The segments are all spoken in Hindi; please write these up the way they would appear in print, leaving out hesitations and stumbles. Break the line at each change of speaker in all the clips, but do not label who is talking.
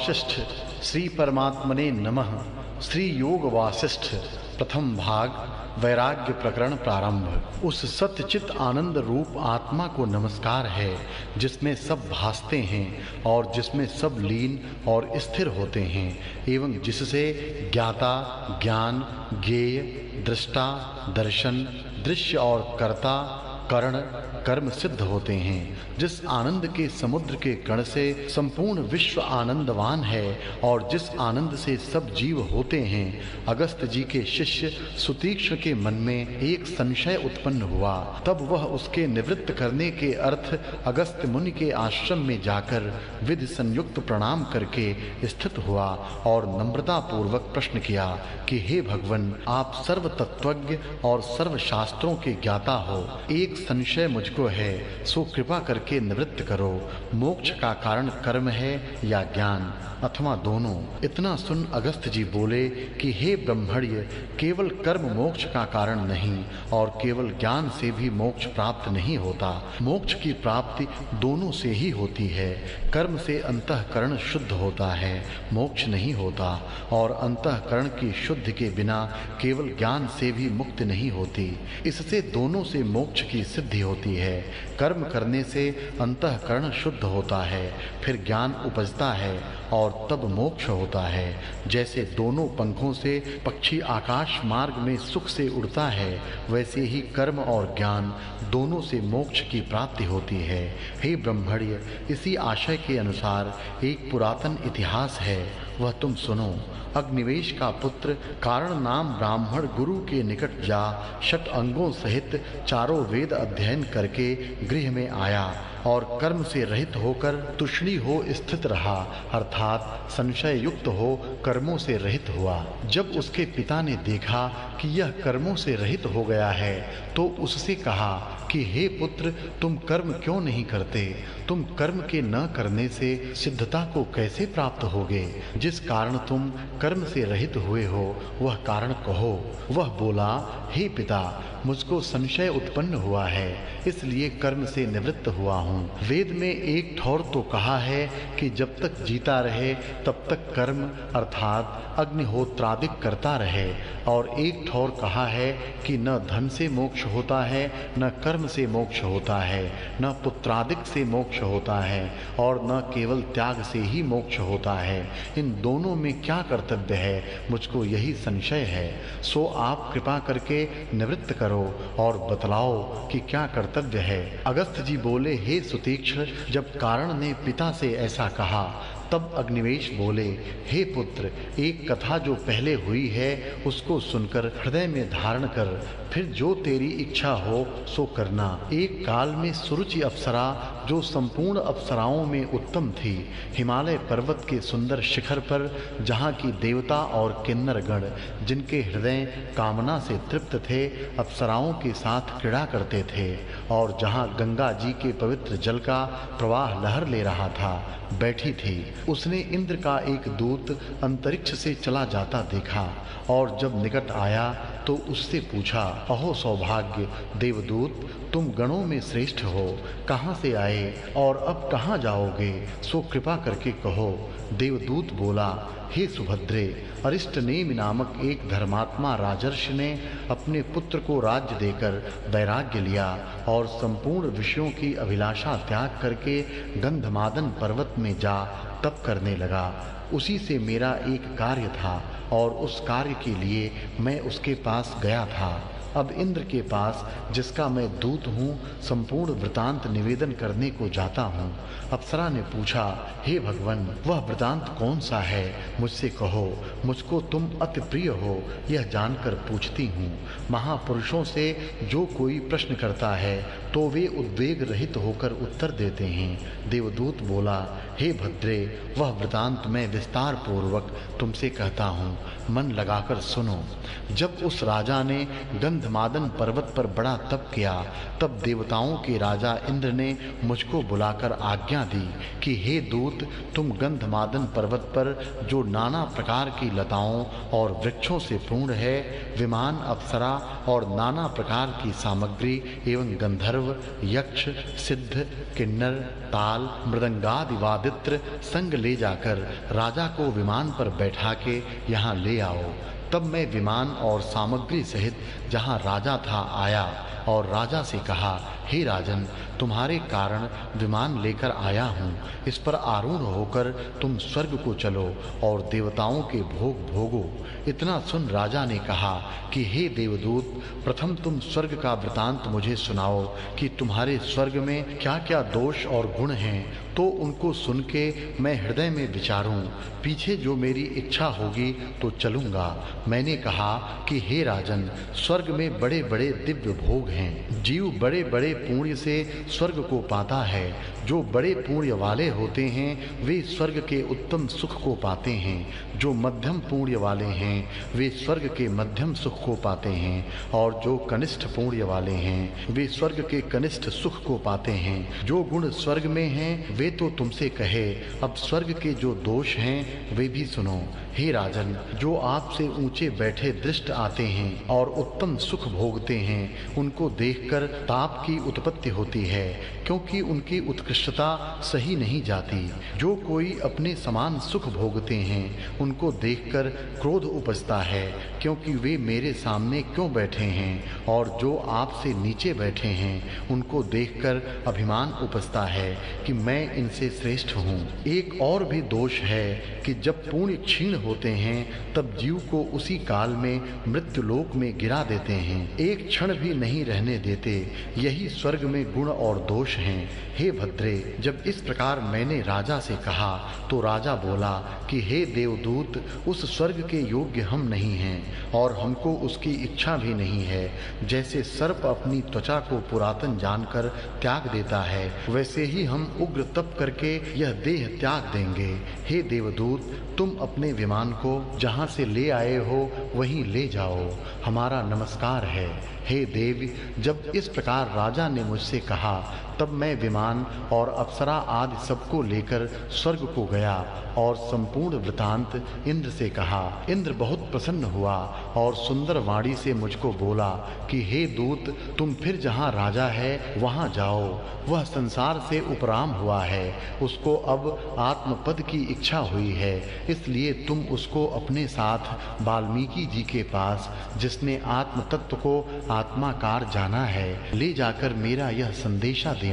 वासिष्ठ श्री परमात्मने नमः। श्री योग वासिष्ठ प्रथम भाग वैराग्य प्रकरण प्रारंभ। उस सत्यचित आनंद रूप आत्मा को नमस्कार है जिसमें सब भासते हैं और जिसमें सब लीन और स्थिर होते हैं एवं जिससे ज्ञाता ज्ञान ज्ञेय दृष्टा दर्शन दृश्य और कर्ता करण कर्म सिद्ध होते हैं। जिस आनंद के समुद्र के कण से संपूर्ण विश्व आनंदवान है और जिस आनंद से सब जीव होते हैं, अगस्त जी के शिष्य सुतीक्ष्ण के मन में एक संशय उत्पन्न हुआ। तब वह उसके निवृत्त करने के अर्थ अगस्त मुनि के आश्रम में जाकर विधि संयुक्त प्रणाम करके स्थित हुआ और नम्रता पूर्वक प्रश्न किया कि हे भगवन, आप सर्व तत्वज्ञ और सर्व शास्त्रों के ज्ञाता हो। एक संशय मुझको है, सो कृपा करके निवृत्त करो। मोक्ष का कारण कर्म है या ज्ञान अथवा दोनों? इतना सुन अगस्त जी बोले कि हे ब्रह्मण्य, केवल कर्म मोक्ष का कारण नहीं और केवल ज्ञान से भी मोक्ष प्राप्त नहीं होता। मोक्ष की प्राप्ति दोनों से ही होती है। कर्म से अंतःकरण शुद्ध होता है, मोक्ष नहीं होता, और अंतःकरण की शुद्धि के बिना केवल ज्ञान से भी मुक्ति नहीं होती। इससे दोनों से मोक्ष की सिद्धि होती है। कर्म करने से अंतःकरण शुद्ध होता है, फिर ज्ञान उपजता है और तब मोक्ष होता है। जैसे दोनों पंखों से पक्षी आकाश मार्ग में सुख से उड़ता है, वैसे ही कर्म और ज्ञान दोनों से मोक्ष की प्राप्ति होती है। हे ब्रह्मण्य, इसी आशय के अनुसार एक पुरातन इतिहास है, वह तुम सुनो। अग्निवेश का पुत्र कारण नाम ब्राह्मण गुरु के निकट जा षट अंगों सहित चारों वेद अध्ययन करके गृह में आया और कर्म से रहित होकर तुष्णि हो स्थित रहा, अर्थात संशय युक्त हो कर्मों से रहित हुआ। जब उसके पिता ने देखा कि यह कर्मों से रहित हो गया है तो उससे कहा कि हे पुत्र, तुम कर्म क्यों नहीं करते? तुम कर्म के न करने से सिद्धता को कैसे प्राप्त होगे? जिस कारण तुम कर्म से रहित हुए हो वह कारण कहो। वह बोला, हे पिता, मुझको संशय उत्पन्न हुआ है, इसलिए कर्म से निवृत्त हुआ हूँ। वेद में एक ठौर तो कहा है कि जब तक जीता रहे तब तक कर्म अर्थात अग्निहोत्रादिक करता रहे, और एक ठौर कहा है कि न धन से मोक्ष होता है, न कर्म से मोक्ष होता है, न पुत्रादिक से मोक्ष होता है, और न केवल त्याग से ही मोक्ष होता है। इन दोनों में क्या कर्तव्य है, मुझको यही संशय है। सो आप कृपा करके निवृत्त करो और बतलाओ कि क्या कर्तव्य है। अगस्त जी बोले, हे सुतीक्ष्ण, जब कारण ने पिता से ऐसा कहा तब अग्निवेश बोले, हे पुत्र, एक कथा जो पहले हुई है उसको सुनकर हृदय में धारण कर, फिर जो तेरी इच्छा हो सो करना। एक काल में सुरुचि अप्सरा जो संपूर्ण अप्सराओं में उत्तम थी, हिमालय पर्वत के सुंदर शिखर पर जहाँ की देवता और किन्नर गण जिनके हृदय कामना से तृप्त थे, अप्सराओं के साथ क्रीड़ा करते थे, और जहाँ गंगा जी के पवित्र जल का प्रवाह लहर ले रहा था, बैठी थी। उसने इंद्र का एक दूत अंतरिक्ष से चला जाता देखा और जब निकट आया तो उससे पूछा, अहो सौभाग्य देवदूत, तुम गणों में श्रेष्ठ हो, कहाँ से आए और अब कहाँ जाओगे? सो कृपा करके कहो। देवदूत बोला, हे सुभद्रे, अरिष्टनेमि नामक एक धर्मात्मा राजर्षि ने अपने पुत्र को राज्य देकर वैराग्य लिया और संपूर्ण विषयों की अभिलाषा त्याग करके गंधमादन पर्वत में जा तप करने लगा। उसी से मेरा एक कार्य था और उस कार्य के लिए मैं उसके पास गया था। अब इंद्र के पास, जिसका मैं दूत हूँ, संपूर्ण वृतांत निवेदन करने को जाता हूँ। अप्सरा ने पूछा, हे भगवन, वह वृतांत कौन सा है, मुझसे कहो, मुझको तुम अति प्रिय हो यह जानकर पूछती हूँ। महापुरुषों से जो कोई प्रश्न करता है तो वे उद्वेग रहित होकर उत्तर देते हैं। देवदूत बोला, हे भद्रे, वह वृतांत मैं विस्तार पूर्वक तुमसे कहता हूँ, मन लगाकर सुनो। जब उस राजा ने गंधमादन पर्वत पर बड़ा तप किया। तब देवताओं के राजा इंद्र ने मुझको बुलाकर आज्ञा दी कि हे दूत, तुम गंधमादन पर्वत पर जो नाना प्रकार की लताओं और वृक्षों से पूर्ण है, विमान, अप्सरा और नाना प्रकार की सामग्री एवं गंधर्व, यक्ष, सिद्ध, किन्नर, ताल, मृदंगादि वादित्र संग ले जाकर राजा को विमान पर बैठा के यहाँ ले आओ। तब मैं विमान और सामग्री सहित जहाँ राजा था आया और राजा से कहा, हे राजन, तुम्हारे कारण विमान लेकर आया हूँ। इस पर आरूढ़ होकर तुम स्वर्ग को चलो और देवताओं के भोग भोगो। इतना सुन राजा ने कहा कि हे देवदूत, प्रथम तुम स्वर्ग का वृतांत मुझे सुनाओ कि तुम्हारे स्वर्ग में क्या-क्या दोष और गुण हैं, तो उनको सुन के मैं हृदय में विचारूं। पीछे जो मेरी इच्छा होगी तो चलूंगा। मैंने कहा कि हे राजन, स्वर्ग में बड़े-बड़े दिव्य भोग हैं। जीव बड़े-बड़े पुण्य से स्वर्ग को पाता है। जो बड़े पुण्य वाले होते हैं वे स्वर्ग के उत्तम सुख को पाते हैं। जो मध्यम पुण्य वाले हैं वे स्वर्ग के मध्यम सुख को पाते हैं, और जो कनिष्ठ पुण्य वाले हैं वे स्वर्ग के कनिष्ठ सुख को पाते हैं। जो गुण स्वर्ग में हैं वे तो तुमसे कहे, अब स्वर्ग के जो दोष हैं वे भी सुनो। हे राजन, जो आपसे ऊंचे बैठे दृष्ट आते हैं और उत्तम सुख भोगते हैं, उनको देखकर ताप की उत्पत्ति होती है, क्योंकि उनकी उत्कृष्टता सही नहीं जाती। जो कोई अपने समान सुख भोगते हैं उनको देखकर क्रोध उपजता है, क्योंकि वे मेरे सामने क्यों बैठे हैं, और जो आपसे नीचे बैठे हैं उनको देखकर अभिमान उपजता है कि मैं इनसे श्रेष्ठ हूँ। एक और भी दोष है कि जब पुण्य क्षीण होते हैं तब जीव को उसी काल में मृत्युलोक में गिरा देते हैं, एक क्षण भी नहीं रहने देते। यही स्वर्ग में गुण और दोष हैं। हे भद्रे, जब इस प्रकार मैंने राजा से कहा तो राजा बोला कि हे देवदूत, उस स्वर्ग के योग्य हम नहीं हैं और हमको उसकी इच्छा भी नहीं है। जैसे सर्प अपनी त्वचा को पुरातन जानकर त्याग देता है, वैसे ही हम उग्र तप करके यह देह त्याग देंगे। हे देवदूत, तुम अपने विमान को जहाँ से ले आए हो वहीं ले जाओ, हमारा नमस्कार है। हे देव, जब इस प्रकार राजा ने मुझसे कहा तब मैं विमान और अप्सरा आदि सबको लेकर स्वर्ग को गया और संपूर्ण वृतांत इंद्र से कहा। इंद्र बहुत प्रसन्न हुआ और सुंदर वाणी से मुझको बोला कि हे दूत, तुम फिर जहाँ राजा है वहाँ जाओ। वह संसार से उपराम हुआ है, उसको अब आत्मपद की इच्छा हुई है, इसलिए तुम उसको अपने साथ वाल्मीकि जी के पास, जिसने आत्म तत्व को आत्माकार जाना है, ले जाकर मेरा यह संदेशा देना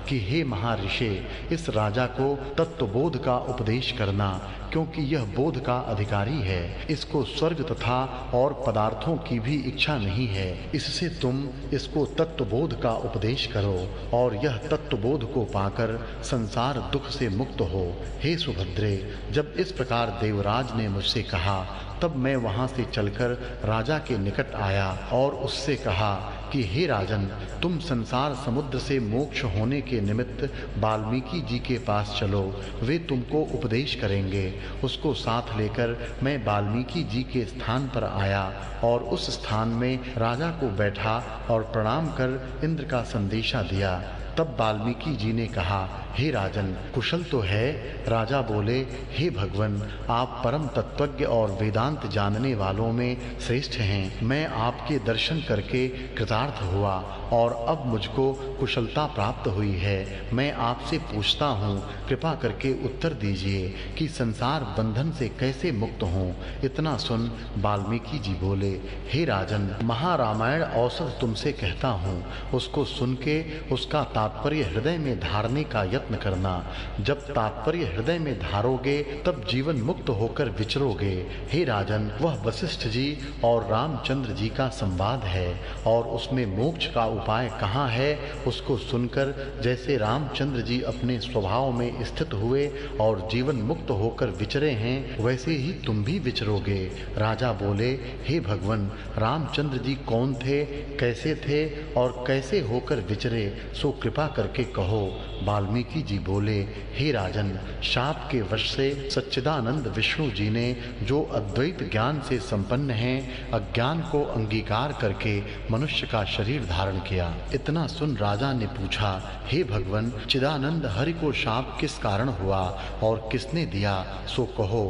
कि हे महर्षि, इस राजा को तत्वबोध का उपदेश करना, क्योंकि यह बोध का अधिकारी है। इसको स्वर्ग तथा और पदार्थों की भी इच्छा नहीं है, इससे तुम इसको तत्वबोध का उपदेश करो और यह तत्वबोध को पाकर संसार दुख से मुक्त हो। हे सुभद्रे, जब इस प्रकार देवराज ने मुझसे कहा तब मैं वहां से चलकर राजा के निकट आया और उससे कहा कि हे राजन, तुम संसार समुद्र से मोक्ष होने के निमित्त वाल्मीकि जी के पास चलो, वे तुमको उपदेश करेंगे। उसको साथ लेकर मैं वाल्मीकि जी के स्थान पर आया और उस स्थान में राजा को बैठा और प्रणाम कर इंद्र का संदेशा दिया। तब वाल्मीकि जी ने कहा, हे राजन, कुशल तो है? राजा बोले, हे भगवन, आप परम तत्वज्ञ और वेदांत जानने वालों में श्रेष्ठ हैं। मैं आपके दर्शन करके कृतार्थ हुआ और अब मुझको कुशलता प्राप्त हुई है। मैं आपसे पूछता हूँ, कृपा करके उत्तर दीजिए कि संसार बंधन से कैसे मुक्त हों। इतना सुन वाल्मीकि जी बोले, हे राजन, महारामायण औसत तुमसे कहता हूँ, उसको सुन के उसका तात्पर्य हृदय में धारने का यत्न करना। जब तात्पर्य हृदय में धारोगे तब जीवन मुक्त होकर विचरोगे। हे राजन, वह वशिष्ठ जी और रामचंद्र जी का संवाद है और उसमें मोक्ष का उपाय कहाँ है उसको सुनकर जैसे रामचंद्र जी अपने स्वभाव में स्थित हुए और जीवन मुक्त होकर विचरे हैं, वैसे ही तुम भी विचरोगे। राजा बोले, हे भगवन, रामचंद्र जी कौन थे, कैसे थे और कैसे होकर विचरे, सो कृपा कृपा करके कहो। वाल्मीकि जी बोले, हे राजन, शाप के वश से सच्चिदानंद विष्णु जी ने जो अद्वैत ज्ञान से संपन्न हैं, अज्ञान को अंगीकार करके मनुष्य का शरीर धारण किया। इतना सुन राजा ने पूछा, हे भगवन, चिदानंद हरि को शाप किस कारण हुआ और किसने दिया, सो कहो।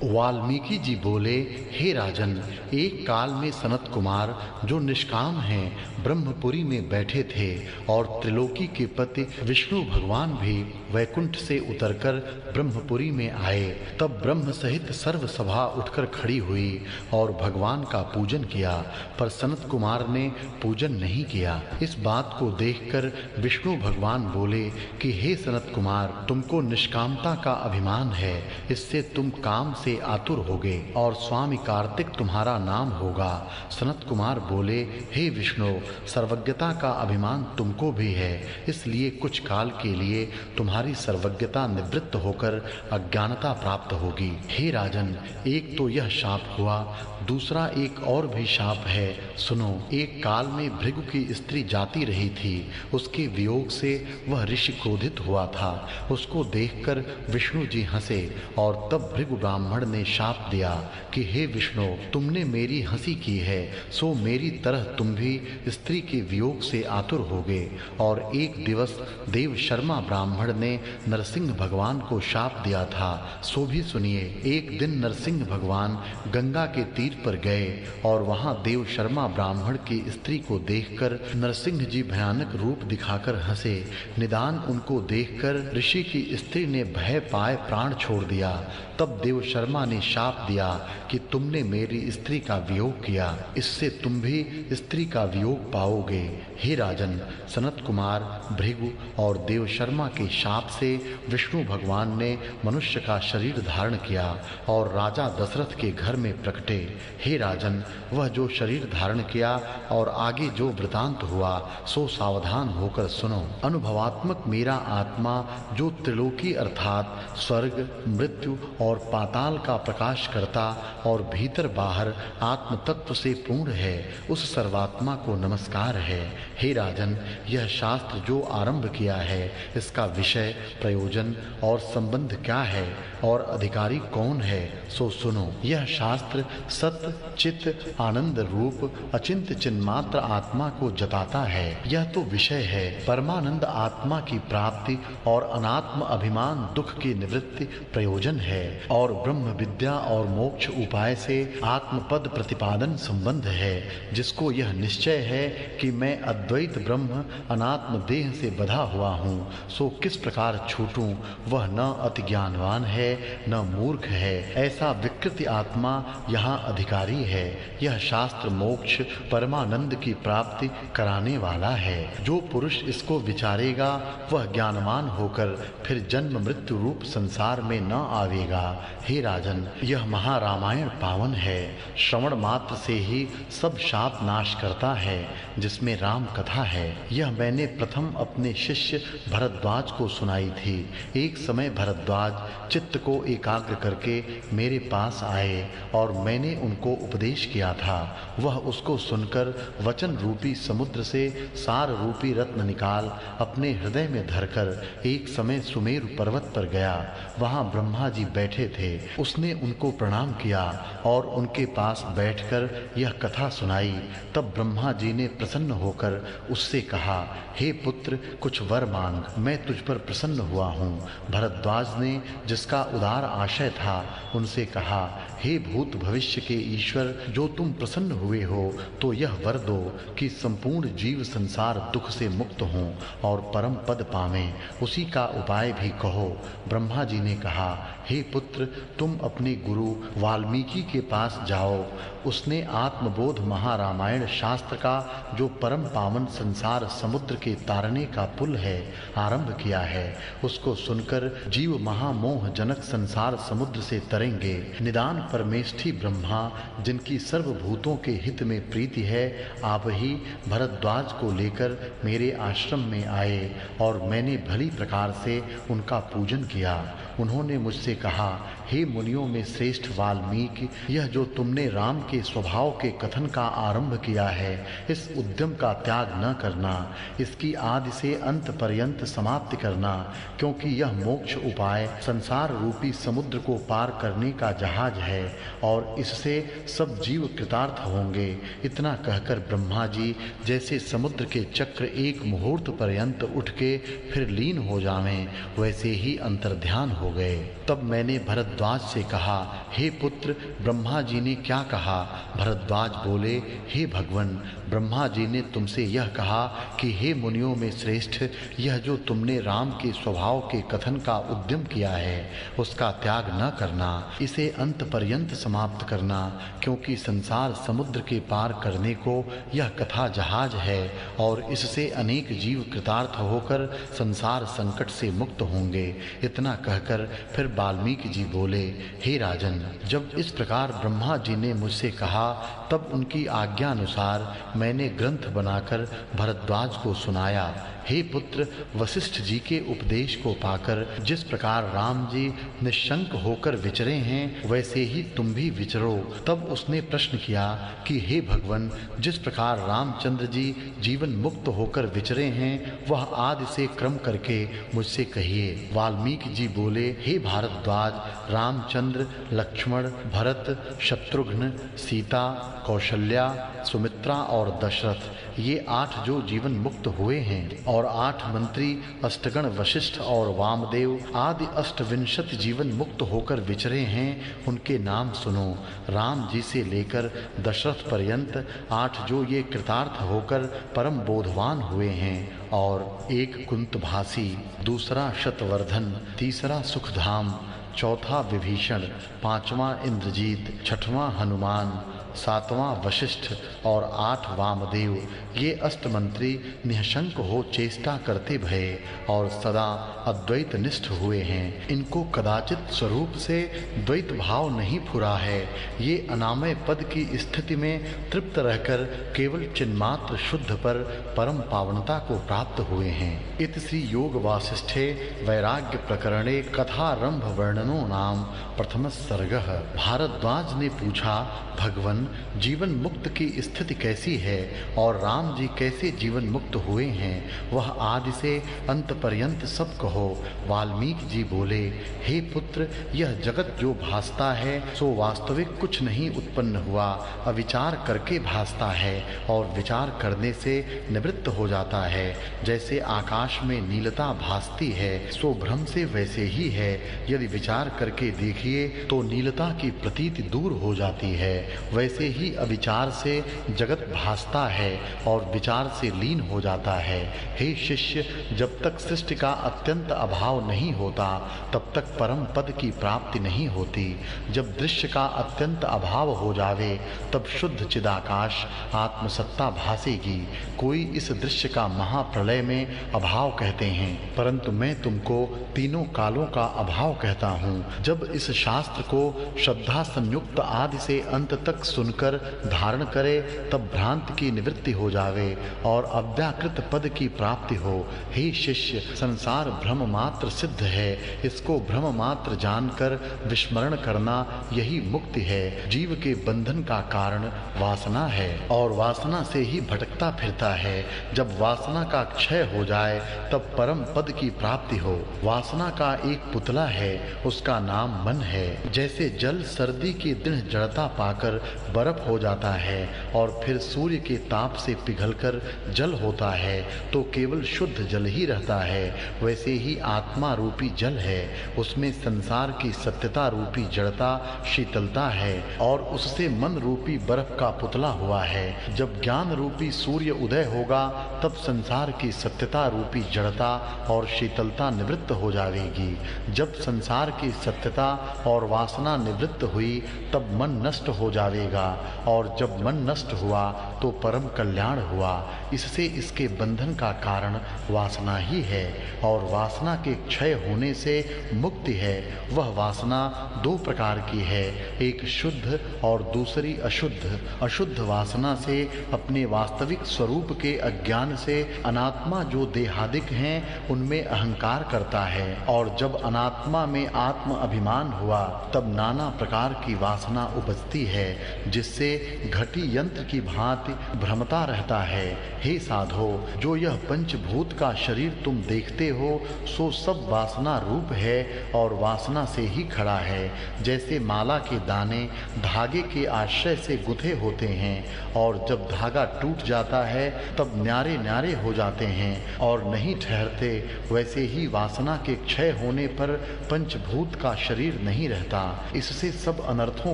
वाल्मीकि जी बोले, हे राजन, एक काल में सनत कुमार जो निष्काम हैं ब्रह्मपुरी में बैठे थे और त्रिलोकी के पति विष्णु भगवान भी वैकुंठ से उतरकर ब्रह्मपुरी में आए। तब ब्रह्म सहित सर्व सभा उठकर खड़ी हुई और भगवान का पूजन किया, पर सनत कुमार ने पूजन नहीं किया। इस बात को देखकर विष्णु भगवान बोले कि हे सनत कुमार, तुमको निष्कामता का अभिमान है, इससे तुम काम से आतुर होगे और स्वामी कार्तिक तुम्हारा नाम होगा। सनत कुमार बोले, हे विष्णु, सर्वज्ञता का अभिमान तुमको भी है, इसलिए कुछ काल के लिए तुम्हारी सर्वज्ञता निवृत्त होकर अज्ञानता प्राप्त होगी। हे राजन, एक तो यह शाप हुआ, दूसरा एक और भी शाप है। सुनो, एक काल में भृगु की स्त्री जाती रही थी, उसके वियोग से वह ऋषि क्रोधित हुआ था। उसको देखकर विष्णु जी हंसे और तब भृगु ब्राह्मण ने शाप दिया कि हे विष्णु, तुमने मेरी हंसी की है, सो मेरी तरह तुम भी स्त्री के वियोग से आतुर होगे। और एक दिवस देव शर्मा ब्राह्मण ने नरसिंह भगवान को शाप दिया था, सो भी सुनिए। एक दिन नरसिंह भगवान गंगा के तीर पर गए और वहां देव शर्मा ब्राह्मण की स्त्री को देखकर नरसिंह जी भयानक रूप दिखाकर हंसे। निदान उनको देखकर ऋषि की स्त्री ने भय पाए प्राण छोड़ दिया। तब देव शर्मा ने शाप दिया कि तुमने मेरी स्त्री का वियोग किया, इससे तुम भी स्त्री का वियोग पाओगे। हे राजन, सनत कुमार, भृगु और देव शर्मा के शाप से विष्णु भगवान ने मनुष्य का शरीर धारण किया और राजा दशरथ के घर में प्रकटे। हे राजन, वह जो शरीर धारण किया और आगे जो वृतांत हुआ, सो सावधान होकर सुनो। अनुभवात्मक मेरा आत्मा जो त्रिलोकी अर्थात स्वर्ग, मृत्यु और पाताल का प्रकाश करता और भीतर बाहर आत्म तत्व से पूर्ण है, उस सर्वात्मा को नमस्कार है। हे राजन, यह शास्त्र जो आरंभ किया है, इसका विषय, प्रयोजन और संबंध क्या है और अधिकारी कौन है, सो सुनो। यह शास्त्र सत्य, चित्त, आनंद रूप अचिंत्य चिन्मात्र आत्मा को जताता है। यह तो विषय है परमानंद आत्मा की प्राप्ति और अनात्म अभिमान दुख की निवृत्ति प्रयोजन है, और ब्रह्म विद्या और मोक्ष उपाय से आत्मपद प्रतिपादन संबंध है, जिसको यह निश्चय है कि मैं अद्वैत ब्रह्म अनात्म देह से बधा हुआ हूँ, सो किस प्रकार छूटूं। वह न अति ज्ञानवान है न मूर्ख है, ऐसा विकृति आत्मा यहाँ अधिकारी है। यह शास्त्र मोक्ष परमानंद की प्राप्ति कराने वाला है। जो पुरुष इसको विचारेगा वह ज्ञानवान होकर फिर जन्म मृत्यु रूप संसार में न आवेगा। हे राजन, यह महारामायण पावन है, श्रवण मात्र से ही सब शाप नाश करता है, जिसमें राम कथा है। यह मैंने प्रथम अपने शिष्य भरद्वाज को सुनाई थी। एक समय भरद्वाज चित्त को एकाग्र करके मेरे पास आए और मैंने उनको उपदेश किया था। वह उसको सुनकर वचन रूपी समुद्र से सार रूपी रत्न निकाल अपने हृदय में धरकर एक समय सुमेरु पर्वत पर गया। वहां ब्रह्मा जी बैठे थे। उसने उनको प्रणाम किया और उनके पास बैठकर यह कथा सुनाई। तब ब्रह्मा जी ने प्रसन्न होकर उससे कहा, हे पुत्र, कुछ वर मांग, मैं तुझ पर प्रसन्न हुआ हूँ। भरद्वाज ने, जिसका उदार आशय था, उनसे कहा, हे भूत भविष्य के ईश्वर, जो तुम प्रसन्न हुए हो तो यह वर दो कि संपूर्ण जीव संसार दुख से मुक्त हों और परम पद पावें। उसी का उपाय भी कहो। ब्रह्मा जी ने कहा, हे पुत्र, तुम अपने गुरु वाल्मीकि के पास जाओ। उसने आत्मबोध महारामायण शास्त्र का, जो परम पावन संसार समुद्र के तारने का पुल है, आरंभ किया है। उसको सुनकर जीव महामोह जनक संसार समुद्र से तरेंगे। निदान परमेष्ठी ब्रह्मा, जिनकी सर्वभूतों के हित में प्रीति है, आप ही भरद्वाज को लेकर मेरे आश्रम में आए और मैंने भली प्रकार से उनका पूजन किया। उन्होंने मुझसे कहा, हे मुनियों में श्रेष्ठ वाल्मीकि, यह जो तुमने राम के स्वभाव के कथन का आरंभ किया है, इस उद्यम का त्याग न करना, इसकी आदि से अंत पर्यंत समाप्ति करना, क्योंकि यह मोक्ष उपाय संसार रूपी समुद्र को पार करने का जहाज है और इससे सब जीव कृतार्थ होंगे। इतना कहकर ब्रह्मा जी जैसे समुद्र के चक्र एक मुहूर्त पर्यंत उठ के फिर लीन हो जावें, वैसे ही अंतर्ध्यान हो गए। तब मैंने भरद्वाज से कहा, हे पुत्र, ब्रह्मा जी ने क्या कहा? भरद्वाज बोले, हे भगवन, ब्रह्मा जी ने तुमसे यह कहा कि हे मुनियों में श्रेष्ठ, यह जो तुमने राम के स्वभाव के कथन का उद्यम किया है, उसका त्याग न करना, इसे अंत पर्यंत समाप्त करना, क्योंकि संसार समुद्र के पार करने को यह कथा जहाज है और इससे अनेक जीव कृतार्थ होकर संसार संकट से मुक्त होंगे। इतना कहकर फिर वाल्मीकि जी बोले, हे राजन, जब इस प्रकार ब्रह्मा जी ने मुझसे कहा, तब उनकी आज्ञा अनुसार मैंने ग्रंथ बनाकर भरद्वाज को सुनाया। हे पुत्र, वशिष्ठ जी के उपदेश को पाकर जिस प्रकार राम जी निशंक होकर विचरे हैं, वैसे ही तुम भी विचरो। तब उसने प्रश्न किया कि हे भगवन, जिस प्रकार रामचंद्र जी जीवन मुक्त होकर विचरे हैं, वह आदि से क्रम करके मुझसे कहिए। वाल्मीकि जी बोले, हे भारद्वाज, रामचंद्र, लक्ष्मण, भरत, शत्रुघ्न, सीता, कौशल्या, सुमित्रा और दशरथ, ये 8 जो जीवन मुक्त हुए हैं और 8 मंत्री अष्टगण वशिष्ठ और वामदेव आदि 28 जीवन मुक्त होकर विचरे हैं, उनके नाम सुनो। राम जी से लेकर दशरथ पर्यंत 8 जो ये कृतार्थ होकर परम बोधवान हुए हैं, और एक कुंतभासी, दूसरा शतवर्धन, तीसरा सुखधाम, चौथा विभीषण, पांचवा इंद्रजीत, छठवां हनुमान, सातवां वशिष्ठ और 8 वामदेव, ये अष्टमंत्री निःशंक हो चेष्टा करते भये और सदा अद्वैत निष्ठ हुए हैं। इनको कदाचित स्वरूप से द्वैत भाव नहीं फुरा है। ये अनामय पद की स्थिति में तृप्त रहकर केवल चिन्मात्र शुद्ध पर परम पावनता को प्राप्त हुए हैं। इत श्री योग वासिष्ठे वैराग्य प्रकरणे कथारंभ वर्णनो नाम प्रथम सर्गः। भारद्वाज ने पूछा, भगवन, जीवन मुक्त की स्थिति कैसी है और राम जी कैसे जीवन मुक्त हुए हैं, वह आदि से अंत पर्यंत सब कहो। वाल्मीकि जी बोले, हे पुत्र, यह जगत जो भासता है सो वास्तविक कुछ नहीं उत्पन्न हुआ, अविचार करके भासता है और विचार करने से निवृत्त हो जाता है। जैसे आकाश में नीलता भासती है सो भ्रम से वैसे ही है, यदि विचार करके देखिए तो नीलता की प्रतीति दूर हो जाती है। वैसे ही अविचार से जगत भासता है और विचार से लीन हो जाता है। हे शिष्य, जब तक सृष्टि का अत्यंत अभाव नहीं होता तब तक परम पद की प्राप्ति नहीं होती। जब दृश्य का अत्यंत अभाव हो जावे तब शुद्ध चिदाकाश आत्मसत्ता भासेगी। कोई इस दृश्य का महाप्रलय में अभाव कहते हैं, परंतु मैं तुमको तीनों कालों का अभाव कहता हूँ। जब इस शास्त्र को श्रद्धा संयुक्त आदि से अंत तक सुनकर धारण करे तब भ्रांति की निवृत्ति हो जावे और अव्याकृत पद की प्राप्ति हो। हे शिष्य, संसार भ्रम मात्र सिद्ध है, इसको भ्रम मात्र जानकर विस्मरण करना यही मुक्ति है। जीव के बंधन का कारण वासना है और वासना से ही भटकता फिरता है। जब वासना का क्षय हो जाए तब परम पद की प्राप्ति हो। वासना का एक पुतला है, उसका नाम मन है। जैसे जल सर्दी की दृढ़ जड़ता पाकर बर्फ हो जाता है और फिर सूर्य के ताप से पिघलकर जल होता है तो केवल शुद्ध जल ही रहता है, वैसे ही आत्मा रूपी जल है, उसमें संसार की सत्यता रूपी जड़ता शीतलता है और उससे मन रूपी बर्फ का पुतला हुआ है। जब ज्ञान रूपी सूर्य उदय होगा तब संसार की सत्यता रूपी जड़ता और शीतलता निवृत्त हो जाएगी। जब संसार की सत्यता और वासना निवृत्त हुई तब मन नष्ट हो जाएगा होगा, और जब मन नष्ट हुआ तो परम कल्याण हुआ। इससे इसके बंधन का कारण वासना ही है, और वासना के क्षय होने से मुक्ति है। वह वासना दो प्रकार की है, एक शुद्ध और दूसरी अशुद्ध। अशुद्ध वासना से अपने वास्तविक स्वरूप के अज्ञान से अनात्मा जो देहादिक हैं उनमें अहंकार करता है, और जब अनात्मा में आत्म अभिमान हुआ तब नाना प्रकार की वासना उपजती है, जिससे घटी यंत्र की भांति भ्रमता रहता है। हे साधो, जो यह पंचभूत का शरीर तुम देखते हो सो सब वासना रूप है और वासना से ही खड़ा है। जैसे माला के दाने धागे के आश्रय से गुथे होते हैं, और जब धागा टूट जाता है तब न्यारे न्यारे हो जाते हैं और नहीं ठहरते, वैसे ही वासना के क्षय होने पर पंचभूत का शरीर नहीं रहता। इससे सब अनर्थों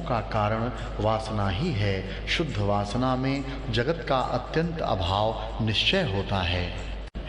का कारण वासना ही है। शुद्ध वासना में जगत का अत्यंत अभाव निश्चय होता है।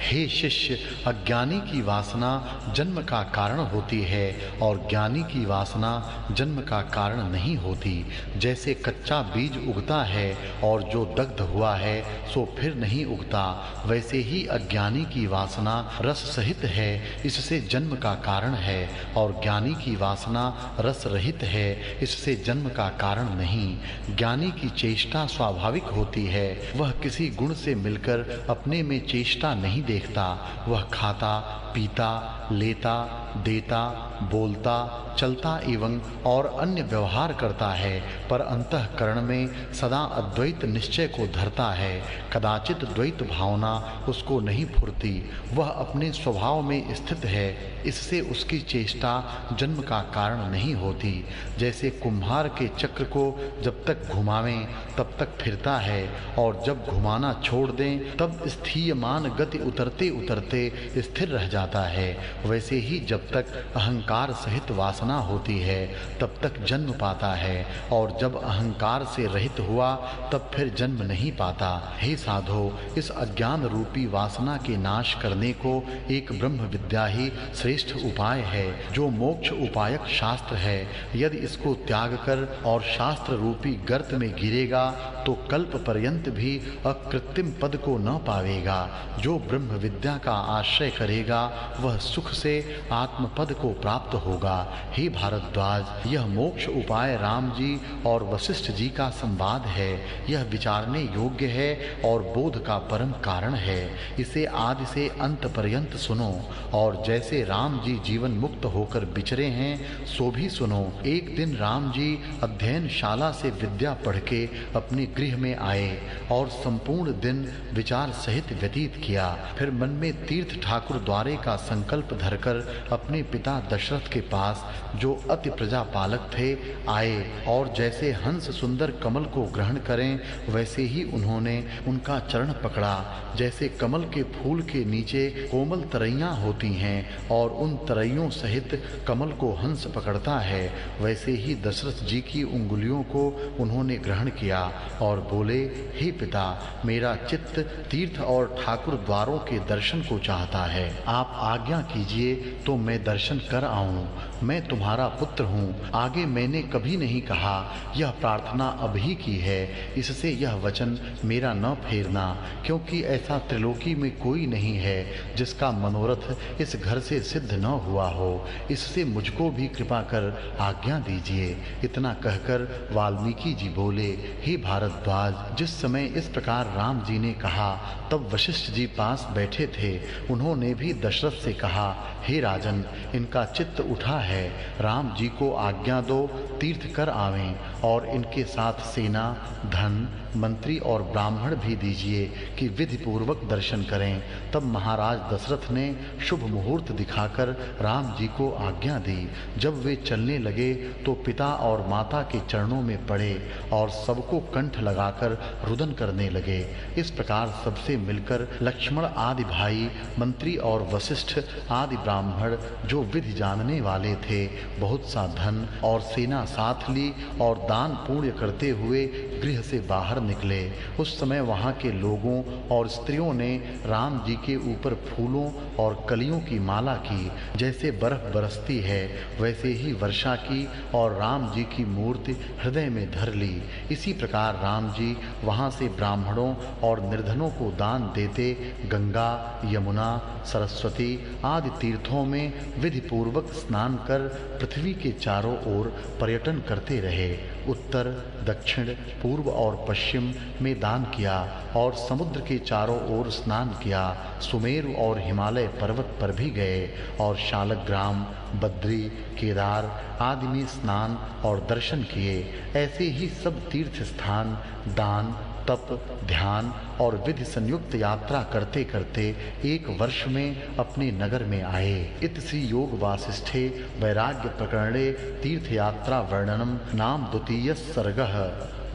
हे शिष्य, अज्ञानी की वासना जन्म का कारण होती है और ज्ञानी की वासना जन्म का कारण नहीं होती। जैसे कच्चा बीज उगता है और जो दग्ध हुआ है सो फिर नहीं उगता, वैसे ही अज्ञानी की वासना रस सहित है, इससे जन्म का कारण है, और ज्ञानी की वासना रस रहित है, इससे जन्म का कारण नहीं। ज्ञानी की चेष्टा स्वाभाविक होती है, वह किसी गुण से मिलकर अपने में चेष्टा नहीं देखता। वह खाता, पीता, लेता, देता, बोलता, चलता एवं और अन्य व्यवहार करता है, पर अंतःकरण में सदा अद्वैत निश्चय को धरता है। कदाचित द्वैत भावना उसको नहीं फुरती, वह अपने स्वभाव में स्थित है, इससे उसकी चेष्टा जन्म का कारण नहीं होती। जैसे कुम्हार के चक्र को जब तक घुमावें तब तक फिरता है, और जब घुमाना छोड़ दें तब स्थीयमान गति उतरते उतरते स्थिर रह जाता है। वैसे ही जब तक अहंकार सहित वासना होती है तब तक जन्म पाता है, और जब अहंकार से रहित हुआ तब फिर जन्म नहीं पाता। हे साधो, इस अज्ञान रूपी वासना के नाश करने को एक ब्रह्म विद्या ही श्रेष्ठ उपाय है, जो मोक्ष उपायक शास्त्र है। यदि इसको त्याग कर और शास्त्र रूपी गर्त में गिरेगा तो कल्प पर्यंत भी अकृत्रिम पद को न पावेगा। जो ब्रह्म विद्या का आश्रय करेगा वह सुख से आत्मपद को प्राप्त होगा। हे भारद्वाज, यह मोक्ष उपाय राम जी और वशिष्ठ जी का संवाद है। यह विचारने योग्य है और बोध का परम कारण है। इसे आदि से अंत पर्यंत सुनो, और जैसे राम जी जीवन मुक्त होकर विचरे हैं सो भी सुनो। एक दिन राम जी अध्ययनशाला से विद्या पढ़ के अपने गृह में आए और संपूर्ण दिन विचार सहित व्यतीत किया। फिर मन में तीर्थ ठाकुर द्वारे का संकल्प धरकर अपने पिता दशरथ के पास, जो अति प्रजापालक थे, आए, और जैसे हंस सुंदर कमल को ग्रहण करें वैसे ही उन्होंने उनका चरण पकड़ा। जैसे कमल के फूल के नीचे कोमल तरैयां होती हैं और उन तरैयों सहित कमल को हंस पकड़ता है, वैसे ही दशरथ जी की उंगलियों को उन्होंने ग्रहण किया और बोले, हे पिता, मेरा चित्त तीर्थ और ठाकुर द्वारों के दर्शन को चाहता है। आप आज्ञा कीजिए तो मैं दर्शन कर आऊं। मैं तुम्हारा पुत्र हूँ। आगे मैंने कभी नहीं कहा, यह प्रार्थना अभी की है, इससे यह वचन मेरा न फेरना, क्योंकि ऐसा त्रिलोकी में कोई नहीं है जिसका मनोरथ इस घर से सिद्ध न हुआ हो। इससे मुझको भी कृपा कर आज्ञा दीजिए। इतना कहकर वाल्मीकि जी बोले, हे भारद्वाज, जिस समय इस प्रकार राम जी ने कहा तब वशिष्ठ जी पास बैठे थे। उन्होंने भी दशरथ से कहा, हे राजन, इनका चित्त उठा है, राम जी को आज्ञा दो, तीर्थ कर आवें, और इनके साथ सेना, धन, मंत्री और ब्राह्मण भी दीजिए कि विधि पूर्वक दर्शन करें। तब महाराज दशरथ ने शुभ मुहूर्त दिखाकर राम जी को आज्ञा दी। जब वे चलने लगे तो पिता और माता के चरणों में पड़े और सबको कंठ लगाकर रुदन करने लगे। इस प्रकार सबसे मिलकर लक्ष्मण आदि भाई, मंत्री और वशिष्ठ आदि ब्राह्मण, जो विधि जानने वाले थे, बहुत सा धन और सेना साथ ली और दान पुण्य करते हुए गृह से बाहर निकले। उस समय वहाँ के लोगों और स्त्रियों ने राम जी के ऊपर फूलों और कलियों की माला की। जैसे बर्फ बरसती है वैसे ही वर्षा की और राम जी की मूर्ति हृदय में धर ली। इसी प्रकार राम जी वहाँ से ब्राह्मणों और निर्धनों को दान देते गंगा, यमुना, सरस्वती आदि तीर्थों में विधि पूर्वक स्नान कर पृथ्वी के चारों ओर पर्यटन करते रहे। उत्तर, दक्षिण, पूर्व और पश्चिम में दान किया और समुद्र के चारों ओर स्नान किया। सुमेरु और हिमालय पर्वत पर भी गए और शालग्राम, बद्री, केदार आदि में स्नान और दर्शन किए। ऐसे ही सब तीर्थ स्थान दान, तप, ध्यान और विधि संयुक्त यात्रा करते करते एक वर्ष में अपने नगर में आए। इत श्री योग वासिष्ठे वैराग्य प्रकरणे तीर्थ यात्रा वर्णनम नाम द्वितीय सर्गः।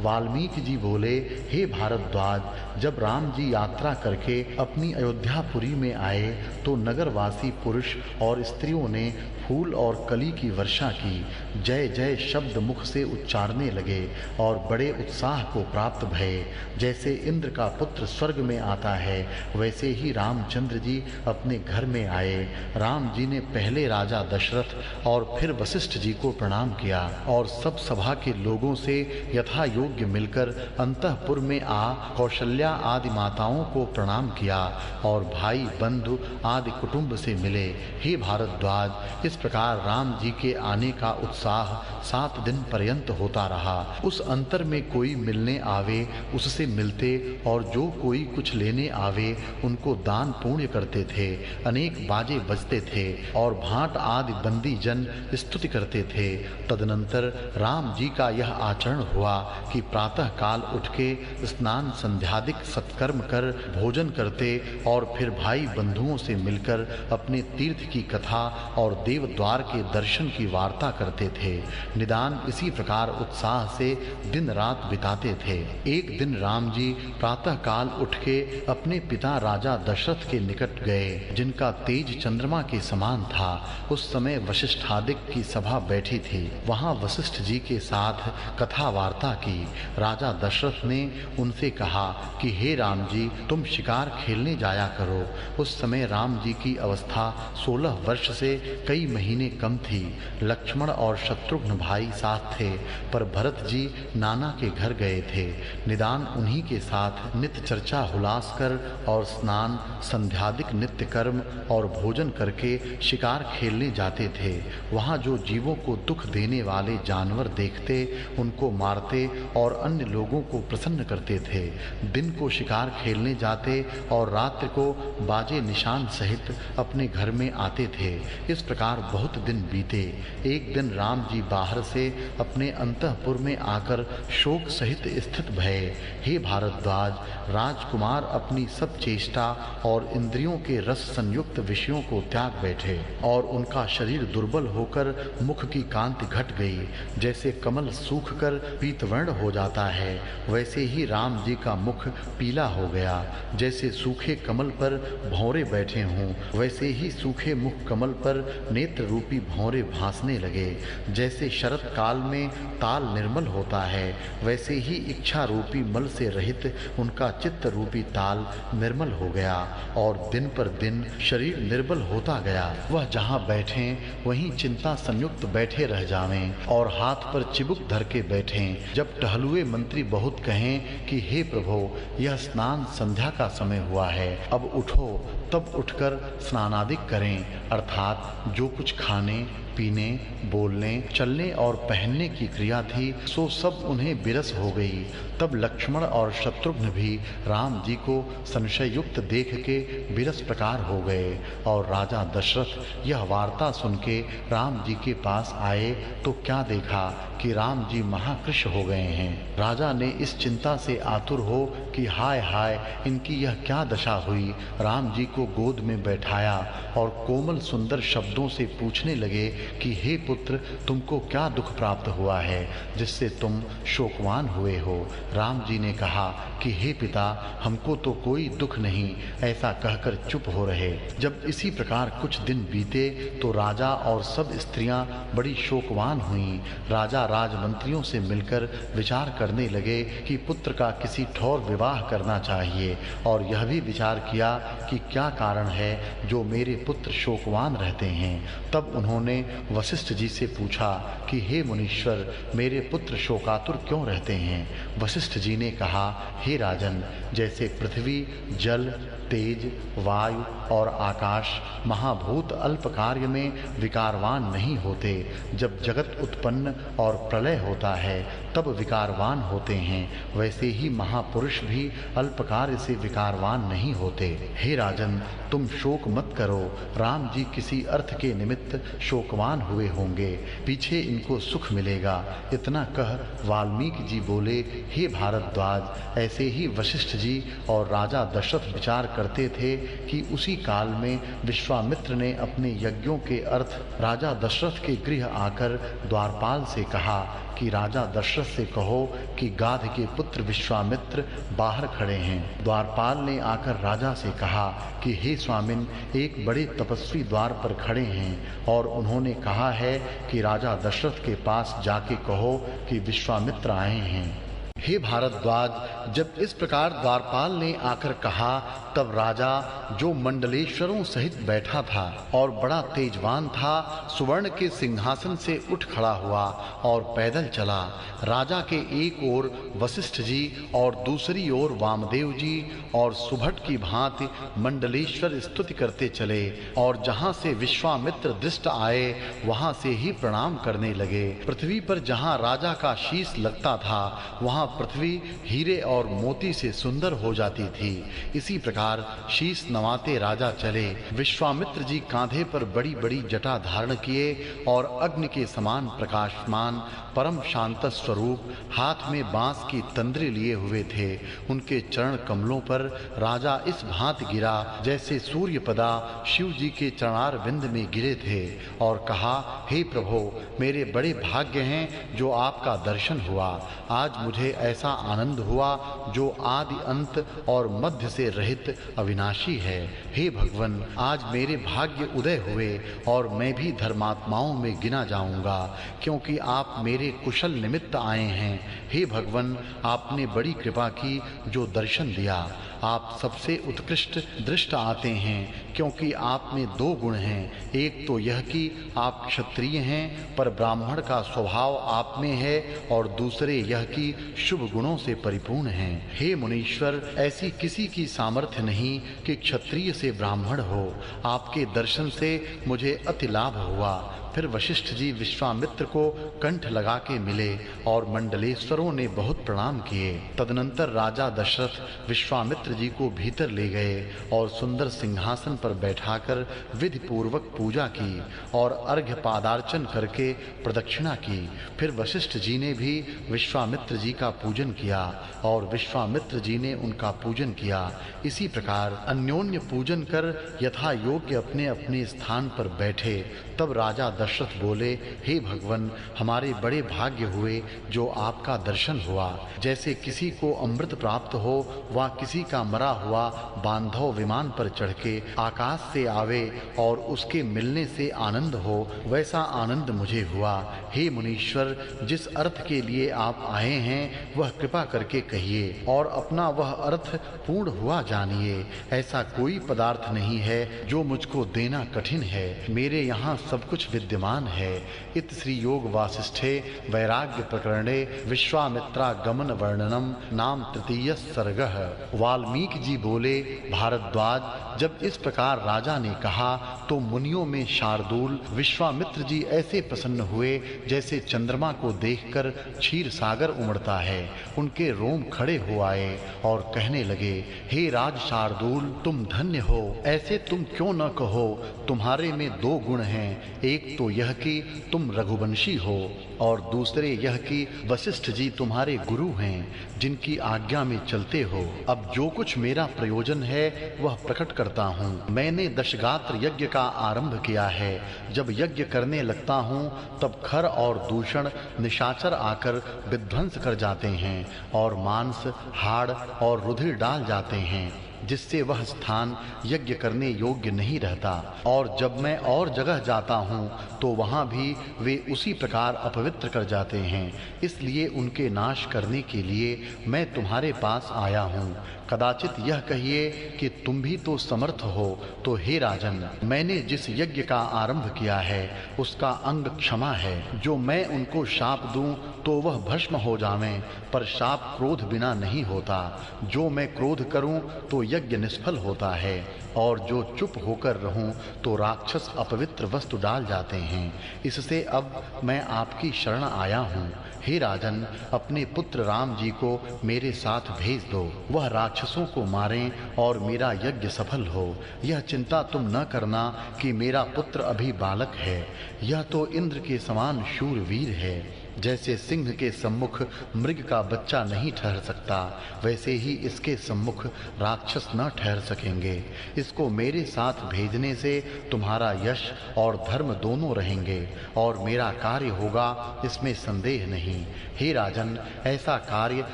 वाल्मीकि जी बोले, हे भारद्वाज, जब राम जी यात्रा करके अपनी अयोध्यापुरी में आए तो नगरवासी पुरुष और स्त्रियों ने फूल और कली की वर्षा की। जय जय शब्द मुख से उच्चारने लगे और बड़े उत्साह को प्राप्त भये। जैसे इंद्र का पुत्र स्वर्ग में आता है वैसे ही रामचंद्र जी अपने घर में आए। राम जी ने पहले राजा दशरथ और फिर वशिष्ठ जी को प्रणाम किया और सब सभा के लोगों से यथा योग्य मिलकर अंतःपुर में आ कौशल्या आदि माताओं को प्रणाम किया और भाई बंधु आदि कुटुंब से मिले। हे भारद्वाज, इस प्रकार राम जी के आने का उत्साह 7 दिन पर्यंत होता रहा। उस अंतर में कोई मिलने आवे उससे मिलते और जो कोई कुछ लेने आवे उनको दान पुण्य करते थे। अनेक बाजे बजते थे और भाट आदि बंदी जन स्तुति करते थे। तदनंतर राम जी का यह आचरण हुआ कि प्रातः काल उठ के स्नान संध्यादिक सत्कर्म कर भोजन करते और फिर भाई बंधुओं से मिलकर अपने तीर्थ की कथा और देव द्वार के दर्शन की वार्ता करते थे। निदान इसी प्रकार उत्साह से दिन रात बिताते थे। एक दिन राम जी प्रातः काल उठ के अपने पिता राजा दशरथ के निकट गए, जिनका तेज चंद्रमा के समान था। उस समय वशिष्ठादिक की सभा बैठी थी। वहां वशिष्ठ जी के साथ कथा वार्ता की। राजा दशरथ ने उनसे कहा कि हे राम जी, तुम शिकार खेलने जाया करो। उस समय राम जी की अवस्था 16 वर्ष से कई महीने कम थी। लक्ष्मण और शत्रुघ्न भाई साथ थे, पर भरत जी नाना के घर गए थे। निदान उन्हीं के साथ नित्य चर्चा हुलास कर और स्नान संध्यादिक नित्य कर्म और भोजन करके शिकार खेलने जाते थे। वहाँ जो जीवों को दुख देने वाले जानवर देखते उनको मारते और अन्य लोगों को प्रसन्न करते थे। दिन को शिकार खेलने जाते और रात्रि को बाजे निशान सहित अपने घर में आते थे। इस प्रकार बहुत दिन बीते। एक दिन राम जी बाहर से अपने अंतःपुर में आकर शोक सहित स्थित भये। हे भारद्वाज, राजकुमार अपनी सब चेष्टा और इंद्रियों के रस संयुक्त विषयों को त्याग बैठे और उनका शरीर दुर्बल होकर मुख की कांति घट गई। जैसे कमल सूखकर पीतवर्ण हो जाता है वैसे ही राम जी का मुख पीला हो गया। जैसे सूखे कमल पर भौरे बैठे हों वैसे ही सूखे मुख कमल पर नेत्र रूपी भौरे भासने लगे। जैसे शरत काल में ताल निर्मल होता है वैसे ही इच्छा रूपी मल से रहित उनका चित्त रूपी ताल निर्मल हो गया और दिन पर दिन शरीर निर्बल होता गया। वह जहाँ बैठे वहीं चिंता संयुक्त बैठे रह जावें और हाथ पर चिबुक धर के बैठें। जब टहलुए मंत्री बहुत कहें कि हे प्रभो, यह स्नान संध्या का समय हुआ है, अब उठो, तब उठकर स्नानादिक करें, अर्थात जो कुछ खाने पीने, बोलने, चलने और पहनने की क्रिया थी सो सब उन्हें विरस हो गई। तब लक्ष्मण और शत्रुघ्न भी राम जी को संशय युक्त देख के विरस प्रकार हो गए और राजा दशरथ यह वार्ता सुन के राम जी के पास आए तो क्या देखा कि राम जी महाकृश हो गए हैं। राजा ने इस चिंता से आतुर हो कि हाय हाय, इनकी यह क्या दशा हुई। राम जी को गोद में बैठाया और कोमल सुंदर शब्दों से पूछने लगे कि हे पुत्र, तुमको क्या दुख प्राप्त हुआ है जिससे तुम शोकवान हुए हो। राम जी ने कहा कि हे पिता, हमको तो कोई दुख नहीं। ऐसा कहकर चुप हो रहे। जब इसी प्रकार कुछ दिन बीते तो राजा और सब स्त्रियां बड़ी शोकवान हुईं। राजा राजमंत्रियों से मिलकर विचार करने लगे कि पुत्र का किसी ठौर विवाह करना चाहिए, और यह भी विचार किया कि क्या कारण है जो मेरे पुत्र शोकवान रहते हैं। तब उन्होंने वशिष्ठ जी से पूछा कि हे मुनीश्वर, मेरे पुत्र शोकातुर क्यों रहते हैं। वशिष्ठ जी ने कहा, हे राजन, जैसे पृथ्वी, जल, तेज, वायु और आकाश महाभूत अल्प कार्य में विकारवान नहीं होते, जब जगत उत्पन्न और प्रलय होता है तब विकारवान होते हैं, वैसे ही महापुरुष भी अल्प कार्य से विकारवान नहीं होते। हे राजन, तुम शोक मत करो। राम जी किसी अर्थ के निमित्त शोकवान हुए होंगे, पीछे इनको सुख मिलेगा। इतना कह वाल्मीकि जी बोले, हे भारद्वाज, ऐसे ही वशिष्ठ जी और राजा दशरथ विचार करते थे कि उसी काल में विश्वामित्र ने अपने यज्ञों के अर्थ राजा दशरथ के गृह आकर द्वारपाल से कहा कि राजा दशरथ से कहो कि गाध के पुत्र विश्वामित्र बाहर खड़े हैं। द्वारपाल ने आकर राजा से कहा कि हे स्वामिन, एक बड़े तपस्वी द्वार पर खड़े हैं और उन्होंने कहा है कि राजा दशरथ के पास जाके कहो कि विश्वामित्र आए हैं। हे भारद्वाज, जब इस प्रकार द्वारपाल ने आकर कहा तब राजा, जो मंडलेश्वरों सहित बैठा था और बड़ा तेजवान था, सुवर्ण के सिंहासन से उठ खड़ा हुआ और पैदल चला। राजा के एक ओर वशिष्ठ जी और दूसरी ओर वामदेव जी और सुभट की भांति मंडलेश्वर स्तुति करते चले, और जहाँ से विश्वामित्र दृष्ट आए वहाँ से ही प्रणाम करने लगे। पृथ्वी पर जहाँ राजा का शीश लगता था वहाँ पृथ्वी हीरे और मोती से सुंदर हो जाती थी। इसी प्रकार शीश नवाते राजा चले। विश्वामित्र जी कांधे पर बड़ी बड़ी जटा धारण किए और अग्नि के समान प्रकाशमान परम शांत स्वरूप हाथ में बांस की तंद्री लिए हुए थे। उनके चरण कमलों पर राजा इस भांति गिरा जैसे सूर्यपदा शिव जी के चरणार बिंद में गिरे थे, और कहा, हे प्रभो, मेरे बड़े भाग्य हैं जो आपका दर्शन हुआ। आज मुझे ऐसा आनंद हुआ जो आदि अंत और मध्य से रहित अविनाशी है। हे भगवन, आज मेरे भाग्य उदय हुए और मैं भी धर्मात्माओं में गिना जाऊंगा, क्योंकि आप मेरे कुशल निमित्त आए हैं। हे भगवन, आपने बड़ी कृपा की जो दर्शन दिया। आप सबसे उत्कृष्ट दृष्ट आते हैं, क्योंकि आप में दो गुण हैं। एक तो यह कि आप क्षत्रिय हैं पर ब्राह्मण का स्वभाव आप में है, और दूसरे यह कि शुभ गुणों से परिपूर्ण हैं। हे मुनीश्वर, ऐसी किसी की सामर्थ्य नहीं कि क्षत्रिय से ब्राह्मण हो। आपके दर्शन से मुझे अति लाभ हुआ। फिर वशिष्ठ जी विश्वामित्र को कंठ लगा के मिले और मंडलेश्वरों ने बहुत प्रणाम किए। तदनंतर राजा दशरथ विश्वामित्र जी को भीतर ले गए और सुंदर सिंहासन पर बैठाकर विधि पूर्वक पूजा की और अर्घ्य पादार्चन करके प्रदक्षिणा की। फिर वशिष्ठ जी ने भी विश्वामित्र जी का पूजन किया और विश्वामित्र जी ने उनका पूजन किया। इसी प्रकार अन्योन्य पूजन कर यथा योग्य अपने अपने स्थान पर बैठे। तब राजा दशरथ बोले, हे भगवन, हमारे बड़े भाग्य हुए जो आपका दर्शन हुआ। जैसे किसी को अमृत प्राप्त हो व किसी का मरा हुआ बांधव विमान पर चढ़ के आकाश से आवे और उसके मिलने से आनंद हो, वैसा आनंद मुझे हुआ। हे मुनीश्वर, जिस अर्थ के लिए आप आए हैं वह कृपा करके कहिए और अपना वह अर्थ पूर्ण हुआ जानिए। ऐसा कोई पदार्थ नहीं है जो मुझको देना कठिन है। मेरे यहाँ सब कुछ विद्यमान है। इत श्री योग वासिष्ठे वैराग्य प्रकरणे विश्वामित्रागमन वर्णनम नाम तृतीय सर्गः। वाल्मीकि जी बोले, भारद्वाज, जब इस प्रकार राजा ने कहा तो मुनियों में शार्दूल विश्वामित्र जी ऐसे प्रसन्न हुए जैसे चंद्रमा को देखकर क्षीर सागर उमड़ता है। उनके रोम खड़े हो आए और कहने लगे, हे राज शार्दूल, तुम धन्य हो। ऐसे तुम क्यों न कहो। तुम्हारे में दो गुण हैं, एक एक तो यह कि तुम रघुवंशी हो और दूसरे यह कि वशिष्ठ जी तुम्हारे गुरु हैं जिनकी आज्ञा में चलते हो। अब जो कुछ मेरा प्रयोजन है वह प्रकट करता हूँ। मैंने दशगात्र यज्ञ का आरंभ किया है। जब यज्ञ करने लगता हूँ तब खर और दूषण निशाचर आकर विध्वंस कर जाते हैं और मांस, हाड़ और रुधिर डाल जाते हैं, जिससे वह स्थान यज्ञ करने योग्य नहीं रहता। और जब मैं और जगह जाता हूँ तो वहाँ भी वे उसी प्रकार अपवित्र कर जाते हैं। इसलिए उनके नाश करने के लिए मैं तुम्हारे पास आया हूँ। कदाचित यह कहिए कि तुम भी तो समर्थ हो। तो हे राजन, मैंने जिस यज्ञ का आरंभ किया है उसका अंग क्षमा है। जो मैं उनको शाप दूं तो वह भस्म हो जावें, पर शाप क्रोध बिना नहीं होता। जो मैं क्रोध करूं तो यज्ञ निष्फल होता है, और जो चुप होकर रहूं तो राक्षस अपवित्र वस्तु डाल जाते हैं। इससे अब मैं आपकी शरण आया हूँ। हे राजन, अपने पुत्र राम जी को मेरे साथ भेज दो। वह राक्षसों को मारें और मेरा यज्ञ सफल हो। यह चिंता तुम न करना कि मेरा पुत्र अभी बालक है। यह तो इंद्र के समान शूरवीर है। जैसे सिंह के सम्मुख मृग का बच्चा नहीं ठहर सकता, वैसे ही इसके सम्मुख राक्षस न ठहर सकेंगे। इसको मेरे साथ भेजने से तुम्हारा यश और धर्म दोनों रहेंगे और मेरा कार्य होगा, इसमें संदेह नहीं। हे राजन, ऐसा कार्य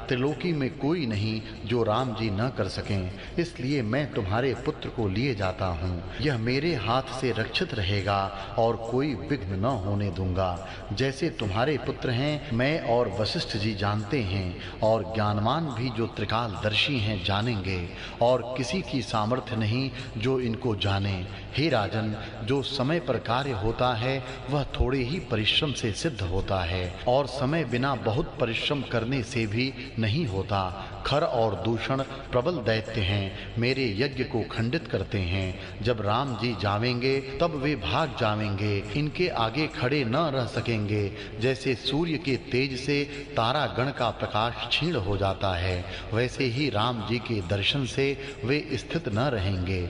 त्रिलोकी में कोई नहीं जो राम जी न कर सकें। इसलिए मैं तुम्हारे पुत्र को लिए जाता हूँ। यह मेरे हाथ से रक्षित रहेगा और कोई विघ्न न होने दूंगा। जैसे तुम्हारे पुत्र हैं, मैं और वशिष्ठ जी जानते हैं, और ज्ञानवान भी जो त्रिकालदर्शी हैं जानेंगे, और किसी की सामर्थ्य नहीं जो इनको जाने। हे राजन, जो समय पर कार्य होता है वह थोड़े ही परिश्रम से सिद्ध होता है, और समय बिना बहुत परिश्रम करने से भी नहीं होता। खर और दूषण प्रबल दैत्य हैं, मेरे यज्ञ को खंडित करते हैं। जब राम जी जावेंगे तब वे भाग जावेंगे, इनके आगे खड़े न रह सकेंगे। जैसे सूर्य के तेज से तारागण का प्रकाश क्षीण हो जाता है, वैसे ही राम जी के दर्शन से वे स्थित न रहेंगे।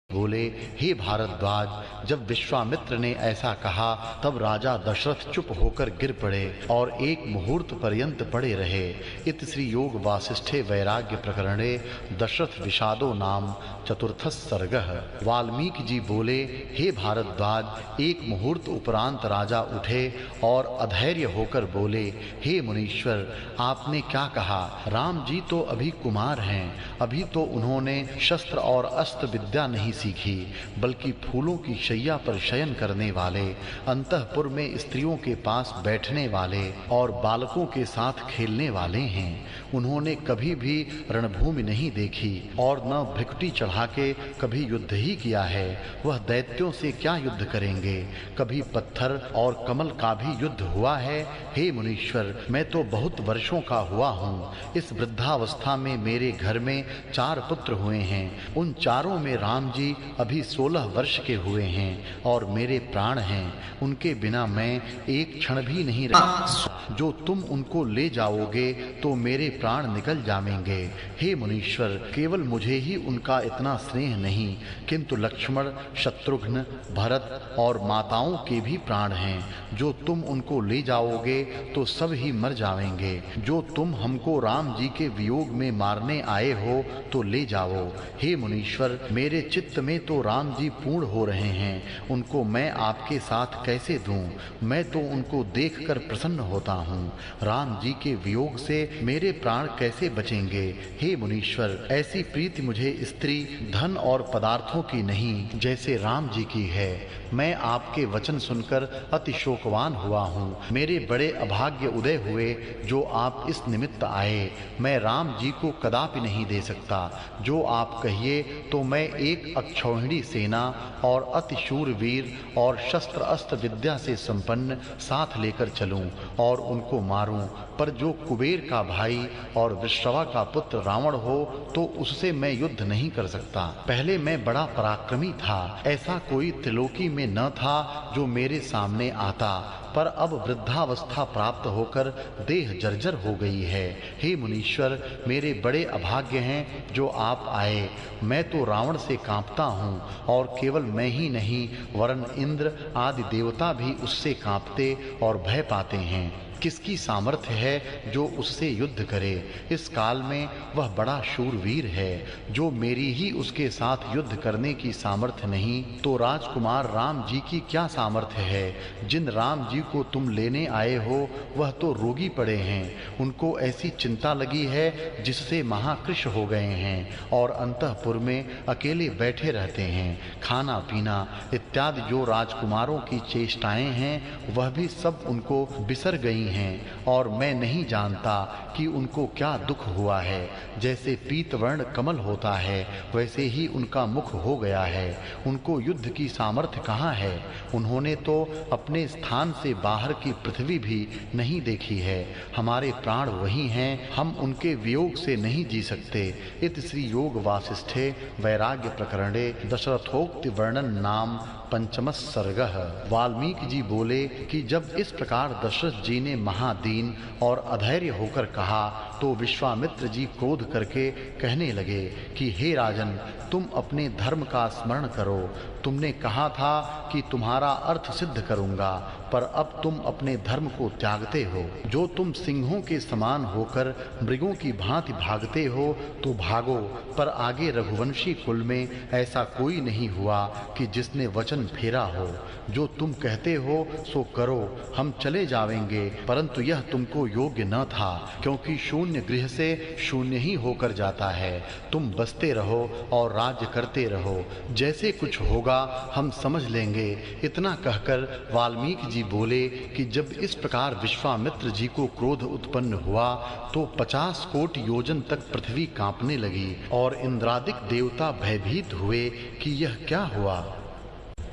बोले, हे भारद्वाज, जब विश्वामित्र ने ऐसा कहा तब राजा दशरथ चुप होकर गिर पड़े और एक मुहूर्त पर्यंत पड़े रहे। इत श्री योग वासिष्ठे वैराग्य प्रकरणे दशरथ विषादो नाम चतुर्थः सर्गः। वाल्मीकि जी बोले, हे भारद्वाज, एक मुहूर्त उपरांत राजा उठे और अधैर्य होकर बोले, हे मुनीश्वर, आपने क्या कहा? राम जी तो अभी कुमार हैं, अभी तो उन्होंने शस्त्र और अस्त्र विद्या नहीं सीखी, बल्कि फूलों की शैया पर शयन करने वाले, अंतःपुर में स्त्रियों के पास बैठने वाले और बालकों के साथ खेलने वाले हैं। उन्होंने कभी भी रणभूमि नहीं देखी और न भ्रिकुटी चढ़ा के कभी युद्ध ही किया है। वह दैत्यों से क्या युद्ध करेंगे? कभी पत्थर और कमल का भी युद्ध हुआ है? हे मुनीश्वर, मैं तो बहुत वर्षों का हुआ हूँ। इस वृद्धावस्था में मेरे घर में 4 पुत्र हुए हैं। उन चारों में राम जी अभी 16 वर्ष के हुए हैं और मेरे प्राण हैं। उनके बिना मैं एक क्षण भी नहीं रह। जो तुम उनको ले जाओगे तो मेरे प्राण निकल जाएंगे। हे मुनीश्वर, केवल मुझे ही उनका इतना स्नेह नहीं, किंतु लक्ष्मण, शत्रुघ्न, भरत और माताओं के भी प्राण हैं। जो तुम उनको ले जाओगे तो सब ही मर जाएंगे। जो तुम हमको राम जी के वियोग में मारने आए हो तो ले जाओ। हे मुनीश्वर, मेरे चित्त में तो राम जी पूर्ण हो रहे हैं, उनको मैं आपके साथ कैसे दूं? मैं तो उनको देखकर प्रसन्न होता हूँ। राम जी के वियोग से मेरे प्राण कैसे बचेंगे? हे मुनीश्वर, ऐसी प्रीति मुझे स्त्री, धन और पदार्थों की नहीं जैसे राम जी की है। मैं आपके वचन सुनकर अति शोकवान हुआ हूँ। मेरे बड़े अभाग्य उदय हुए जो आप इस निमित्त आए। मैं राम जी को कदापि नहीं दे सकता। जो आप कहिए तो मैं एक अक्षौहिणी सेना और अति शूरवीर और शस्त्र अस्त्र विद्या से संपन्न साथ लेकर चलूं और उनको मारूं। पर जो कुबेर का भाई और विश्रवा का पुत्र रावण हो तो उससे मैं युद्ध नहीं कर सकता। पहले मैं बड़ा पराक्रमी था, ऐसा कोई त्रिलोकी में न था जो मेरे सामने आता। पर अब वृद्धावस्था प्राप्त होकर देह जर्जर हो गई है। हे मुनीश्वर, मेरे बड़े अभाग्य हैं जो आप आए। मैं तो रावण से कांपता हूँ, और केवल मैं ही नहीं वरन इंद्र आदि देवता भी उससे कांपते और भय पाते हैं। किसकी सामर्थ्य है जो उससे युद्ध करे? इस काल में वह बड़ा शूरवीर है। जो मेरी ही उसके साथ युद्ध करने की सामर्थ्य नहीं, तो राजकुमार राम जी की क्या सामर्थ्य है? जिन राम जी को तुम लेने आए हो वह तो रोगी पड़े हैं। उनको ऐसी चिंता लगी है जिससे महाकृश हो गए हैं और अंतःपुर में अकेले बैठे रहते हैं। खाना पीना इत्यादि जो राजकुमारों की चेष्टाएं हैं वह भी सब उनको बिसर गई हैं, और मैं नहीं जानता कि उनको क्या दुख हुआ है। जैसे पीतवर्ण कमल होता है वैसे ही उनका मुख हो गया है। उनको युद्ध की सामर्थ्य कहाँ है? उन्होंने तो अपने स्थान से बाहर की पृथ्वी भी नहीं देखी है। हमारे प्राण वही हैं, हम उनके वियोग से नहीं जी सकते। इत श्री योग वासिष्ठे वैराग्य प्रकरणे दशरथोक्ति वर्णन नाम पंचम सर्गः। वाल्मीकि जी बोले कि जब इस प्रकार दशरथ जी ने महादीन और अधैर्य होकर कहा तो विश्वामित्र जी क्रोध करके कहने लगे कि हे राजन, तुम अपने धर्म का स्मरण करो। तुमने कहा था कि तुम्हारा अर्थ सिद्ध करूंगा, पर अब तुम अपने धर्म को त्यागते हो। जो तुम सिंहों के समान होकर मृगों की भांति भागते हो तो भागो, पर आगे रघुवंशी कुल में ऐसा कोई नहीं हुआ कि जिसने वचन फेरा हो। जो तुम कहते हो सो करो, हम चले जावेंगे, परंतु यह तुमको योग्य न था, क्योंकि शून्य गृह से शून्य ही होकर जाता है। तुम बसते रहो और राज्य करते रहो, जैसे कुछ होगा हम समझ लेंगे। इतना कहकर वाल्मीकि जी बोले कि जब इस प्रकार विश्वामित्र जी को क्रोध उत्पन्न हुआ तो 50 कोटि योजन तक पृथ्वी कांपने लगी और इंद्रादिक देवता भयभीत हुए कि यह क्या हुआ।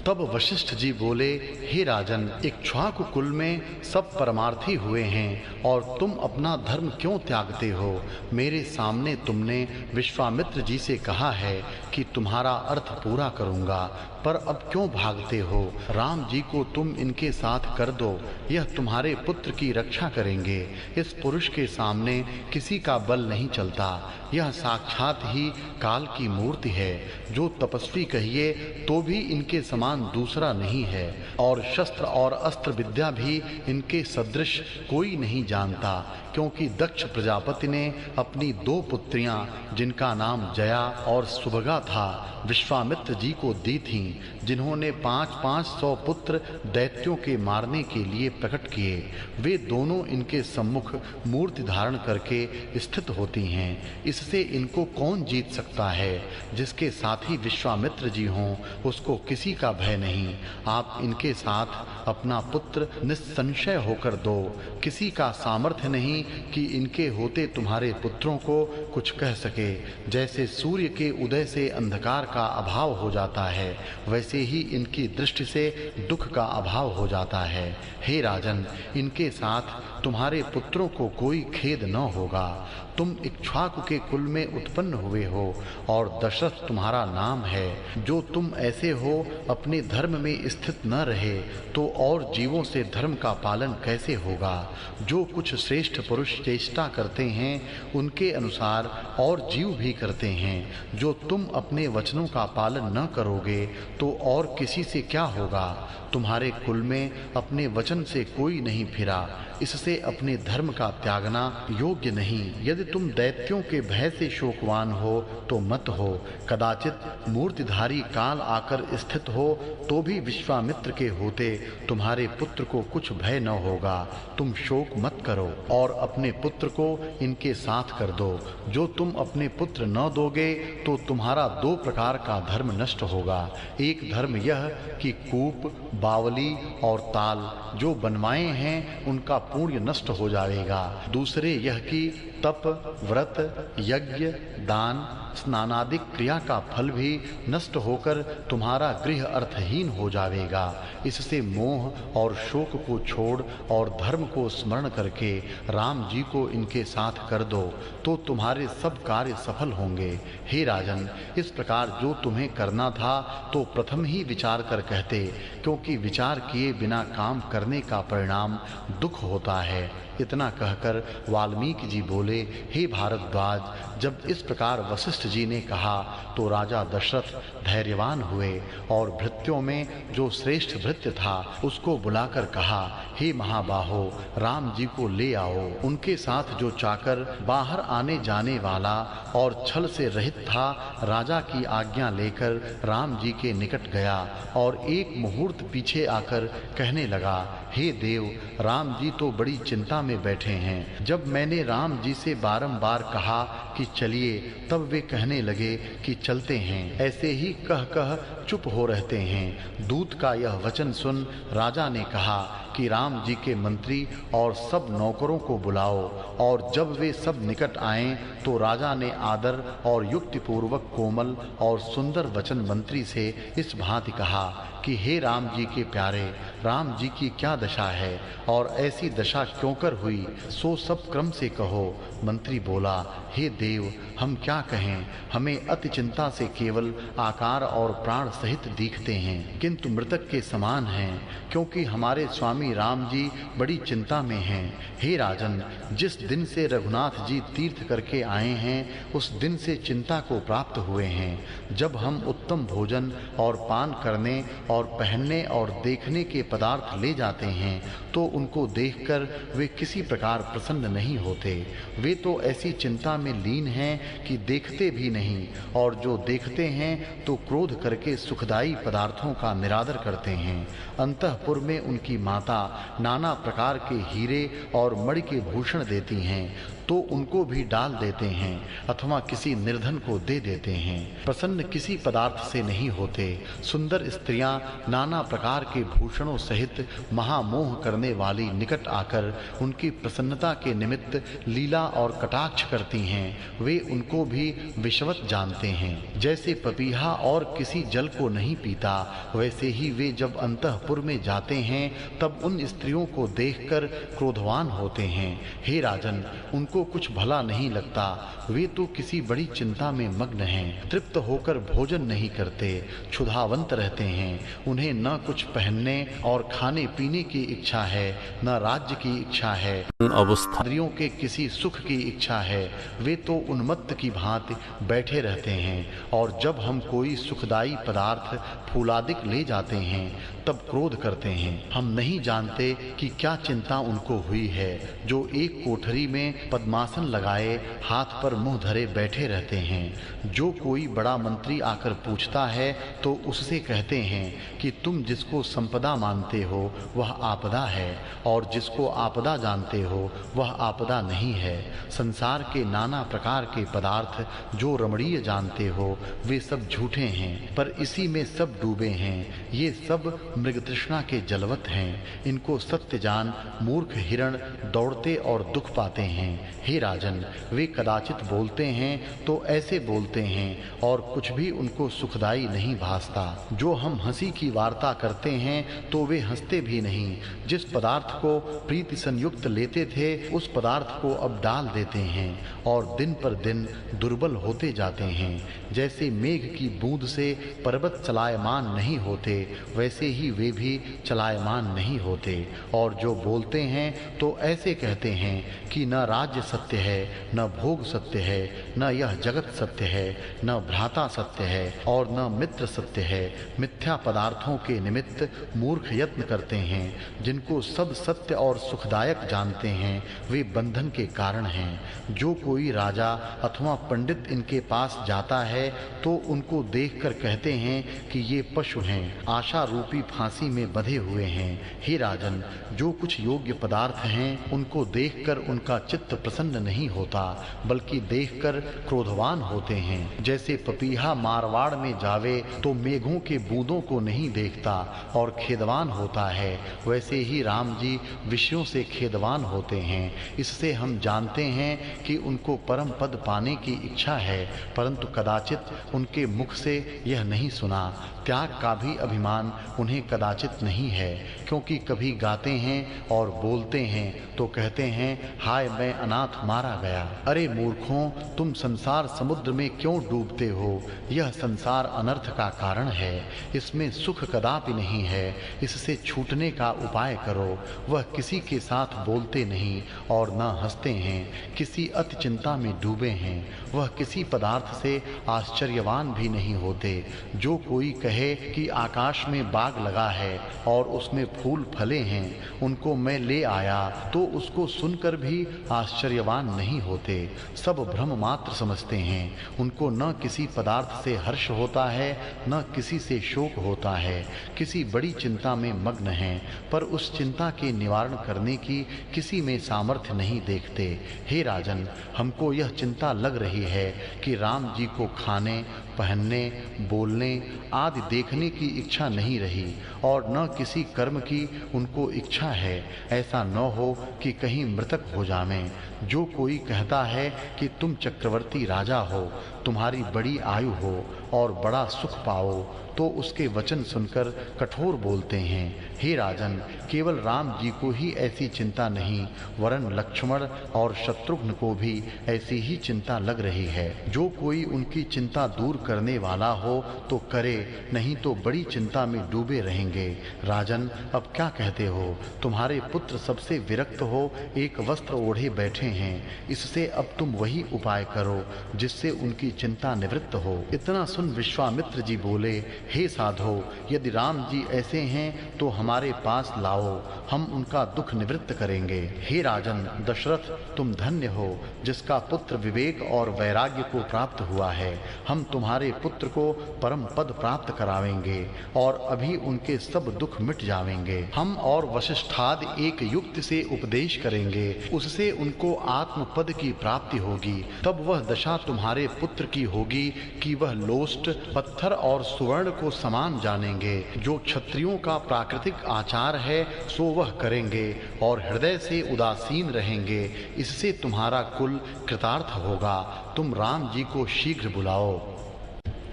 तब वशिष्ठ जी बोले, हे राजन, इक्ष्वाकु कुल में सब परमार्थी हुए हैं और तुम अपना धर्म क्यों त्यागते हो? मेरे सामने तुमने विश्वामित्र जी से कहा है कि तुम्हारा अर्थ पूरा करूंगा, पर अब क्यों भागते हो? राम जी को तुम इनके साथ कर दो, यह तुम्हारे पुत्र की रक्षा करेंगे। इस पुरुष के सामने किसी का बल नहीं चलता, यह साक्षात ही काल की मूर्ति है। जो तपस्वी कहिए तो भी इनके समान दूसरा नहीं है, और शस्त्र और अस्त्र विद्या भी इनके सदृश कोई नहीं जानता, क्योंकि दक्ष प्रजापति ने अपनी 2 पुत्रियां, जिनका नाम जया और सुभगा था, विश्वामित्र जी को दी थीं, जिन्होंने 500 पुत्र दैत्यों के मारने के लिए प्रकट किए। वे दोनों इनके सम्मुख मूर्ति धारण करके स्थित होती हैं। इससे इनको कौन जीत सकता है? जिसके साथी विश्वामित्र जी हों उसको किसी का भय नहीं। आप इनके साथ अपना पुत्र निस्संशय होकर दो। किसी का सामर्थ्य नहीं कि इनके होते तुम्हारे पुत्रों को कुछ कह सके। जैसे सूर्य के उदय से अंधकार का अभाव हो जाता है, वैसे ही इनकी दृष्टि से दुख का अभाव हो जाता है। हे राजन, इनके साथ तुम्हारे पुत्रों को कोई खेद न होगा। तुम इक्ष्वाकु के कुल में उत्पन्न हुए हो और दशरथ तुम्हारा नाम है। जो तुम ऐसे हो अपने धर्म में स्थित न रहे तो और जीवों से धर्म का पालन कैसे होगा? जो कुछ श्रेष्ठ पुरुष चेष्टा करते हैं उनके अनुसार और जीव भी करते हैं। जो तुम अपने वचनों का पालन न करोगे तो और किसी से क्या होगा? तुम्हारे कुल में अपने वचन से कोई नहीं फिरा, इससे अपने धर्म का त्यागना योग्य नहीं। यदि तुम दैत्यों के भय से शोकवान हो तो मत हो। कदाचित मूर्तिधारी काल आकर स्थित हो तो भी विश्वामित्र के होते तुम्हारे पुत्र को कुछ भय न होगा। तुम शोक मत करो और अपने पुत्र को इनके साथ कर दो। जो तुम अपने पुत्र न दोगे तो तुम्हारा 2 प्रकार का धर्म नष्ट होगा। एक धर्म यह कि कूप, बावली और ताल जो बनवाए हैं उनका पुण्य नष्ट हो जाएगा। दूसरे यह कि तप, व्रत, यज्ञ, दान स्नानादिक क्रिया का फल भी नष्ट होकर तुम्हारा गृह अर्थहीन हो जाएगा। इससे मोह और शोक को छोड़ और धर्म को स्मरण करके राम जी को इनके साथ कर दो तो तुम्हारे सब कार्य सफल होंगे। हे राजन, इस प्रकार जो तुम्हें करना था तो प्रथम ही विचार कर कहते, क्योंकि विचार किए बिना काम करने का परिणाम दुख होता है। इतना कहकर वाल्मीकि जी बोले, हे भारद्वाज, जब इस प्रकार वशिष्ठ जी ने कहा तो राजा दशरथ धैर्यवान हुए और भृत्यों में जो श्रेष्ठ भृत्य था उसको बुलाकर कहा, हे महाबाहो, राम जी को ले आओ। उनके साथ जो चाकर बाहर आने जाने वाला और छल से रहित था, राजा की आज्ञा लेकर राम जी के निकट गया और एक मुहूर्त पीछे आकर कहने लगा, हे देव, राम जी तो बड़ी चिंता में बैठे हैं। जब मैंने राम जी से बारंबार कहा कि चलिए, तब वे कहने लगे कि चलते हैं। ऐसे ही कह कह चुप हो रहते हैं। दूत का यह वचन सुन राजा ने कहा कि राम जी के मंत्री और सब नौकरों को बुलाओ। और जब वे सब निकट आए तो राजा ने आदर और युक्ति पूर्वक कोमल और सुंदर वचन मंत्री से इस भांति कहा कि हे राम जी के प्यारे, राम जी की क्या दशा है और ऐसी दशा क्यों कर हुई, सो सब क्रम से कहो। मंत्री बोला, हे देव, हम क्या कहें, हमें अति चिंता से केवल आकार और प्राण सहित दिखते हैं, किंतु मृतक के समान हैं, क्योंकि हमारे स्वामी राम जी बड़ी चिंता में हैं। हे राजन, जिस दिन से रघुनाथ जी तीर्थ करके आए हैं उस दिन से चिंता को प्राप्त हुए हैं। जब हम उत्तम भोजन और पान करने और पहनने और देखने के पदार्थ ले जाते हैं तो उनको देखकर वे किसी प्रकार प्रसन्न नहीं होते। वे तो ऐसी चिंता में लीन हैं कि देखते भी नहीं, और जो देखते हैं तो क्रोध करके सुखदायी पदार्थों का निरादर करते हैं। अंतःपुर में उनकी माता नाना प्रकार के हीरे और मणि के भूषण देती हैं तो उनको भी डाल देते हैं अथवा किसी निर्धन को दे देते हैं। प्रसन्न किसी पदार्थ से नहीं होते। सुंदर स्त्रियां नाना प्रकार के भूषणों सहित महामोह करने वाली निकट आकर उनकी प्रसन्नता के निमित्त लीला और कटाक्ष करती हैं। वे उनको भी विषवत जानते हैं। जैसे पपीहा और किसी जल को नहीं पीता, वैसे ही वे जब अंतःपुर में जाते हैं तब उन स्त्रियों को देखकर क्रोधवान होते हैं। हे राजन, उनको कुछ भला नहीं लगता। वे तो किसी बड़ी चिंता में मग्न हैं। तृप्त होकर भोजन नहीं करते, क्षुधावंत रहते हैं। उन्हें न कुछ पहनने और खाने पीने की इच्छा है, न राज्य की इच्छा है, स्त्रियों के किसी सुख की इच्छा है। वे तो उन्मत्त की भांति बैठे रहते हैं। और जब हम कोई सुखदायी पदार्थ फूलादिक ले जाते हैं तब क्रोध करते हैं। हम नहीं जानते कि क्या चिंता उनको हुई है, जो एक कोठरी में पद्मासन लगाए हाथ पर मुंह धरे बैठे रहते हैं। जो कोई बड़ा मंत्री आकर पूछता है तो उससे कहते हैं कि तुम जिसको संपदा मानते हो वह आपदा है, और जिसको आपदा जानते हो वह आपदा नहीं है। संसार के नाना प्रकार के पदार्थ जो रमणीय जानते हो वे सब झूठे हैं, पर इसी में सब डूबे हैं। ये सब मृग तृष्णा के जलवत हैं। इनको सत्य जान मूर्ख हिरण दौड़ते और दुख पाते हैं। हे राजन, वे कदाचित बोलते हैं तो ऐसे बोलते हैं और कुछ भी उनको सुखदायी नहीं भासता। जो हम हंसी की वार्ता करते हैं तो वे हंसते भी नहीं। जिस पदार्थ को प्रीति संयुक्त लेते थे उस पदार्थ को अब डाल देते हैं और दिन पर दिन दुर्बल होते जाते हैं। जैसे मेघ की बूंद से पर्वत चलायमान नहीं होते, वैसे ही वे भी चलायमान नहीं होते। और जो बोलते हैं तो ऐसे कहते हैं कि न राज्य सत्य है, न भोग सत्य है, न यह जगत सत्य है, न भ्राता सत्य है और न मित्र सत्य है। मिथ्या पदार्थों के निमित्त मूर्ख यत्न करते हैं। जिनको सब सत्य और सुखदायक जानते हैं वे बंधन के कारण हैं। जो कोई राजा अथवा पंडित इनके पास जाता है तो उनको देखकर कहते हैं कि ये पशु हैं। आशा रूपी फांसी में बंधे हुए हैं। हे राजन, जो कुछ योग्य पदार्थ हैं उनको देखकर उनका चित्त प्रसन्न नहीं होता, बल्कि देखकर क्रोधवान होते हैं। जैसे पपीहा मारवाड़ में जावे तो मेघों के बूंदों को नहीं देखता और खेदवान होता है, वैसे ही राम जी विषयों से खेदवान होते हैं। इससे हम जानते हैं कि उनको परम पद पाने की इच्छा है, परंतु कदाचित उनके मुख से यह नहीं सुना। त्याग का भी अभिमान उन्हें कदाचित नहीं है, क्योंकि कभी गाते हैं और बोलते हैं तो कहते हैं, हाय मैं अनाथ मारा गया। अरे मूर्खों, तुम संसार समुद्र में क्यों डूबते हो? यह संसार अनर्थ का कारण है, इसमें सुख कदापि नहीं है। इससे छूटने का उपाय करो। वह किसी के साथ बोलते नहीं और न हंसते हैं, किसी अति चिंता में डूबे हैं। वह किसी पदार्थ से आश्चर्यवान भी नहीं होते। जो कोई कहे कि आकाश में बाग लगा है और उसमें फूल फले हैं, उनको मैं ले आया, तो उसको सुनकर भी आश्चर्यवान नहीं होते। सब भ्रम मात्र समझते हैं। उनको न किसी पदार्थ से हर्ष होता है, न किसी से शोक होता है। किसी बड़ी चिंता में मग्न हैं, पर उस चिंता के निवारण करने की किसी में सामर्थ्य नहीं देखते। हे राजन, हमको यह चिंता लग रही है कि राम जी को खाने, पहनने, बोलने आदि देखने की इच्छा नहीं रही और न किसी कर्म की उनको इच्छा है। ऐसा न हो कि कहीं मृतक हो जावें। जो कोई कहता है कि तुम चक्रवर्ती राजा हो, तुम्हारी बड़ी आयु हो और बड़ा सुख पाओ, तो उसके वचन सुनकर कठोर बोलते हैं। हे राजन, केवल राम जी को ही ऐसी चिंता नहीं, वरन लक्ष्मण और शत्रुघ्न को भी ऐसी ही चिंता लग रही है। जो कोई उनकी चिंता दूर करने वाला हो तो करे, नहीं तो बड़ी चिंता में डूबे रहेंगे। राजन, अब क्या कहते हो? तुम्हारे पुत्र सबसे विरक्त हो एक वस्त्र ओढ़े बैठे हैं। इससे अब तुम वही उपाय करो जिससे उनकी चिंता निवृत्त हो। इतना सुन विश्वामित्र जी बोले, हे साधो, यदि राम जी ऐसे हैं तो हमारे पास लाओ, हम उनका दुख निवृत्त करेंगे। हे राजन दशरथ, तुम धन्य हो जिसका पुत्र विवेक और वैराग्य को प्राप्त हुआ है। हम तुम्हारे पुत्र को परम पद प्राप्त करावेंगे और अभी उनके सब दुख मिट जावेंगे। हम और वशिष्ठादि एक युक्ति से उपदेश करेंगे, उससे उनको आत्म पद की प्राप्ति होगी। तब वह दशा तुम्हारे पुत्र की होगी कि वह लोष्ट, पत्थर और सुवर्ण को समान जानेंगे। जो क्षत्रियों का प्राकृतिक आचार है सो वह करेंगे और हृदय से उदासीन रहेंगे। इससे तुम्हारा कुल कृतार्थ होगा। तुम राम जी को शीघ्र बुलाओ।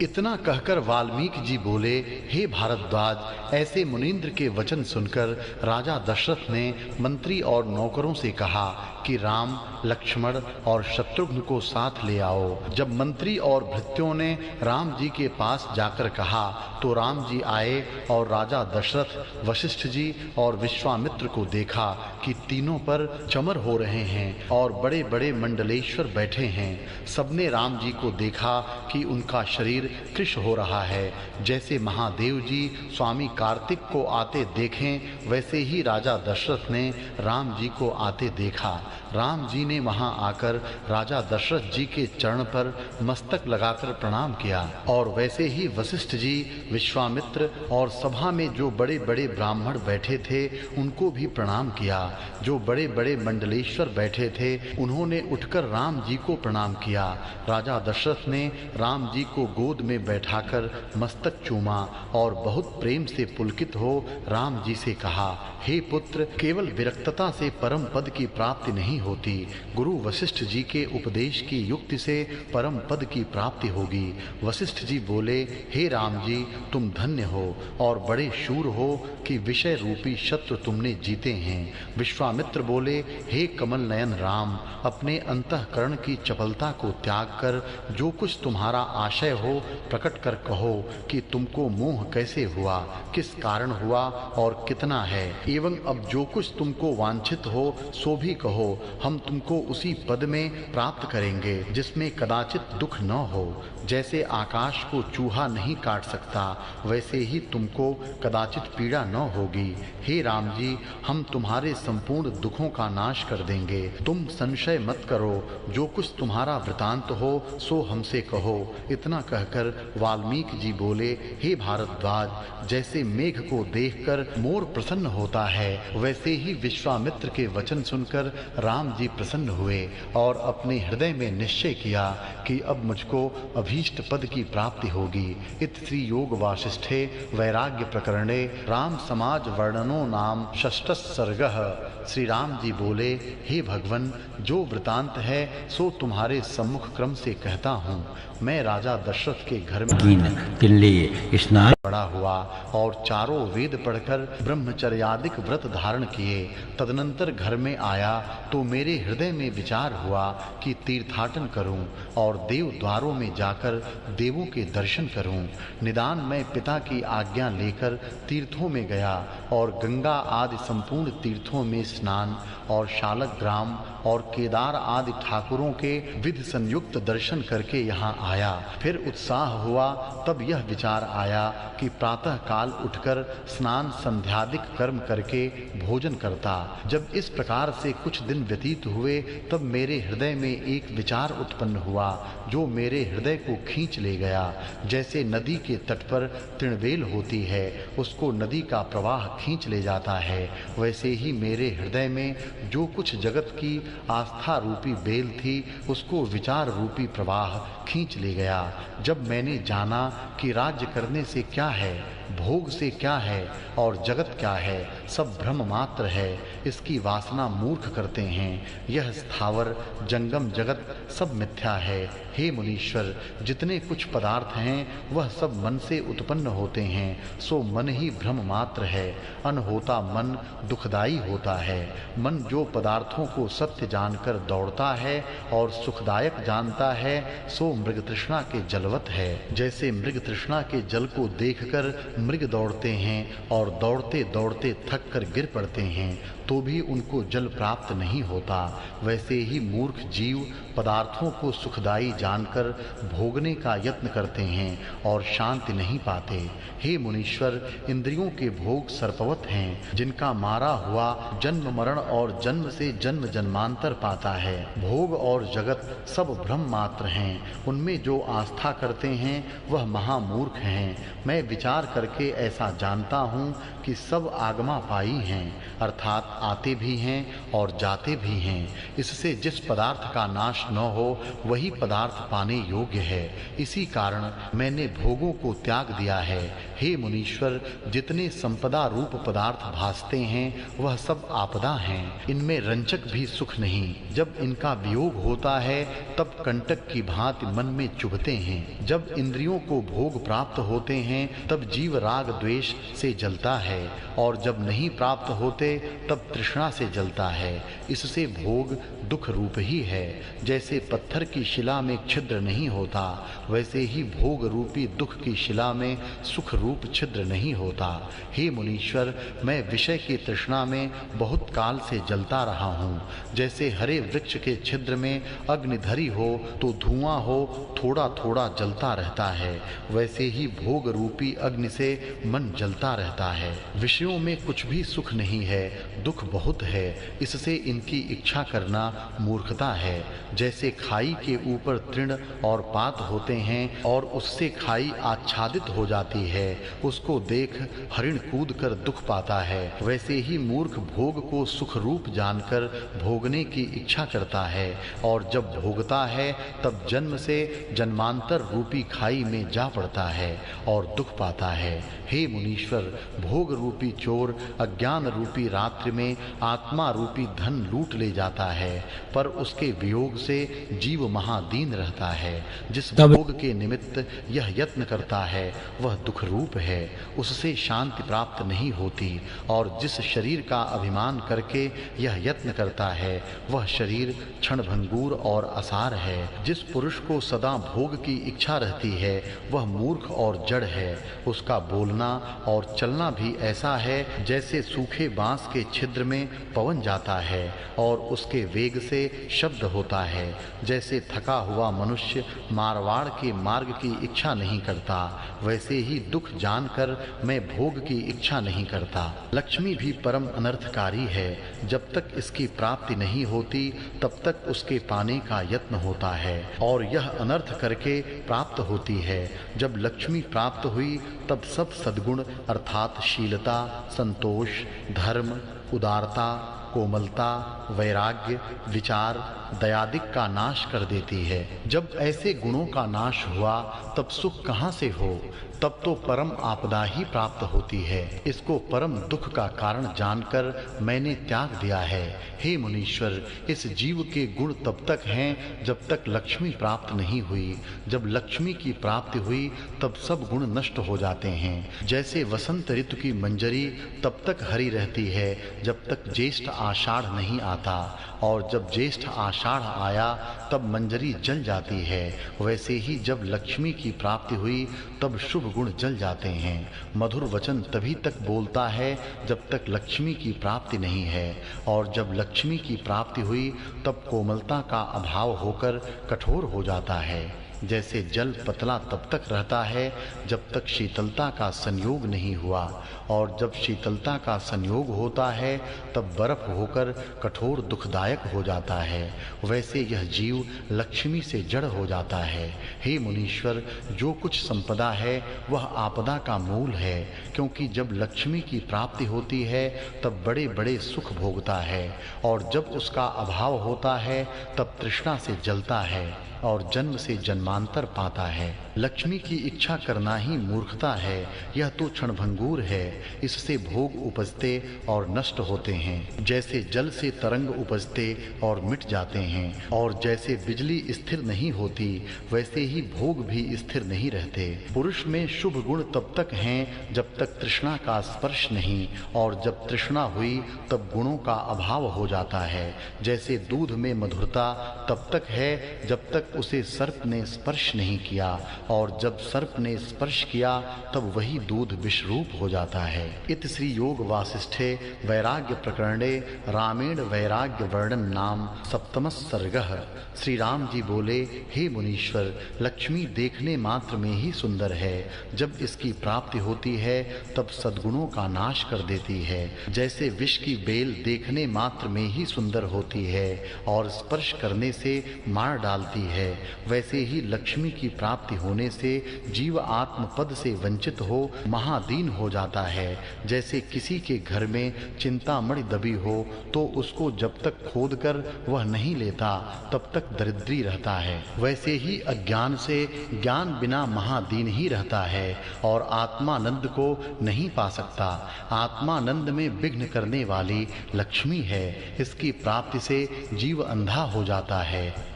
इतना कहकर वाल्मीकि जी बोले, हे भारद्वाज, ऐसे मुनीन्द्र के वचन सुनकर राजा दशरथ ने मंत्री और नौकरों से कहा कि राम, लक्ष्मण और शत्रुघ्न को साथ ले आओ। जब मंत्री और भृत्यों ने राम जी के पास जाकर कहा तो राम जी आए और राजा दशरथ, वशिष्ठ जी और विश्वामित्र को देखा कि तीनों पर चमर हो रहे हैं और बड़े बड़े मंडलेश्वर बैठे हैं। सबने राम जी को देखा कि उनका शरीर कृश हो रहा है। जैसे महादेव जी स्वामी कार्तिक को आते देखें, वैसे ही राजा दशरथ ने राम जी को आते देखा। राम जी ने वहां आकर राजा दशरथ जी के चरण पर मस्तक लगाकर प्रणाम किया और वैसे ही वशिष्ठ जी, विश्वामित्र और सभा में जो बड़े बड़े ब्राह्मण बैठे थे उनको भी प्रणाम किया। जो बड़े बड़े मंडलेश्वर बैठे थे उन्होंने उठकर राम जी को प्रणाम किया। राजा दशरथ ने राम जी को गोद में बैठाकर मस्तक चूमा और बहुत प्रेम से पुलकित हो राम जी से कहा, हे पुत्र, केवल विरक्तता से परम पद की प्राप्ति नहीं होती। गुरु वशिष्ठ जी के उपदेश की युक्ति से परम पद की प्राप्ति होगी। वशिष्ठ जी बोले, हे राम जी, तुम धन्य हो और बड़े शूर हो कि विषय रूपी शत्रु तुमने जीते हैं। विश्वामित्र बोले, हे कमल नयन राम, अपने अंतःकरण की चपलता को त्याग कर जो कुछ तुम्हारा आशय हो प्रकट कर कहो कि तुमको मोह कैसे हुआ, किस कारण हुआ और कितना है। एवं अब जो कुछ तुमको वांछित हो सो भी कहो, हम तुमको तुमको उसी पद में प्राप्त करेंगे जिसमें कदाचित दुख न हो। जैसे आकाश को चूहा नहीं काट सकता, वैसे ही तुमको कदाचित पीड़ा न होगी। हे राम जी, हम तुम्हारे संपूर्ण दुखों का नाश कर देंगे। तुम संशय मत करो, जो कुछ तुम्हारा वृतांत हो सो हमसे कहो। इतना कहकर वाल्मीकि जी बोले, हे भारद्वाज, जैसे मेघ को देखकर मोर प्रसन्न होता है, वैसे ही विश्वामित्र के वचन सुनकर राम जी प्रसन्न हुए और अपने हृदय में निश्चय किया कि अब मुझको अभीष्ट पद की प्राप्ति होगी। इत श्री योग वासिष्ठे वैराग्य प्रकरणे राम समाज वर्णनो नाम षष्ठ सर्गः। श्री राम जी बोले, हे भगवन, जो वृतांत है सो तुम्हारे सम्मुख क्रम से कहता हूँ। मैं राजा दशरथ के घर में स्नान पड़ा हुआ और चारों वेद पढ़कर ब्रह्मचर्यादिक व्रत धारण किए। तदनंतर घर में आया तो मेरे हृदय में विचार हुआ कि तीर्थाटन करूं और देव द्वारों में जाकर देवों के दर्शन करूं। निदान मैं पिता की आज्ञा लेकर तीर्थों में गया और गंगा आदि संपूर्ण तीर्थों में स्नान और शालग्राम और केदार आदि ठाकुरों के विधि संयुक्त दर्शन करके यहाँ आया। फिर उत्साह हुआ, तब यह विचार आया कि प्रातः काल उठकर स्नान संध्यादिक कर्म करके भोजन करता। जब इस प्रकार से कुछ दिन व्यतीत हुए तब मेरे हृदय में एक विचार उत्पन्न हुआ जो मेरे हृदय को खींच ले गया। जैसे नदी के तट पर तृणवेल होती है, उसको नदी का प्रवाह खींच ले जाता है, वैसे ही मेरे हृदय में जो कुछ जगत की आस्था रूपी बेल थी उसको विचार रूपी प्रवाह खींच ले गया। जब मैंने जाना कि राज्य करने से क्या है, भोग से क्या है और जगत क्या है, सब भ्रम मात्र है, इसकी वासना मूर्ख करते हैं। यह स्थावर जंगम जगत सब मिथ्या है। हे मुनीश्वर, जितने कुछ पदार्थ हैं वह सब मन से उत्पन्न होते हैं, सो मन ही भ्रम मात्र है। अनहोता मन दुखदाई होता है। मन जो पदार्थों को सत्य जानकर दौड़ता है और सुखदायक जानता है, सो मृग तृष्णा के जलवत है। जैसे मृग तृष्णा के जल को देखकर मृग दौड़ते हैं और दौड़ते दौड़ते थक कर गिर पड़ते हैं तो भी उनको जल प्राप्त नहीं होता, वैसे ही मूर्ख जीव पदार्थों को सुखदायी जानकर भोगने का यत्न करते हैं और शांति नहीं पाते। हे मुनीश्वर, इंद्रियों के भोग सर्पवत हैं, जिनका मारा हुआ जन्म मरण और जन्म से जन्म जन्मांतर पाता है। भोग और जगत सब भ्रम मात्र हैं, उनमें जो आस्था करते हैं वह महामूर्ख हैं। मैं विचार करके ऐसा जानता हूँ कि सब आगमा पाई हैं, अर्थात आते भी हैं और जाते भी हैं। इससे जिस पदार्थ का नाश न हो वही पदार्थ पाने योग्य है। इसी कारण मैंने भोगों को त्याग दिया है। हे मुनीश्वर, जितने संपदा रूप पदार्थ भासते हैं वह सब आपदा हैं, इनमें रंचक भी सुख नहीं। जब इनका वियोग होता है तब कंटक की भांति मन में चुभते हैं। जब इंद्रियों को भोग प्राप्त होते हैं तब जीव राग द्वेष से जलता है और जब नहीं प्राप्त होते तब तृष्णा से जलता है। इससे भोग दुख रूप ही है। जैसे पत्थर की शिला में छिद्र नहीं होता, वैसे ही भोग रूपी दुख की शिला में सुख रूप छिद्र नहीं होता। हे मुनीश्वर, मैं विषय की तृष्णा में बहुत काल से जलता रहा हूँ। जैसे हरे वृक्ष के छिद्र में अग्निधरी हो तो धुआं हो थोड़ा थोड़ा जलता रहता है, वैसे ही भोग रूपी अग्नि से मन जलता रहता है। विषयों में कुछ भी सुख नहीं है, दुख बहुत है। इससे इनकी इच्छा करना मूर्खता है। जैसे खाई के ऊपर तृण और पात होते हैं और उससे खाई आच्छादित हो जाती है, उसको देख हरिण कूद कर दुख पाता है, वैसे ही मूर्ख भोग को सुख रूप जानकर भोगने की इच्छा करता है और जब भोगता है तब जन्म से जन्मांतर रूपी खाई में जा पड़ता है और दुख पाता है। हे मुनीश्वर, भोग रूपी चोर अज्ञान रूपी रात्रि में आत्मा रूपी धन लूट ले जाता है, पर उसके वियोग से जीव महादीन रहता है। जिस भोग के निमित्त यह यत्न करता है वह दुख रूप है, उससे शांति प्राप्त नहीं होती। और जिस शरीर का अभिमान करके यह यत्न करता है वह शरीर क्षणभंगुर और असार है। जिस पुरुष को सदा भोग की इच्छा रहती है वह मूर्ख और जड़ है। उसका बोलना और चलना भी ऐसा है जैसे सूखे बांस के छिद्र में पवन जाता है और उसके वेग वेग से शब्द होता है। जैसे थका हुआ मनुष्य मारवाड़ के मार्ग की इच्छा नहीं करता, वैसे ही दुख जानकर मैं भोग की इच्छा नहीं करता। लक्ष्मी भी परम अनर्थकारी है। जब तक इसकी प्राप्ति नहीं होती तब तक उसके पाने का यत्न होता है और यह अनर्थ करके प्राप्त होती है। जब लक्ष्मी प्राप्त हुई तब सब सद्गुण अर्थात शीलता, संतोष, धर्म, उदारता, कोमलता, वैराग्य, विचार, दयादिक का नाश कर देती है। जब ऐसे गुणों का नाश हुआ तब सुख कहाँ से हो? तब तो परम आपदा ही प्राप्त होती है। इसको परम दुख का कारण जानकर मैंने त्याग दिया है। हे मुनीश्वर, इस जीव के गुण तब तक हैं जब तक लक्ष्मी प्राप्त नहीं हुई। जब लक्ष्मी की प्राप्ति हुई तब सब गुण नष्ट हो जाते हैं। जैसे वसंत ऋतु की मंजरी तब तक हरी रहती है जब तक ज्येष्ठ आषाढ़ नहीं आता, और जब ज्येष्ठ आषाढ़ आया तब मंजरी जल जाती है, वैसे ही जब लक्ष्मी की प्राप्ति हुई तब शुभ गुण जल जाते हैं। मधुर वचन तभी तक बोलता है जब तक लक्ष्मी की प्राप्ति नहीं है, और जब लक्ष्मी की प्राप्ति हुई तब कोमलता का अभाव होकर कठोर हो जाता है। जैसे जल पतला तब तक रहता है जब तक शीतलता का संयोग नहीं हुआ, और जब शीतलता का संयोग होता है तब बर्फ होकर कठोर दुखदायक हो जाता है, वैसे यह जीव लक्ष्मी से जड़ हो जाता है। हे मुनीश्वर, जो कुछ संपदा है वह आपदा का मूल है, क्योंकि जब लक्ष्मी की प्राप्ति होती है तब बड़े बड़े सुख भोगता है, और जब उसका अभाव होता है तब तृष्णा से जलता है और जन्म से जन्मांतर पाता है। लक्ष्मी की इच्छा करना ही मूर्खता है। यह तो क्षणभंगुर है। इससे भोग उपजते और नष्ट होते हैं। जैसे जल से तरंग उपजते और मिट जाते हैं, और जैसे बिजली स्थिर नहीं होती वैसे ही भोग भी स्थिर नहीं रहते। पुरुष में शुभ गुण तब तक हैं जब तक तृष्णा का स्पर्श नहीं, और जब तृष्णा हुई तब गुणों का अभाव हो जाता है। जैसे दूध में मधुरता तब तक है जब तक उसे सर्प ने स्पर्श नहीं किया, और जब सर्प ने स्पर्श किया तब वही दूध विषरूप हो जाता है। इत श्री योग वासिष्ठे वैराग्य प्रकरणे रामेण वैराग्य वर्णन नाम सप्तमः सर्गः। श्री राम जी बोले, हे मुनीश्वर, लक्ष्मी देखने मात्र में ही सुंदर है। जब इसकी प्राप्ति होती है तब सद्गुणों का नाश कर देती है। जैसे विष की बेल देखने मात्र में ही सुंदर होती है और स्पर्श करने से मार डालती है, वैसे ही लक्ष्मी की प्राप्ति होने से जीव आत्म पद से वंचित हो महादीन हो जाता है। जैसे किसी के घर में चिंतामणि दबी हो तो उसको जब तक खोद कर वह नहीं लेता तब तक दरिद्री रहता है, वैसे ही अज्ञान से ज्ञान बिना महादीन ही रहता है और आत्मानंद को नहीं पा सकता। आत्मानंद में विघ्न करने वाली लक्ष्मी है। इसकी प्राप्ति से जीव अंधा हो जाता है।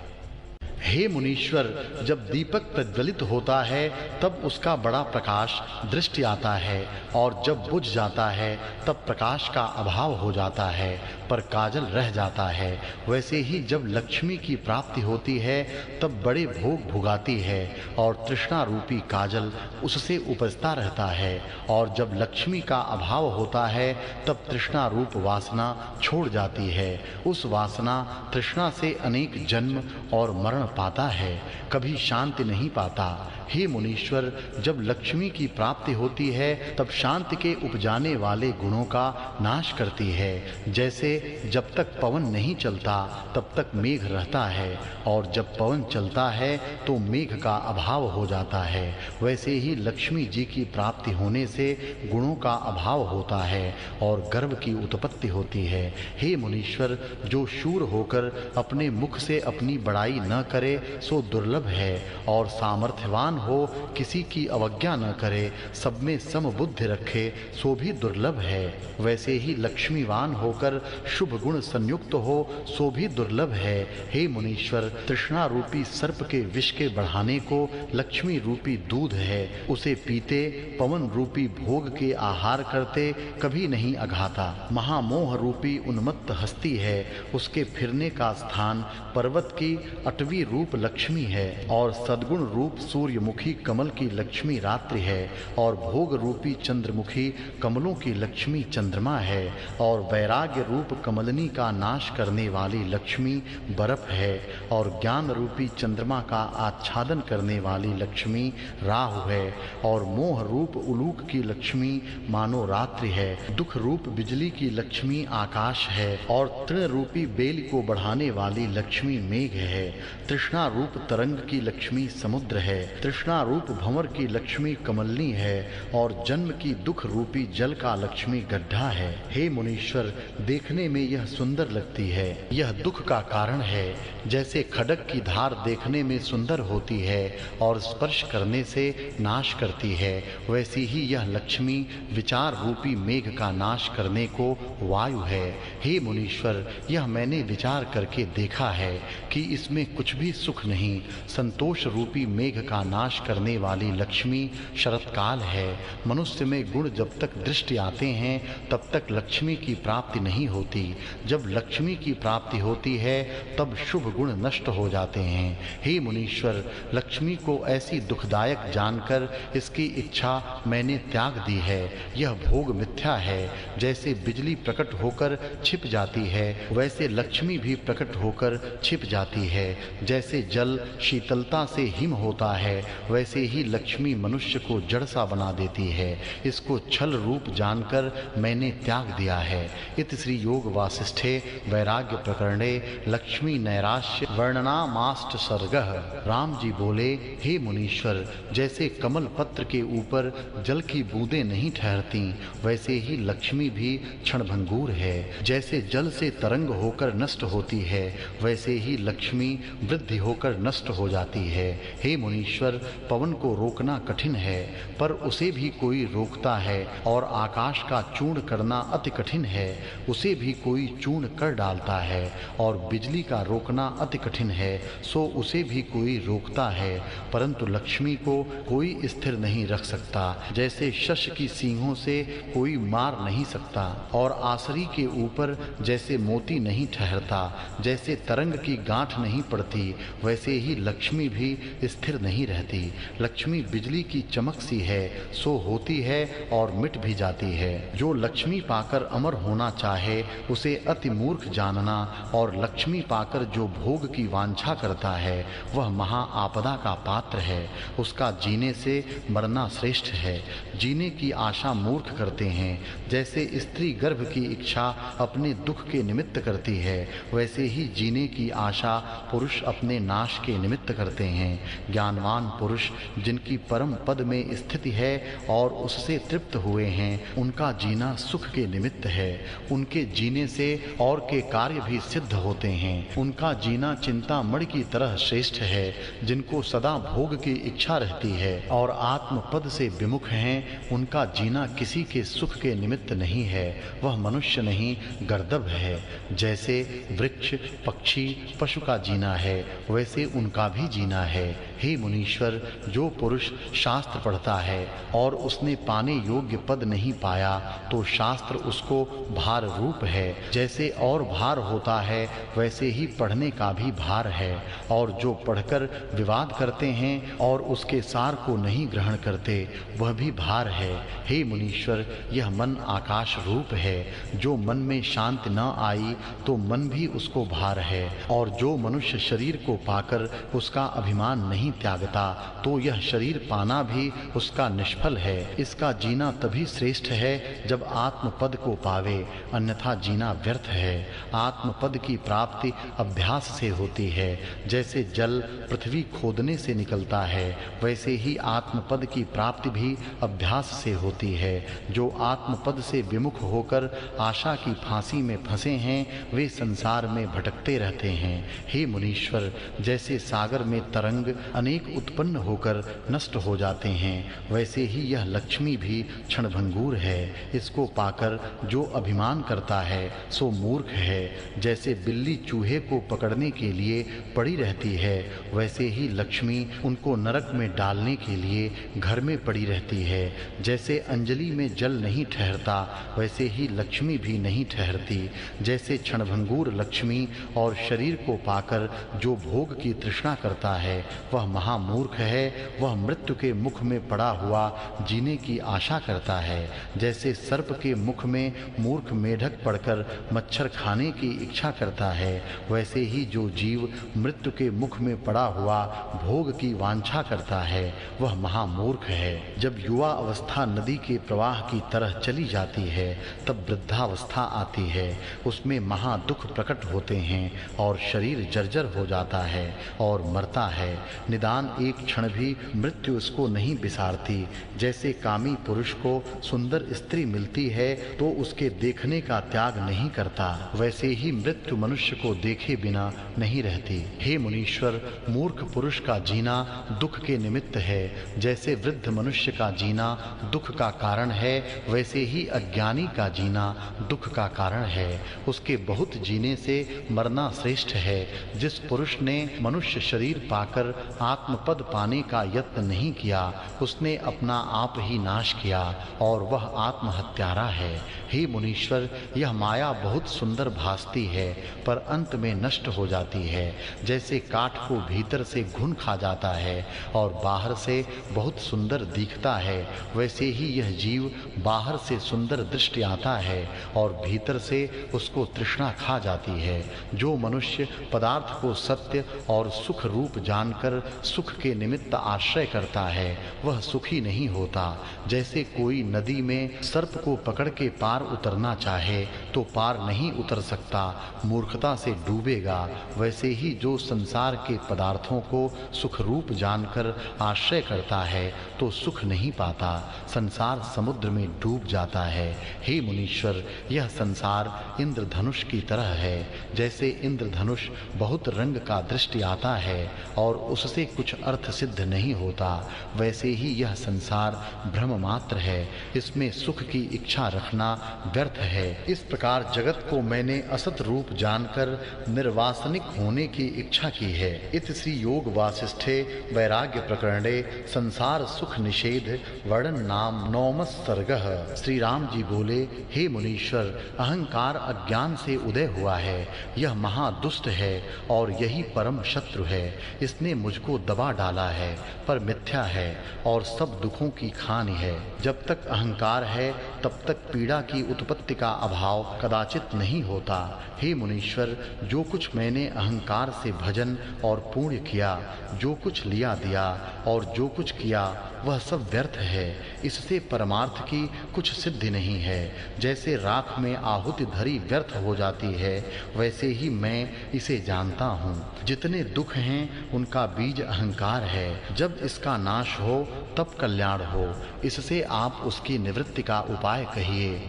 हे मुनीश्वर, जब दीपक प्रज्वलित होता है तब उसका बड़ा प्रकाश दृष्टि आता है, और जब बुझ जाता है तब प्रकाश का अभाव हो जाता है पर काजल रह जाता है। वैसे ही जब लक्ष्मी की प्राप्ति होती है तब बड़े भोग भुगाती है और तृष्णा रूपी काजल उससे उपजता रहता है, और जब लक्ष्मी का अभाव होता है तब तृष्णा रूप वासना छोड़ जाती है। उस वासना तृष्णा से अनेक जन्म और मरण पाता है, कभी शांति नहीं पाता। हे मुनीश्वर, जब लक्ष्मी की प्राप्ति होती है तब शांति के उपजाने वाले गुणों का नाश करती है। जैसे जब तक पवन नहीं चलता तब तक मेघ रहता है, और जब पवन चलता है तो मेघ का अभाव हो जाता है, वैसे ही लक्ष्मी जी की प्राप्ति होने से गुणों का अभाव होता है और गर्व की उत्पत्ति होती है। हे मुनीश्वर, जो शूर होकर अपने मुख से अपनी बड़ाई न करे सो दुर्लभ है, और सामर्थ्यवान हो किसी की अवज्ञा न करे, सब में समबुद्धि रखे सो भी दुर्लभ है। वैसे ही लक्ष्मीवान होकर शुभ गुण संयुक्त हो सो भी दुर्लभ है। हे मुनीश्वर, तृष्णा रूपी सर्प के विष के बढ़ाने को लक्ष्मी रूपी दूध है, उसे पीते पवन रूपी भोग के आहार करते कभी नहीं अघाता। महामोह रूपी उन्मत्त हस्ती है, उसके फिरने का स्थान पर्वत की अटवी रूप लक्ष्मी है और सद्गुण रूप सूर्यमुखी कमल की लक्ष्मी रात्रि है और भोग रूपी चंद्रमुखी कमलों की लक्ष्मी चंद्रमा है और वैराग्य रूप कमलनी का नाश करने वाली लक्ष्मी बर्फ है और ज्ञान रूपी चंद्रमा का आच्छादन करने वाली लक्ष्मी राहु है और मोह रूप उलूक की लक्ष्मी मानो रात्रि है। दुख रूप बिजली की लक्ष्मी आकाश है और तृण रूपी बेल को बढ़ाने वाली लक्ष्मी मेघ है। तृष्णा रूप तरंग की लक्ष्मी समुद्र है। तृष्णा रूप भंवर की लक्ष्मी कमलनी है और जन्म की दुख रूपी जल का लक्ष्मी गड्ढा है। हे मुनीश्वर, देखने में यह सुंदर लगती है, यह दुख का कारण है। जैसे खड्ग की धार देखने में सुंदर होती है और स्पर्श करने से नाश करती है, वैसी ही यह लक्ष्मी विचार रूपी मेघ का नाश करने को वायु है। हे मुनीश्वर, यह मैंने विचार करके देखा है कि इसमें कुछ भी सुख नहीं। संतोष रूपी मेघ का नाश करने वाली लक्ष्मी शरतकाल है। मनुष्य में गुण जब तक दृष्टि आते हैं तब तक लक्ष्मी की प्राप्ति नहीं होती। जब लक्ष्मी की प्राप्ति होती है तब शुभ गुण नष्ट हो जाते हैं। हे मुनीश्वर, लक्ष्मी को ऐसी दुखदायक जानकर इसकी इच्छा मैंने त्याग दी है। यह भोग मिथ्या है। जैसे बिजली प्रकट होकर छिप जाती है, वैसे लक्ष्मी भी प्रकट होकर छिप जाती है। जैसे जल शीतलता से हिम होता है, वैसे ही लक्ष्मी मनुष्य को जड़ सा बना देती है। इसको छल रूप जानकर मैंने त्याग दिया है। इत श्री योग वासिष्ठे वैराग्य प्रकरणे लक्ष्मी नैराश्य वर्णनामाष्ट सर्गः। राम जी बोले, हे मुनीश्वर, जैसे कमल पत्र के ऊपर जल की बूंदें नहीं ठहरती, वैसे ही लक्ष्मी भी क्षणभंगुर है। जैसे जल से तरंग होकर नष्ट होती है, वैसे ही लक्ष्मी वृद्धि होकर नष्ट हो जाती है। हे मुनीश्वर, पवन को रोकना कठिन है, पर उसे भी कोई रोकता है, और आकाश का चूर्ण करना अति कठिन है, उसे भी कोई चूर्ण कर डालता है। और बिजली का रोकना अति कठिन है, सो उसे भी कोई रोकता है, परंतु लक्ष्मी को कोई स्थिर नहीं रख सकता। जैसे शश की सींगों से कोई मार नहीं सकता, और आसरी के ऊपर जैसे मोती नहीं ठहरता, जैसे तरंग की गांठ नहीं पड़ती, वैसे ही लक्ष्मी भी स्थिर नहीं रहती। लक्ष्मी बिजली की चमक सी है, सो होती है और मिट भी जाती है। जो लक्ष्मी पाकर अमर होना चाहे, उसे अति मूर्ख जानना, और लक्ष्मी पाकर जो भोग की वांछा करता है, वह महा आपदा का पात्र है। उसका जीने से मरना श्रेष्ठ है। जीने की आशा मूर्ख करते हैं। जैसे स्त्री गर्भ की इच्छा अपने दुख के निमित्त करती है, वैसे ही जीने की आशा पुरुष अपने नाश के निमित्त करते हैं। ज्ञानवान पुरुष जिनकी परम पद में स्थिति है और उससे तृप्त हुए हैं, उनका जीना सुख के निमित्त है। उनके जीने से और के कार्य भी सिद्ध होते हैं। उनका जीना चिंतामणि की तरह श्रेष्ठ है। जिनको सदा भोग की इच्छा रहती है और आत्म पद से विमुख हैं, उनका जीना किसी के सुख के निमित्त नहीं है, वह मनुष्य नहीं गर्दभ है। जैसे वृक्ष, पक्षी, पशु का जीना है, वैसे उनका भी जीना है। हे मुनीश्वर, जो पुरुष शास्त्र पढ़ता है और उसने पाने योग्य पद नहीं पाया, तो शास्त्र उसको भार रूप है। जैसे और भार होता है, वैसे ही पढ़ने का भी भार है। और जो पढ़कर विवाद करते हैं और उसके सार को नहीं ग्रहण करते, वह भी भार है। हे मुनीश्वर, यह मन आकाश रूप है। जो मन में शांति न आई, तो मन भी उसको भार है। और जो मनुष्य शरीर को पाकर उसका अभिमान नहीं त्यागता, तो यह शरीर पाना भी उसका निष्फल है। इसका जीना तभी श्रेष्ठ है जब आत्मपद को पावे, अन्यथा जीना व्यर्थ है। आत्मपद की प्राप्ति अभ्यास से होती है। जैसे जल पृथ्वी खोदने से निकलता है, वैसे ही आत्मपद की प्राप्ति भी अभ्यास से होती है। जो आत्मपद से विमुख होकर आशा की फांसी में फंसे हैं, वे संसार में भटकते रहते हैं। हे मुनीश्वर, जैसे सागर में तरंग अनेक उत्पन्न होकर नष्ट हो जाते हैं, वैसे ही यह लक्ष्मी भी क्षणभंगुर है। इसको पाकर जो अभिमान करता है सो मूर्ख है। जैसे बिल्ली चूहे को पकड़ने के लिए पड़ी रहती है, वैसे ही लक्ष्मी उनको नरक में डालने के लिए घर में पड़ी रहती है। जैसे अंजलि में जल नहीं ठहरता, वैसे ही लक्ष्मी भी नहीं ठहरती। जैसे क्षणभंगुर लक्ष्मी और शरीर को पाकर जो भोग की तृष्णा करता है वह महामूर्ख है। वह मृत्यु के मुख में पड़ा हुआ जीने की आशा करता है। जैसे सर्प के मुख में मूर्ख मेढक पड़कर मच्छर खाने की इच्छा करता है, वैसे ही जो जीव मृत्यु के मुख में पड़ा हुआ भोग की वांछा करता है वह महामूर्ख है। जब युवा अवस्था नदी के प्रवाह की तरह चली जाती है, तब वृद्धावस्था आती है। उसमें महादुख प्रकट होते हैं और शरीर जर्जर हो जाता है और मरता है। निदान एक क्षण भी मृत्यु उसको नहीं बिसारती। जैसे कामी पुरुष को सुंदर स्त्री मिलती है तो उसके देखने का त्याग नहीं करता, वैसे ही मृत्यु मनुष्य को देखे बिना नहीं रहती। हे मुनीश्वर, मूर्ख पुरुष का जीना दुख के निमित्त है। जैसे वृद्ध मनुष्य का जीना दुख का कारण है, वैसे ही अज्ञानी का जीना दुख का कारण है। उसके बहुत जीने से मरना श्रेष्ठ है। जिस पुरुष ने मनुष्य शरीर पाकर आत्मपद पाने का यत्न नहीं किया, उसने अपना आप ही नाश किया और वह आत्महत्यारा है। हे मुनीश्वर, यह माया बहुत सुंदर भासती है पर अंत में नष्ट हो जाती है। जैसे काठ को भीतर से घुन खा जाता है और बाहर से बहुत सुंदर दिखता है, वैसे ही यह जीव बाहर से सुंदर दृष्टि आता है और भीतर से उसको तृष्णा खा जाती है। जो मनुष्य पदार्थ को सत्य और सुख रूप जानकर सुख के निमित्त आश्रय करता है वह सुखी नहीं होता। जैसे कोई नदी में सर्प को पकड़ के पार उतरना चाहे तो पार नहीं उतर सकता, मूर्खता से डूबेगा, वैसे ही जो संसार के पदार्थों को सुख रूप जानकर आश्रय करता है तो सुख नहीं पाता, संसार समुद्र में डूब जाता है। हे मुनीश्वर, यह संसार इंद्रधनुष की तरह है। जैसे इंद्रधनुष बहुत रंग का दृष्टि आता है और उससे कुछ अर्थ सिद्ध नहीं होता, वैसे ही यह संसार भ्रम मात्र है। इसमें सुख की इच्छा रखना व्यर्थ है। इस प्रकार जगत को मैंने असत रूप जानकर निर्वासनिक होने की इच्छा की है। इत श्री योग वासिष्ठे वैराग्य प्रकरणे संसार सुख निषेध वर्णन नाम 9वां सर्गः। श्री राम जी बोले, हे मुनीश्वर, अहंकार अज्ञान से उदय हुआ है। यह महादुष्ट है और यही परम शत्रु है। इसने मुझको दबा डाला है पर मिथ्या है और सब दुखों की खान है। जब तक अहंकार है तब तक पीड़ा की उत्पत्ति का अभाव कदाचित नहीं होता। हे मुनीश्वर, जो कुछ मैंने अहंकार से भजन और पुण्य किया, जो कुछ लिया दिया और जो कुछ किया वह सब व्यर्थ है। इससे परमार्थ की कुछ सिद्धि नहीं है। जैसे राख में आहुति धरी व्यर्थ हो जाती है, वैसे ही मैं इसे जानता हूँ। जितने दुख हैं उनका बीज अहंकार है। जब इसका नाश हो तब कल्याण हो। इससे आप उसकी निवृत्ति का उपाय कहिए।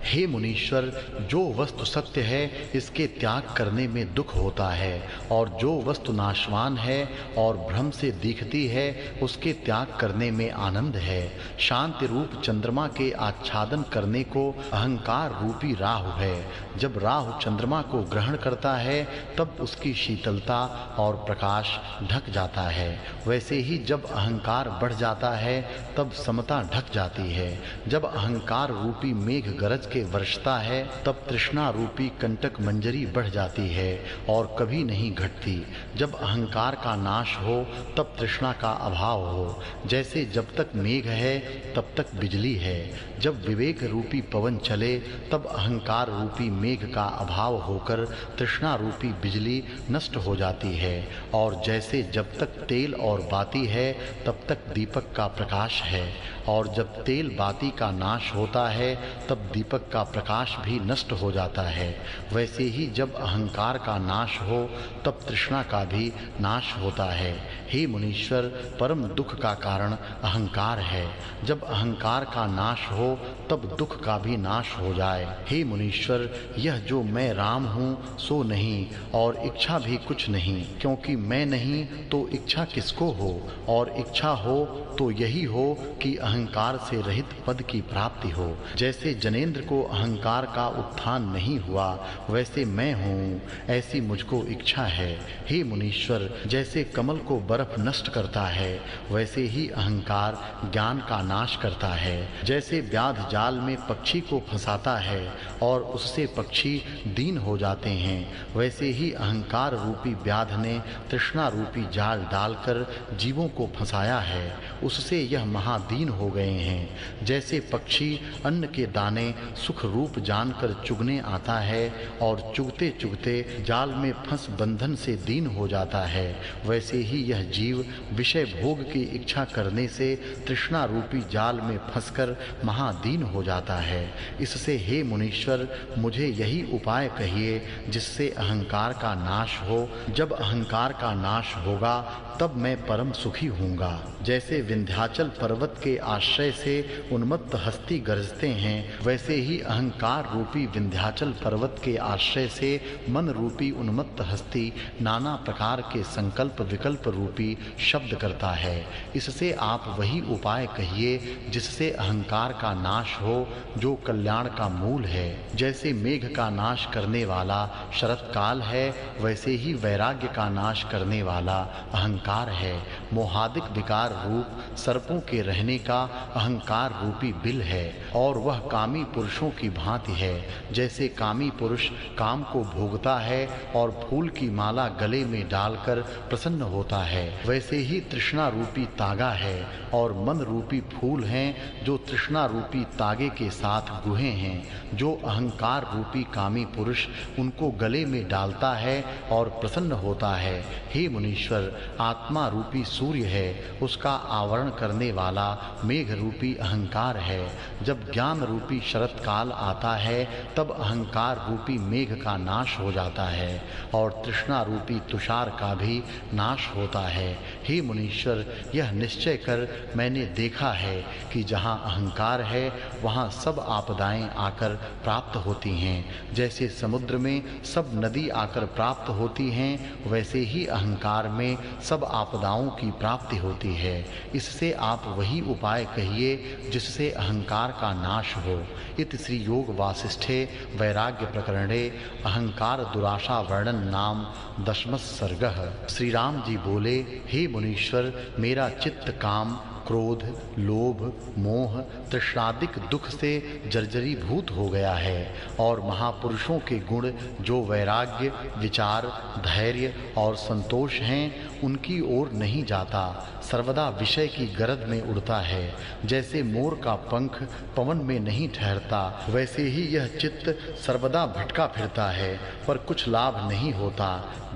हे मुनीश्वर, जो वस्तु सत्य है इसके त्याग करने में दुख होता है और जो वस्तु नाशवान है और भ्रम से दिखती है उसके त्याग करने में आनंद है। शांति रूप चंद्रमा के आच्छादन करने को अहंकार रूपी राहु है। जब राहु चंद्रमा को ग्रहण करता है तब उसकी शीतलता और प्रकाश ढक जाता है। वैसे ही जब अहंकार बढ़ जाता है तब समता ढक जाती है। जब अहंकार रूपी मेघ गरज के वर्षता है तब तृष्णा रूपी कंटक मंजरी बढ़ जाती है और कभी नहीं घटती। जब अहंकार का नाश हो तब तृष्णा का अभाव हो। जैसे जब तक मेघ है तब तक बिजली है। जब विवेक रूपी पवन चले तब अहंकार रूपी मेघ का अभाव होकर तृष्णा रूपी बिजली नष्ट हो जाती है। और जैसे जब तक तेल और बाती है तब तक दीपक का प्रकाश है और जब तेल बाती का नाश होता है तब दीपक दीपक का प्रकाश भी नष्ट हो जाता है, वैसे ही जब अहंकार का नाश हो तब तृष्णा का भी नाश होता है। हे मुनीश्वर, परम दुख का कारण अहंकार है। जब अहंकार का नाश हो तब दुख का भी नाश हो जाए। हे मुनीश्वर, यह जो मैं राम हूँ सो नहीं और इच्छा भी कुछ नहीं, क्योंकि मैं नहीं तो इच्छा किसको हो, और इच्छा हो तो यही हो कि अहंकार से रहित पद की प्राप्ति हो। जैसे जनेंद्र को अहंकार का उत्थान नहीं हुआ, वैसे मैं हूँ ऐसी मुझको इच्छा है। हे मुनीश्वर, जैसे कमल को बर्फ नष्ट करता है, वैसे ही अहंकार ज्ञान का नाश करता है। जैसे व्याध जाल में पक्षी को फंसाता है और उससे पक्षी दीन हो जाते हैं, वैसे ही अहंकार रूपी व्याध ने तृष्णा रूपी जाल डालकर जीवों को फंसाया है, उससे यह महादीन हो गए हैं। जैसे पक्षी अन्न के दाने सुख रूप जानकर चुगने आता है और चुगते चुगते जाल में फंस बंधन से दीन हो जाता है, वैसे ही यह जीव विषय भोग की इच्छा करने से तृष्णा रूपी जाल में फंसकर महादीन हो जाता है। इससे हे मुनीश्वर, मुझे यही उपाय कहिए जिससे अहंकार का नाश हो। जब अहंकार का नाश होगा तब मैं परम सुखी हूँगा। जैसे विंध्याचल पर्वत के आश्रय से उन्मत्त हस्ती गरजते हैं, वैसे ही अहंकार रूपी विंध्याचल पर्वत के आश्रय से मन रूपी उन्मत्त हस्ती नाना प्रकार के संकल्प विकल्प रूपी शब्द करता है। इससे आप वही उपाय कहिए जिससे अहंकार का नाश हो, जो कल्याण का मूल है। जैसे मेघ का नाश करने वाला शरत काल है, वैसे ही वैराग्य का नाश करने वाला अहंकार है। मोहादिक विकार रूप सर्पों के रहने का अहंकार रूपी बिल है, और वह कामी पुरुषों की भांति है। जैसे कामी पुरुष काम को भोगता है और फूल की माला गले में डालकर प्रसन्न होता है, वैसे ही तृष्णा रूपी तागा है और मन रूपी फूल हैं जो तृष्णा रूपी तागे के साथ गुहे हैं। जो अहंकार रूपी कामी पुरुष उनको गले में डालता है और प्रसन्न होता है। हे मुनीश्वर, आत्मा रूपी सूर्य है, उसका आवरण करने वाला मेघ रूपी अहंकार है। जब ज्ञान रूपी शरत काल आता है तब अहंकार रूपी मेघ का नाश हो जाता है और तृष्णा रूपी तुषार का भी नाश होता है। हे मुनीश्वर, यह निश्चय कर मैंने देखा है कि जहाँ अहंकार है वहाँ सब आपदाएं आकर प्राप्त होती हैं। जैसे समुद्र में सब नदी आकर प्राप्त होती हैं, वैसे ही अहंकार में सब आपदाओं की प्राप्ति होती है। इससे आप वही उपाय कहिए जिससे अहंकार का नाश हो। इति श्री योग वासिष्ठे वैराग्य प्रकरणे अहंकार दुराशा वर्णन नाम 10वां सर्गः। श्री राम जी बोले, हे मुनीश्वर, मेरा चित्त काम क्रोध लोभ मोह तृष्णादिक दुख से जर्जरीभूत हो गया है और महापुरुषों के गुण जो वैराग्य विचार धैर्य और संतोष हैं उनकी ओर नहीं जाता, सर्वदा विषय की गरज में उड़ता है। जैसे मोर का पंख पवन में नहीं ठहरता, वैसे ही यह चित्त सर्वदा भटका फिरता है पर कुछ लाभ नहीं होता।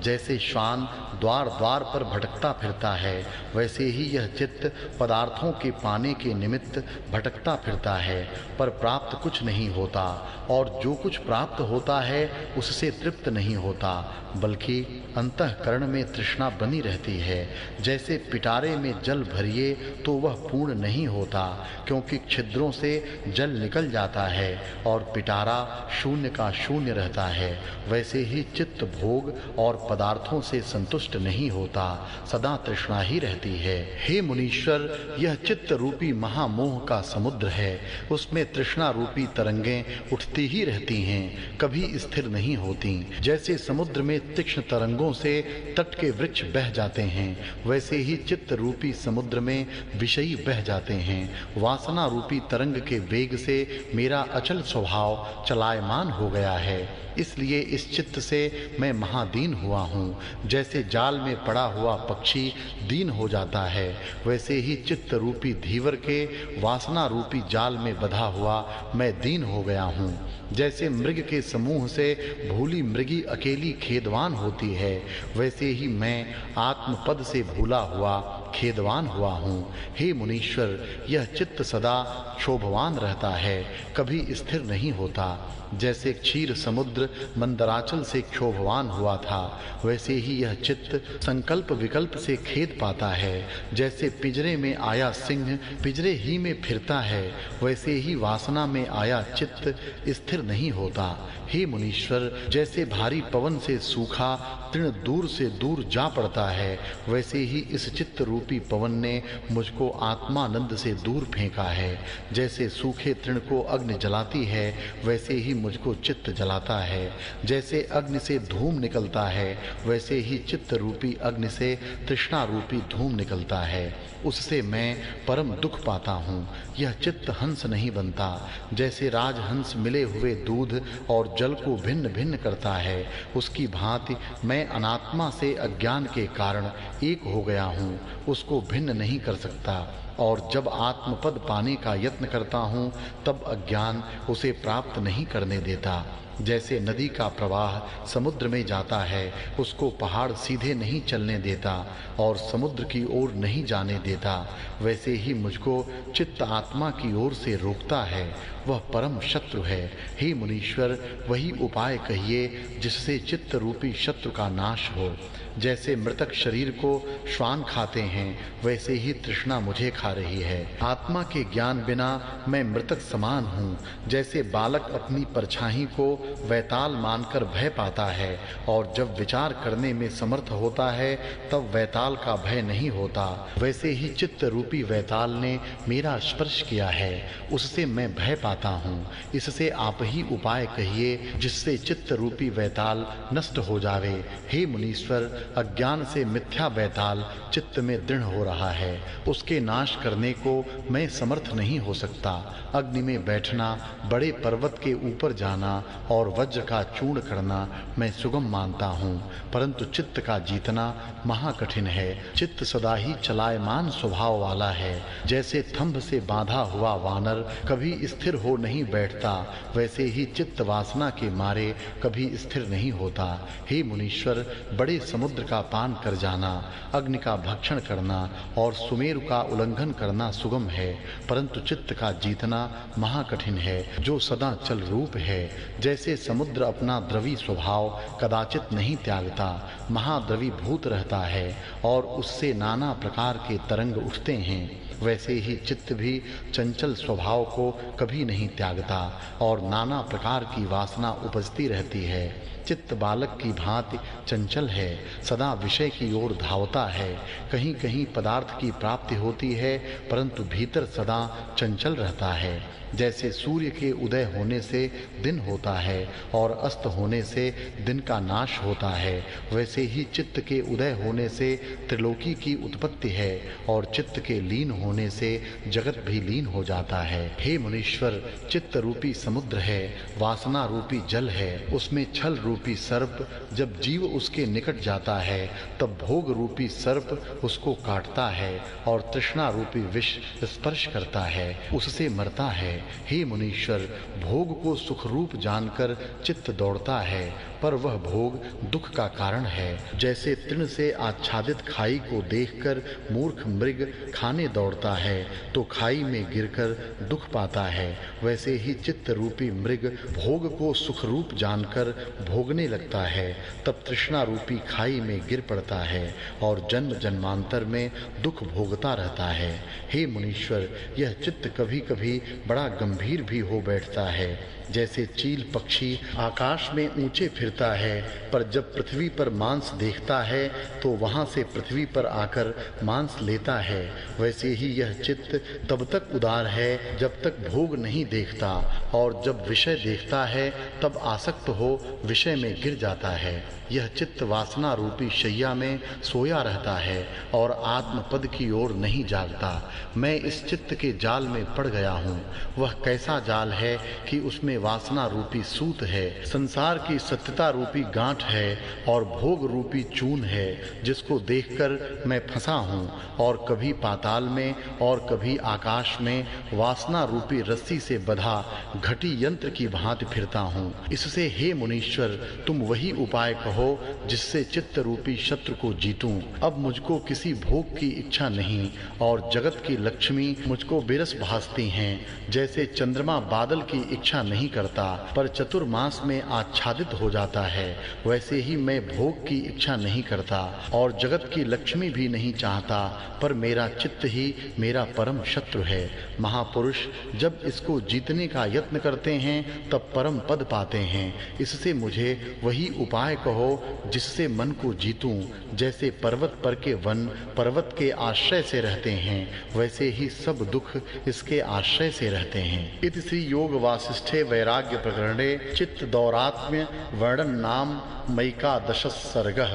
जैसे श्वान द्वार द्वार पर भटकता फिरता है, वैसे ही यह चित्त पदार्थों के पाने के निमित्त भटकता फिरता है पर प्राप्त कुछ नहीं होता, और जो कुछ प्राप्त होता है उससे तृप्त नहीं होता, बल्कि अंतःकरण में तृष्णा बनी रहती है। जैसे पिटारे में जल भरिए तो वह पूर्ण नहीं होता, क्योंकि छिद्रों से जल निकल जाता है और पिटारा शून्य का शून्य रहता है, वैसे ही चित्त भोग और पदार्थों से संतुष्ट नहीं होता, सदा तृष्णा ही रहती है। हे मुनीश्वर, यह चित्त रूपी महामोह का समुद्र है, उसमें तृष्णा रूपी तरंगें उठती ही रहती हैं, कभी स्थिर नहीं होती। जैसे समुद्र में तीक्ष्ण तरंगों से तट के वृक्ष बह जाते हैं, वैसे ही चित्त रूपी समुद्र में विषयी बह जाते हैं। वासना रूपी तरंग के वेग से मेरा अचल स्वभाव चलायमान हो गया है, इसलिए इस चित्त से मैं महादीन हुआ हूँ। जैसे जाल में पड़ा हुआ पक्षी दीन हो जाता है, वैसे ही चित्त रूपी धीवर के वासना रूपी जाल में बंधा हुआ मैं दीन हो गया हूँ। जैसे मृग के समूह से भूली मृगी अकेली खेदवान होती है, वैसे ही मैं आत्मपद से भूला हुआ खेदवान हुआ हूँ। हे मुनीश्वर, यह चित्त सदा क्षोभवान रहता है, कभी स्थिर नहीं होता। जैसे क्षीर समुद्र मंदराचल से क्षोभवान हुआ था, वैसे ही यह चित्त संकल्प विकल्प से खेद पाता है। जैसे पिंजरे में आया सिंह पिंजरे ही में फिरता है, वैसे ही वासना में आया चित्त स्थिर नहीं होता। हे मुनीश्वर, जैसे भारी पवन से सूखा तृण दूर से दूर जा पड़ता है, वैसे ही इस चित्त रूपी पवन ने मुझको आत्मानंद से दूर फेंका है। जैसे सूखे तृण को अग्नि जलाती है, वैसे ही मुझको चित्त जलाता है। जैसे अग्नि से धूम निकलता है, वैसे ही चित्त रूपी अग्नि से तृष्णा रूपी धूम निकलता है। उससे मैं परम दुख पाता हूँ। यह चित्त हंस नहीं बनता। जैसे राजहंस मिले हुए दूध और जल को भिन्न भिन्न करता है, उसकी भांति मैं अनात्मा से अज्ञान के कारण एक हो गया हूँ, उसको भिन्न नहीं कर सकता। और जब आत्मपद पाने का यत्न करता हूँ, तब अज्ञान उसे प्राप्त नहीं करने देता। जैसे नदी का प्रवाह समुद्र में जाता है, उसको पहाड़ सीधे नहीं चलने देता और समुद्र की ओर नहीं जाने देता, वैसे ही मुझको चित्त आत्मा की ओर से रोकता है। वह परम शत्रु है। हे मुनीश्वर, वही उपाय कहिए जिससे चित्त रूपी शत्रु का नाश हो। जैसे मृतक शरीर को श्वान खाते हैं, वैसे ही तृष्णा मुझे खा रही है। आत्मा के ज्ञान बिना मैं मृतक समान हूँ। जैसे बालक अपनी परछाई को वैताल मानकर भय पाता है और जब विचार करने में समर्थ होता है तब वैताल का भय नहीं होता, वैसे ही चित्त रूपी वैताल ने मेरा स्पर्श किया है, उससे मैं भय पाता हूँ। इससे आप ही उपाय कहिए जिससे चित्त रूपी वैताल नष्ट हो जावे। हे मुनीश्वर, अज्ञान से मिथ्या वैताल चित्त में दृढ़ हो रहा है, उसके नाश करने को मैं समर्थ नहीं हो सकता। अग्नि में बैठना, बड़े पर्वत के ऊपर जाना और वज्र का चूर्ण करना मैं सुगम मानता हूँ, परंतु चित्त का जीतना महाकठिन है। चित्त सदा ही चलायमान स्वभाव वाला है। जैसे थंभ से बांधा हुआ वानर कभी स्थिर हो नहीं बैठता, वैसे ही चित्त वासना के मारे कभी स्थिर नहीं होता। हे मुनीश्वर, बड़े समुद्र का पान कर जाना, अग्नि का भक्षण करना और सुमेरु का उल्लंघन करना सुगम है, परंतु चित्त का जीतना महाकठिन है, जो सदा चल रूप है। जैसे समुद्र अपना द्रवी स्वभाव कदाचित नहीं त्यागता, महाद्रवी भूत रहता है और उससे नाना प्रकार के तरंग उठते हैं, वैसे ही चित्त भी चंचल स्वभाव को कभी नहीं त्यागता और नाना प्रकार की वासना उपजती रहती है। चित्त बालक की भांति चंचल है, सदा विषय की ओर धावता है। कहीं कहीं पदार्थ की प्राप्ति होती है, परंतु भीतर सदा चंचल रहता है। जैसे सूर्य के उदय होने से दिन होता है और अस्त होने से दिन का नाश होता है, वैसे ही चित्त के उदय होने से त्रिलोकी की उत्पत्ति है और चित्त के लीन होने से जगत भी लीन हो जाता है। हे मुनीश्वर, चित्त रूपी समुद्र है, वासना रूपी जल है, उसमें छल रूपी सर्प जब जीव उसके निकट जाता है तब भोग रूपी सर्प उसको काटता है और तृष्णा रूपी विष स्पर्श करता है, उससे मरता है। हे मुनीश्वर, भोग को सुख रूप जानकर चित्त दौड़ता है, पर वह भोग दुख का कारण है। जैसे तृण से आच्छादित खाई को देखकर मूर्ख मृग खाने दौड़ता है तो खाई में गिरकर दुख पाता है, वैसे ही चित्त रूपी मृग भोग को सुख रूप जानकर भोगने लगता है, तब तृष्णा रूपी खाई में गिर पड़ता है और जन्म जन्मांतर में दुख भोगता रहता है। हे मुनीश्वर, यह चित्त कभी कभी बड़ा गंभीर भी हो बैठता है। जैसे चील पक्षी आकाश में ऊंचे फिरता है, पर जब पृथ्वी पर मांस देखता है तो वहां से पृथ्वी पर आकर मांस लेता है, वैसे ही यह चित्त तब तक उदार है जब तक भोग नहीं देखता, और जब विषय देखता है तब आसक्त हो विषय में गिर जाता है। यह चित्त वासना रूपी शैया में सोया रहता है और आत्मपद की ओर नहीं जागता। मैं इस चित्त के जाल में पड़ गया हूँ। वह कैसा जाल है कि उसमें वासना रूपी सूत है, संसार की सत्यता रूपी गांठ है और भोग रूपी चून है, जिसको देखकर मैं फंसा हूँ और कभी पाताल में और कभी आकाश में वासना रूपी रस्सी से बंधा घटी यंत्र की भांति फिरता हूँ। इससे हे मुनीश्वर तुम वही उपाय कहो जिससे चित्त रूपी शत्रु को जीतूं। अब मुझको किसी भोग की इच्छा नहीं और जगत की लक्ष्मी मुझको विरस भासती हैं। जैसे चंद्रमा बादल की इच्छा नहीं करता पर चतुर्मास में आच्छादित हो जाता है, वैसे ही मैं भोग की इच्छा नहीं करता और जगत की लक्ष्मी भी नहीं चाहता, पर मेरा चित्त ही मेरा परम शत्रु है। महापुरुष जब इसको जीतने का यत्न करते हैं तब परम पद पाते हैं। इससे मुझे वही उपाय कहो जिससे मन को जीतूं। जैसे पर्वत पर के वन पर्वत के आश्रय से रहते हैं, वैसे ही सब दुख इसके आश्रय से रहते हैं। इति श्री योग वासिष्ठे वैराग्य प्रकरणे चित्त दौरात्म्य वर्णन नाम मयिकादश सर्गः।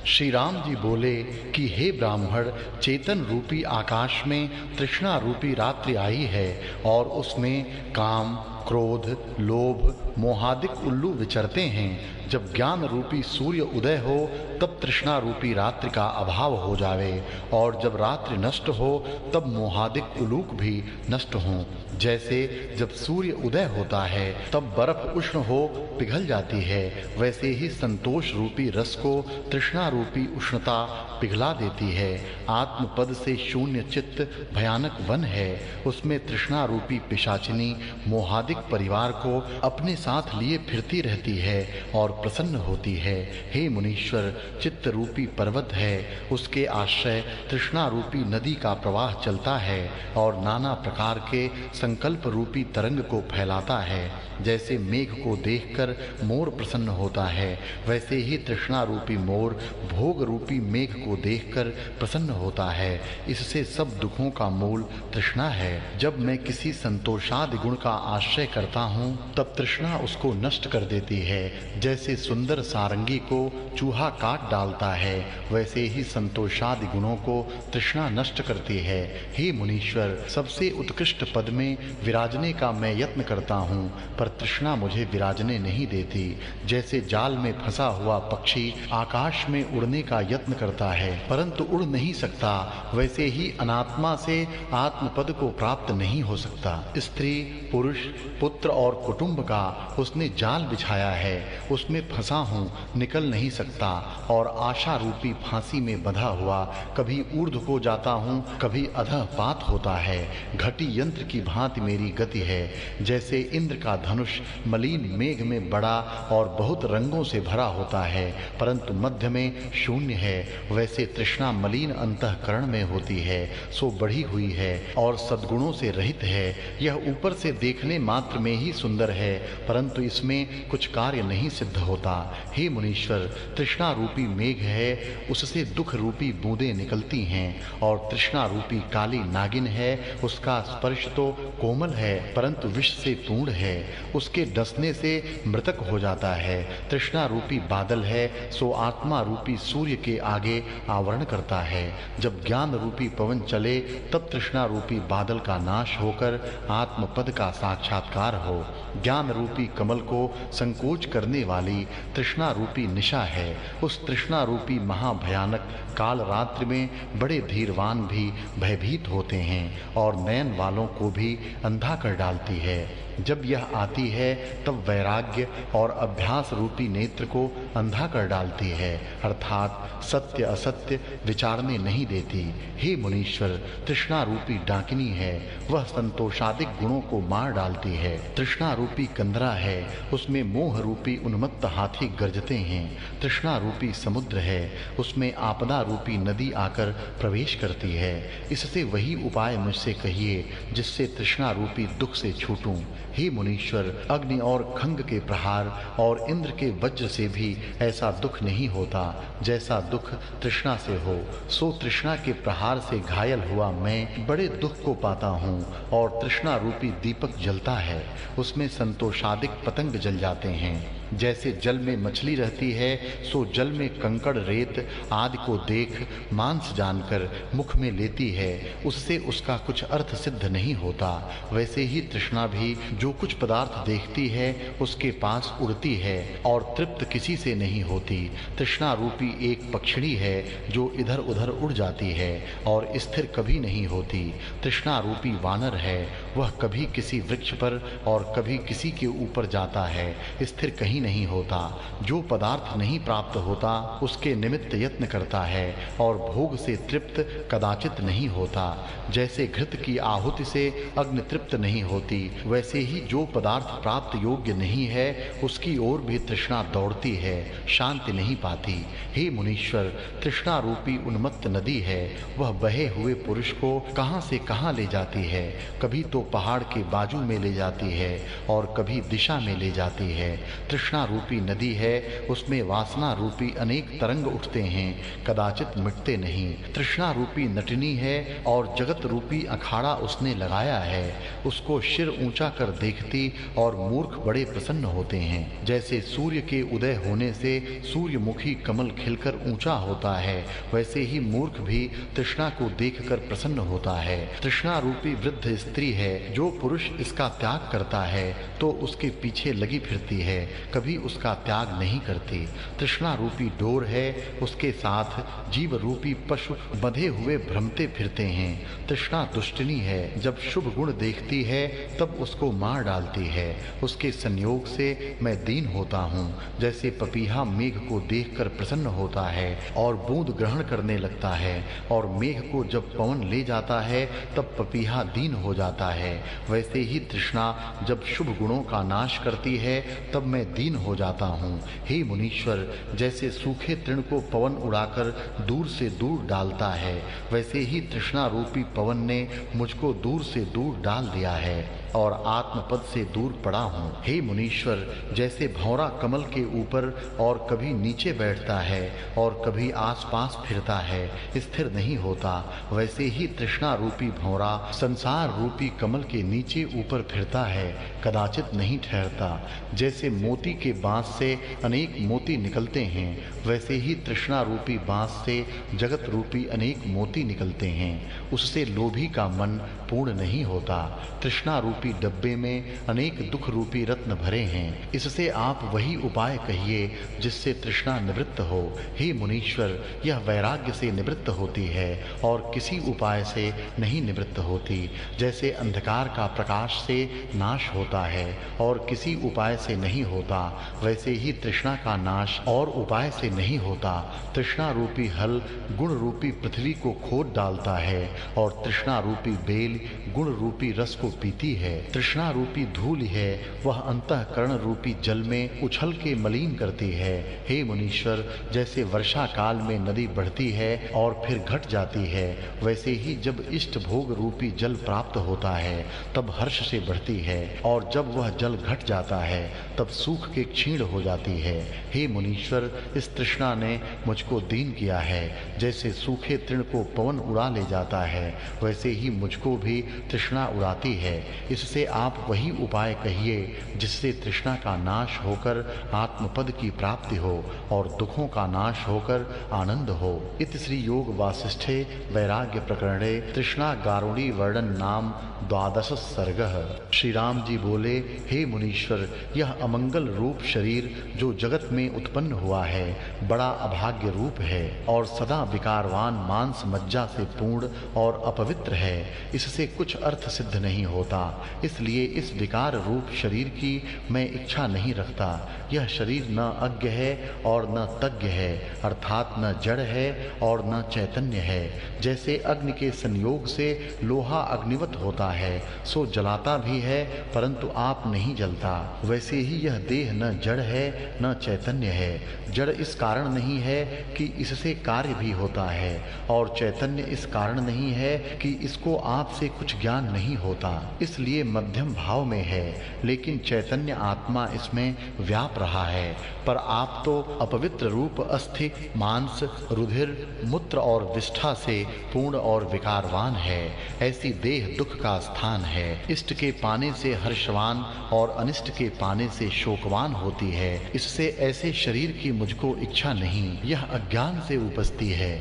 श्री राम जी बोले कि हे ब्राह्मण, चेतन रूपी आकाश में तृष्णा रूपी रात्रि आई है और उसमें काम, क्रोध, लोभ, मोहादिक उल्लू विचरते हैं। जब ज्ञान रूपी सूर्य उदय हो तब तृष्णा रूपी रात्रि का अभाव हो जावे और जब रात्रि नष्ट हो तब मोहादिक उलूक भी नष्ट हों। जैसे जब सूर्य उदय होता है तब बर्फ उष्ण हो पिघल जाती है, वैसे ही संतोष रूपी रस को तृष्णा रूपी उष्णता पिघला देती है। आत्मपद से शून्य चित्त भयानक वन है, उसमें तृष्णा रूपी पिशाचिनी मोहादिक परिवार को अपने साथ लिए फिरती रहती है और प्रसन्न होती है। हे मुनीश्वर, चित्त रूपी पर्वत है, उसके आश्रय तृष्णा रूपी नदी का प्रवाह चलता है और नाना प्रकार के संकल्प रूपी तरंग को फैलाता है। जैसे मेघ को देखकर मोर प्रसन्न होता है, वैसे ही तृष्णा रूपी मोर भोग रूपी मेघ को देखकर प्रसन्न होता है। इससे सब दुखों का मूल तृष्णा है। जब मैं किसी संतोषादि गुण का आश्रय करता हूँ तब तृष्णा उसको नष्ट कर देती है। जैसे सुंदर सारंगी को चूहा काट डालता है, वैसे ही संतोषादि गुणों को तृष्णा नष्ट करती है। हे मुनीश्वर, सबसे उत्कृष्ट पद में विराजने का मैं यत्न करता हूँ, पर तृष्णा मुझे विराजने नहीं देती। जैसे जाल में फंसा हुआ पक्षी आकाश में उड़ने का यत्न करता है परंतु उड़ नहीं सकता, वैसे ही अनात्मा से आत्मपद को प्राप्त नहीं हो सकता। स्त्री, पुरुष, पुत्र और कुटुंब का उसने जाल बिछाया है, उसमें फंसा हूँ, निकल नहीं सकता और आशा रूपी फांसी में बंधा हुआ कभी ऊर्ध्व को जाता हूँ, कभी अधः पात होता है। घटी यंत्र की भांति मेरी गति है। जैसे इंद्र का धनुष मलिन मेघ में बड़ा और बहुत रंगों से भरा होता है परंतु मध्य में शून्य है, वैसे तृष्णा मलिन अंतःकरण में होती है, सो बढ़ी हुई है और सद्गुणों से रहित है। यह ऊपर से देखने मात्र में ही सुंदर है परंतु इसमें कुछ कार्य नहीं सिद्ध होता। हे मुनीश्वर, तृष्णा रूपी मेघ है, उससे दुख रूपी बूंदें निकलती हैं और तृष्णा रूपी काली नागिन है, उसका स्पर्श तो कोमल है परंतु विष से पूर्ण है, उसके डसने से मृतक हो जाता है। तृष्णा रूपी बादल है, सो आत्मा रूपी सूर्य के आगे आवरण करता है। जब ज्ञान रूपी पवन चले तब तृष्णा रूपी बादल का नाश होकर आत्मपद का साक्षात्कार हो। ज्ञान रूपी कमल को संकोच करने वाली तृष्णा रूपी निशा है। उस तृष्णा रूपी महाभयानक काल रात्रि में बड़े धीरवान भी भयभीत होते हैं और नयन वालों को भी अंधा कर डालती है। जब यह आती है तब वैराग्य और अभ्यास रूपी नेत्र को अंधा कर डालती है, अर्थात सत्य असत्य विचारने नहीं देती। हे मुनीश्वर, तृष्णा रूपी डाकिनी है, वह संतोषादिक गुणों को मार डालती है। तृष्णा रूपी कंदरा है, उसमें मोह रूपी उन्मत्त हाथी गरजते हैं। तृष्णा रूपी समुद्र है, उसमें आपदा रूपी नदी आकर प्रवेश करती है। इससे वही उपाय मुझसे कहिए जिससे तृष्णा रूपी दुख से छूटूं। हे मुनीश्वर, अग्नि और खंग के प्रहार और इंद्र के वज्र से भी ऐसा दुख नहीं होता जैसा दुख तृष्णा से हो। सो तृष्णा के प्रहार से घायल हुआ मैं बड़े दुख को पाता हूँ और तृष्णा रूपी दीपक जलता है, उसमें संतोषादिक पतंग जल जाते हैं। जैसे जल में मछली रहती है, सो जल में कंकड़ रेत आदि को देख मांस जानकर मुख में लेती है, उससे उसका कुछ अर्थ सिद्ध नहीं होता। वैसे ही तृष्णा भी जो कुछ पदार्थ देखती है उसके पास उड़ती है और तृप्त किसी से नहीं होती। तृष्णा रूपी एक पक्षिणी है जो इधर उधर उड़ जाती है और स्थिर कभी नहीं होती। तृष्णा रूपी वानर है, वह कभी किसी वृक्ष पर और कभी किसी के ऊपर जाता है, स्थिर कहीं नहीं होता। जो पदार्थ नहीं प्राप्त होता उसके निमित्त यत्न करता है और भोग से तृप्त कदाचित नहीं होता। जैसे घृत की आहुति से अग्नि तृप्त नहीं होती, वैसे ही जो पदार्थ प्राप्त योग्य नहीं है उसकी ओर भी तृष्णा दौड़ती है, शांति नहीं पाती। हे मुनीश्वर, तृष्णा रूपी उन्मत्त नदी है, वह बहे हुए पुरुष को कहां से कहां ले जाती है। कभी तो पहाड़ के बाजू में ले जाती है और कभी दिशा में ले जाती है। तृष्णा रूपी नदी है, उसमें वासना रूपी अनेक तरंग उठते हैं, कदाचित मिटते नहीं। तृष्णा रूपी नटनी है और जगत रूपी अखाड़ा उसने लगाया है, उसको सिर ऊंचा कर देखती और मूर्ख बड़े प्रसन्न होते हैं। जैसे सूर्य के उदय होने से सूर्यमुखी कमल खिलकर ऊंचा होता है, वैसे ही मूर्ख भी तृष्णा को देखकर प्रसन्न होता है। तृष्णा रूपी वृद्ध स्त्री है, जो पुरुष इसका त्याग करता है तो उसके पीछे लगी फिरती है, कभी उसका त्याग नहीं करती। तृष्णा रूपी डोर है, उसके साथ जीव रूपी पशु बंधे हुए भ्रमते फिरते हैं। तृष्णा दुष्टनी है, जब शुभ गुण देखती है तब उसको मार डालती है। उसके संयोग से मैं दीन होता हूँ। जैसे पपीहा मेघ को देखकर प्रसन्न होता है और बूंद ग्रहण करने लगता है, और मेघ को जब पवन ले जाता है तब पपीहा दीन हो जाता है, वैसे ही तृष्णा जब शुभ गुणों का नाश करती है तब मैं दीन हो जाता हूँ। हे मुनीश्वर, जैसे सूखे तृण को पवन उड़ाकर दूर से दूर डालता है, वैसे ही तृष्णा रूपी पवन ने मुझको दूर से दूर डाल दिया है और आत्मपद से दूर पड़ा हूँ। हे मुनीश्वर, जैसे भौरा कमल के ऊपर और कभी नीचे बैठता है और कभी आसपास फिरता है, स्थिर नहीं होता, वैसे ही तृष्णा रूपी भौरा संसार रूपी कमल के नीचे ऊपर फिरता है, कदाचित नहीं ठहरता। जैसे मोती के बांस से अनेक मोती निकलते हैं, वैसे ही तृष्णा रूपी बांस से जगत रूपी अनेक मोती निकलते हैं, उससे लोभी का मन पूर्ण नहीं होता। तृष्णा रूपी डब्बे में अनेक दुख रूपी रत्न भरे हैं, इससे आप वही उपाय कहिए जिससे तृष्णा निवृत्त हो। हे मुनीश्वर, यह वैराग्य से निवृत्त होती है और किसी उपाय से नहीं निवृत्त होती। जैसे अंधकार का प्रकाश से नाश होता है और किसी उपाय से नहीं होता, वैसे ही तृष्णा का नाश और उपाय से नहीं होता। तृष्णा रूपी हल गुण रूपी पृथ्वी को खोद डालता है और तृष्णा रूपी बेल गुण रूपी रस को पीती है। तृष्णा रूपी धूल है, वह अंतःकरण रूपी जल में उछल के मलिन करती है। हे मुनीश्वर, जैसे वर्षा काल में नदी बढ़ती है और फिर घट जाती है, वैसे ही जब इष्ट भोग रूपी जल प्राप्त होता है तब हर्ष से बढ़ती है, और जब वह जल घट जाता है तब सूख के क्षीण हो जाती है। हे मुनीश्वर, इस तृष्णा ने मुझको दीन किया है। जैसे सूखे तृण को पवन उड़ा ले जाता है, वैसे ही मुझको भी तृष्णा उड़ाती है। इससे आप वही उपाय कहिए जिससे तृष्णा का नाश होकर आत्मपद की प्राप्ति हो और दुखों का नाश होकर आनंद हो। इत श्री योग वासिष्ठे वैराग्य प्रकरणे तृष्णा गारुणी वर्णन नाम 12 सर्गः। श्री राम जी बोले, हे मुनीश्वर, यह अमंगल रूप शरीर जो जगत में उत्पन्न हुआ है बड़ा अभाग्य रूप है और सदा विकारवान मांस मज्जा से पूर्ण और अपवित्र है। इससे कुछ अर्थ सिद्ध नहीं होता, इसलिए इस विकार रूप शरीर की मैं इच्छा नहीं रखता। यह शरीर न अज्ञ है और न तज्ञ है, अर्थात न जड़ है और न चैतन्य है। जैसे अग्नि के संयोग से लोहा अग्निवत होता है, सो जलाता भी है परंतु आप नहीं जलता, वैसे ही यह देह न जड़ है न चैतन्य है। जड़ इस कारण नहीं है कि इससे कार्य भी होता है, और चैतन्य इस कारण नहीं है कि इसको आपसे कुछ ज्ञान नहीं होता। इसलिए इसलिए मध्यम भाव में है, लेकिन चैतन्य आत्मा इसमें व्याप रहा है। पर आप तो अपवित्र रूप अस्थि, मांस, रुधिर, मूत्र और विष्ठा से पूर्ण और विकारवान है। ऐसी देह दुख का स्थान है। इष्ट के पाने से हर्षवान और अनिष्ट के पाने से शोकवान होती है। इससे ऐसे शरीर की मुझको इच्छा नहीं, यह अज्ञान से उपजती है।